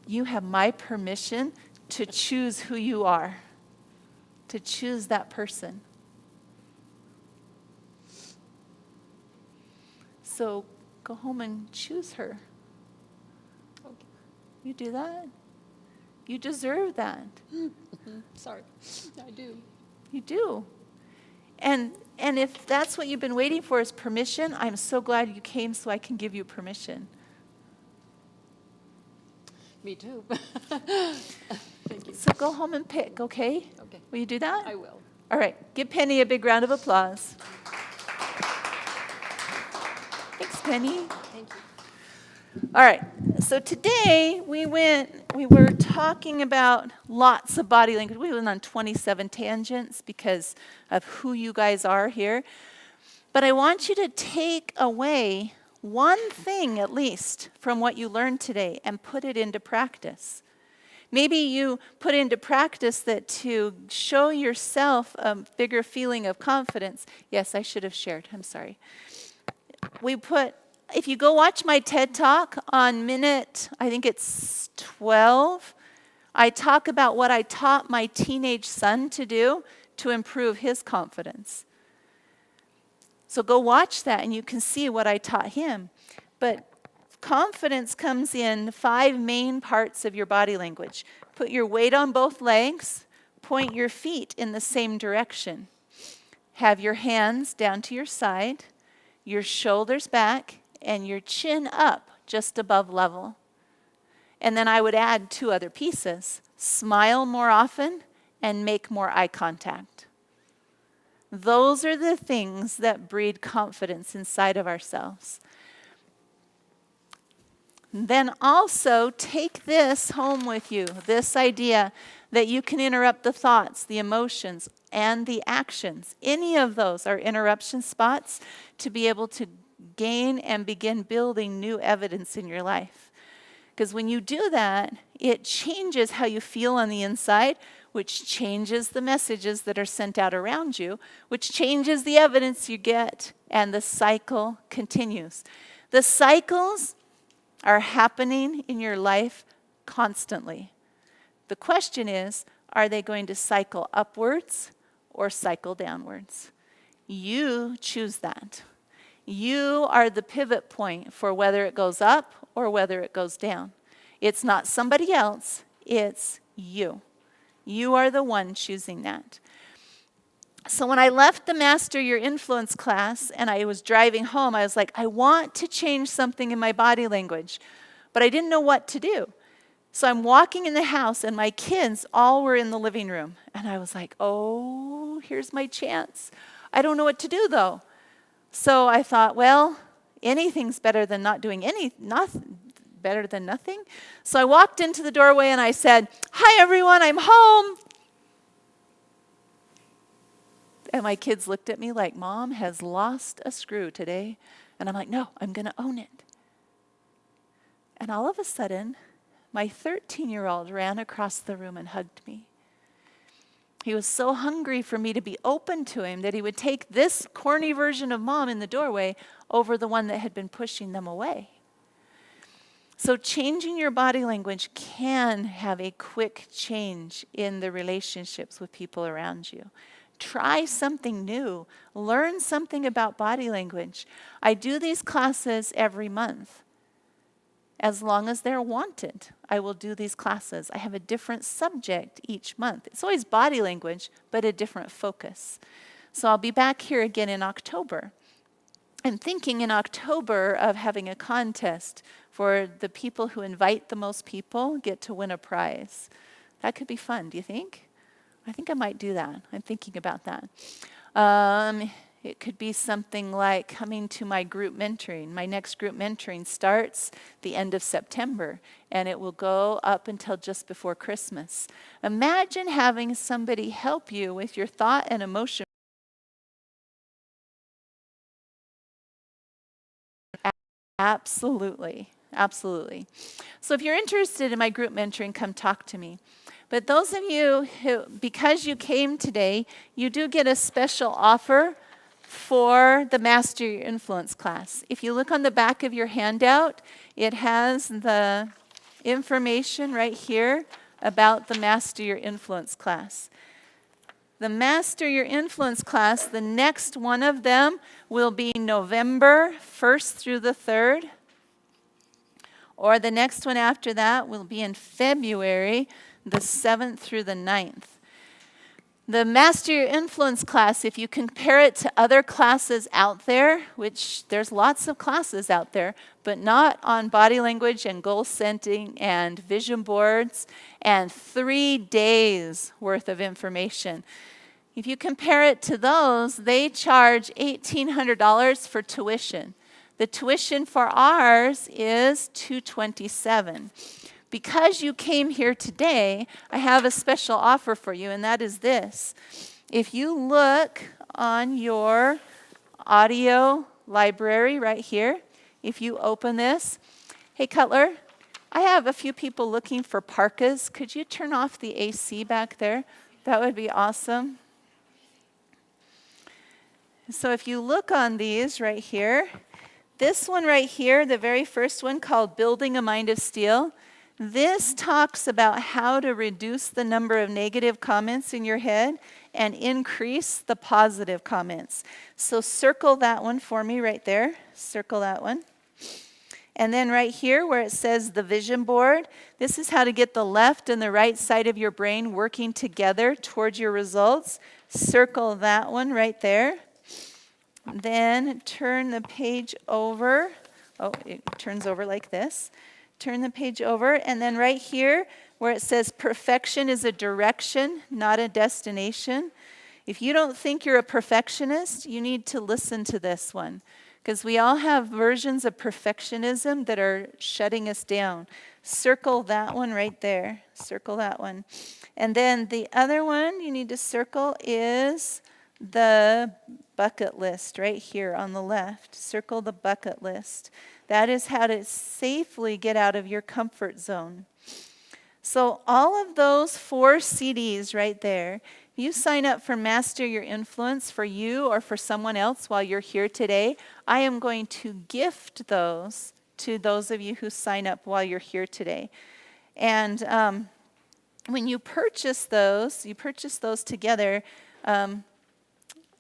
A: You have my permission to choose who you are, to choose that person. So go home and choose her.
G: Okay.
A: You do that. You deserve that.
G: Sorry. I do.
A: You do. And if that's what you've been waiting for is permission, I'm so glad you came so I can give you permission.
G: Me too. Thank you.
A: So go home and pick, okay?
G: Okay.
A: Will you do that?
G: I will.
A: All right. Give Penny a big round of applause. Thanks, Penny.
G: Thank you.
A: All right. So today we were talking about lots of body language. We went on 27 tangents because of who you guys are here. But I want you to take away one thing at least from what you learned today and put it into practice. Maybe you put into practice that to show yourself a bigger feeling of confidence. Yes, I should have shared. I'm sorry. If you go watch my TED Talk on minute, I think it's 12, I talk about what I taught my teenage son to do to improve his confidence. So go watch that and you can see what I taught him. But confidence comes in 5 main parts of your body language. Put your weight on both legs, point your feet in the same direction. Have your hands down to your side, your shoulders back, and your chin up just above level. And then I would add 2 other pieces. Smile more often and make more eye contact. Those are the things that breed confidence inside of ourselves. Then also take this home with you, this idea that you can interrupt the thoughts, the emotions, and the actions. Any of those are interruption spots to be able to gain and begin building new evidence in your life. Because when you do that, it changes how you feel on the inside, which changes the messages that are sent out around you, which changes the evidence you get, and the cycle continues. The cycles are happening in your life constantly. The question is, are they going to cycle upwards or cycle downwards? You choose that. You are the pivot point for whether it goes up or whether it goes down. It's not somebody else, it's you. You are the one choosing that. So when I left the Master Your Influence class and I was driving home, I was like, I want to change something in my body language, but I didn't know what to do. So I'm walking in the house and my kids all were in the living room. And I was like, oh, here's my chance. I don't know what to do though. So I thought, well, anything's better than not doing nothing. Better than nothing. So I walked into the doorway and I said, hi everyone, I'm home. And my kids looked at me like, Mom has lost a screw today. And I'm like, no, I'm going to own it. And all of a sudden, my 13-year-old ran across the room and hugged me. He was so hungry for me to be open to him that he would take this corny version of Mom in the doorway over the one that had been pushing them away. So changing your body language can have a quick change in the relationships with people around you. Try something new. Learn something about body language. I do these classes every month. As long as they're wanted, I will do these classes. I have a different subject each month. It's always body language, but a different focus. So I'll be back here again in October. I'm thinking in October of having a contest for the people who invite the most people get to win a prize. That could be fun, do you think? I think I might do that. I'm thinking about that. It could be something like coming to my group mentoring. My next group mentoring starts the end of September, and it will go up until just before Christmas. Imagine having somebody help you with your thought and emotion. Absolutely, absolutely. So if you're interested in my group mentoring, come talk to me. But those of you who, because you came today, you do get a special offer for the Master Your Influence class. If you look on the back of your handout, it has the information right here about the Master Your Influence class. The Master Your Influence class, the next one of them will be November 1st through the 3rd. Or the next one after that will be in February, the 7th through the 9th. The Master Your Influence class, if you compare it to other classes out there, which there's lots of classes out there, but not on body language and goal setting and vision boards and 3 days worth of information. If you compare it to those, they charge $1,800 for tuition. The tuition for ours is $227. Because you came here today, I have a special offer for you, and that is this. If you look on your audio library right here, if you open this, hey Cutler, I have a few people looking for parkas. Could you turn off the AC back there? That would be awesome. So if you look on these right here, this one right here, the very first one called Building a Mind of Steel, this talks about how to reduce the number of negative comments in your head and increase the positive comments. So circle that one for me right there. Circle that one. And then right here where it says the vision board, this is how to get the left and the right side of your brain working together towards your results. Circle that one right there. Then turn the page over. Oh, it turns over like this. Turn the page over, and then right here where it says perfection is a direction, not a destination. If you don't think you're a perfectionist, you need to listen to this one, because we all have versions of perfectionism that are shutting us down. Circle that one right there. Circle that one. And then the other one you need to circle is the bucket list right here on the left. Circle the bucket list. That is how to safely get out of your comfort zone. So all of those 4 CDs right there, you sign up for Master Your Influence for you or for someone else while you're here today, I am going to gift those to those of you who sign up while you're here today. And when you purchase those together.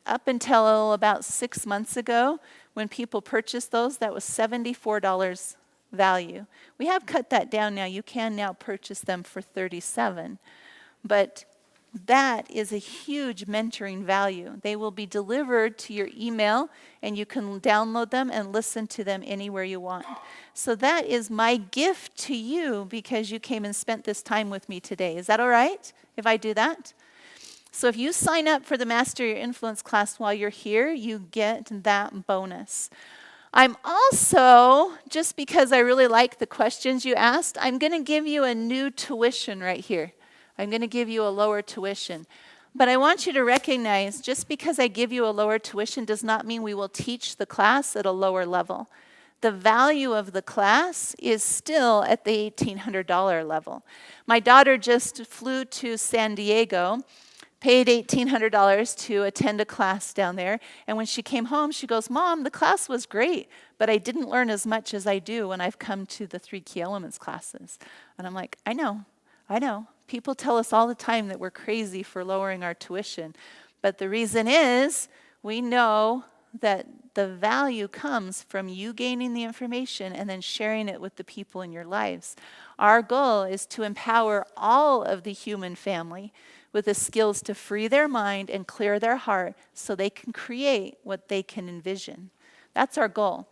A: Up until about 6 months ago, when people purchased those, that was $74 value. We have cut that down now. You can now purchase them for $37. But that is a huge mentoring value. They will be delivered to your email, and you can download them and listen to them anywhere you want. So that is my gift to you because you came and spent this time with me today. Is that all right if I do that? So if you sign up for the Master Your Influence class while you're here, you get that bonus. I'm also, just because I really like the questions you asked, I'm going to give you a new tuition right here. I'm going to give you a lower tuition. But I want you to recognize, just because I give you a lower tuition does not mean we will teach the class at a lower level. The value of the class is still at the $1,800 level. My daughter just flew to San Diego, paid $1,800 to attend a class down there. And when she came home, she goes, "Mom, the class was great, but I didn't learn as much as I do when I've come to the 3 Key Elements classes." And I'm like, I know. People tell us all the time that we're crazy for lowering our tuition. But the reason is we know that the value comes from you gaining the information and then sharing it with the people in your lives. Our goal is to empower all of the human family with the skills to free their mind and clear their heart so they can create what they can envision. That's our goal.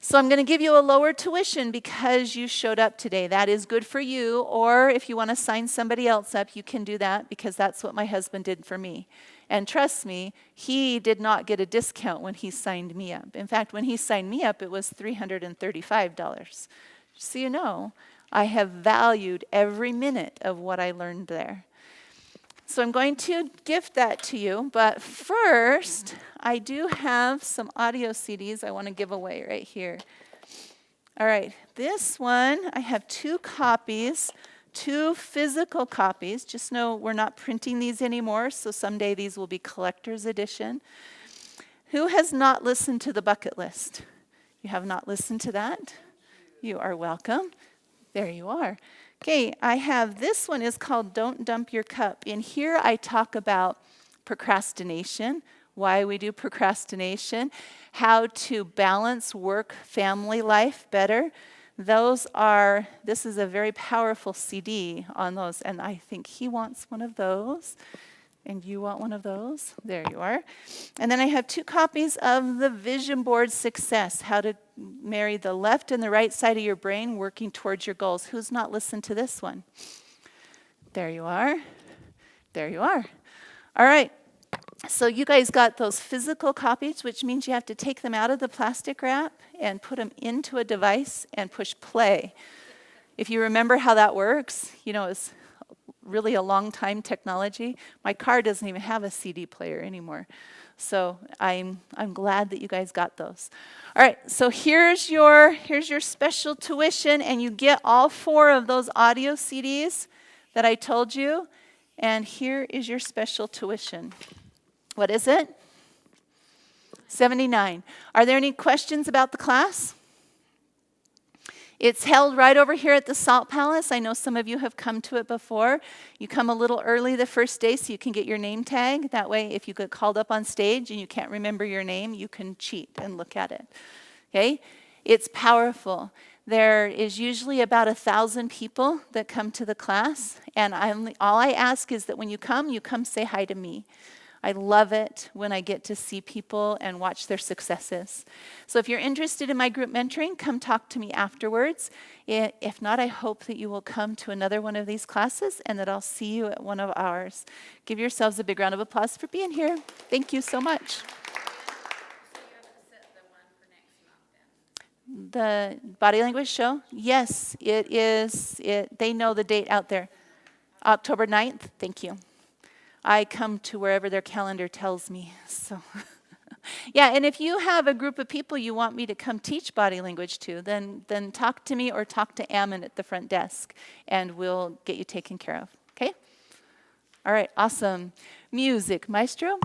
A: So I'm going to give you a lower tuition because you showed up today. That is good for you. Or if you want to sign somebody else up, you can do that because that's what my husband did for me. And trust me, he did not get a discount when he signed me up. In fact, when he signed me up, it was $335. So you know, I have valued every minute of what I learned there. So I'm going to gift that to you, but first, I do have some audio CDs I want to give away right here. All right, this one, I have 2 copies, 2 physical copies. Just know we're not printing these anymore, so someday these will be collector's edition. Who has not listened to the bucket list? You have not listened to that? You are welcome. There you are. Okay, I have, this one is called Don't Dump Your Cup. In here I talk about procrastination, why we do procrastination, how to balance work, family life better. This is a very powerful CD on those, and I think he wants one of those. And you want one of those? There you are. And then I have 2 copies of the Vision Board Success, how to marry the left and the right side of your brain working towards your goals. Who's not listened to this one? There you are. There you are. All right. So you guys got those physical copies, which means you have to take them out of the plastic wrap and put them into a device and push play. If you remember how that works, you know, it's really a long time technology. My car doesn't even have a CD player anymore. So I'm glad that you guys got those. All right, so here's your special tuition, and you get all 4 of those audio CDs that I told you. And here is your special tuition. What is it? $79. Are there any questions about the class? It's held right over here at the Salt Palace. I know some of you have come to it before. You come a little early the first day so you can get your name tag. That way, if you get called up on stage and you can't remember your name, you can cheat and look at it. Okay? It's powerful. There is usually about 1,000 people that come to the class, and all I ask is that when you come say hi to me. I love it when I get to see people and watch their successes. So if you're interested in my group mentoring, come talk to me afterwards. If not, I hope that you will come to another one of these classes and that I'll see you at one of ours. Give yourselves a big round of applause for being here. Thank you so much. The body language show? Yes, it is. They know the date out there. October 9th. Thank you. I come to wherever their calendar tells me. So Yeah, and if you have a group of people you want me to come teach body language to, then talk to me or talk to Ammon at the front desk, and we'll get you taken care of. Okay? All right, awesome. Music, maestro.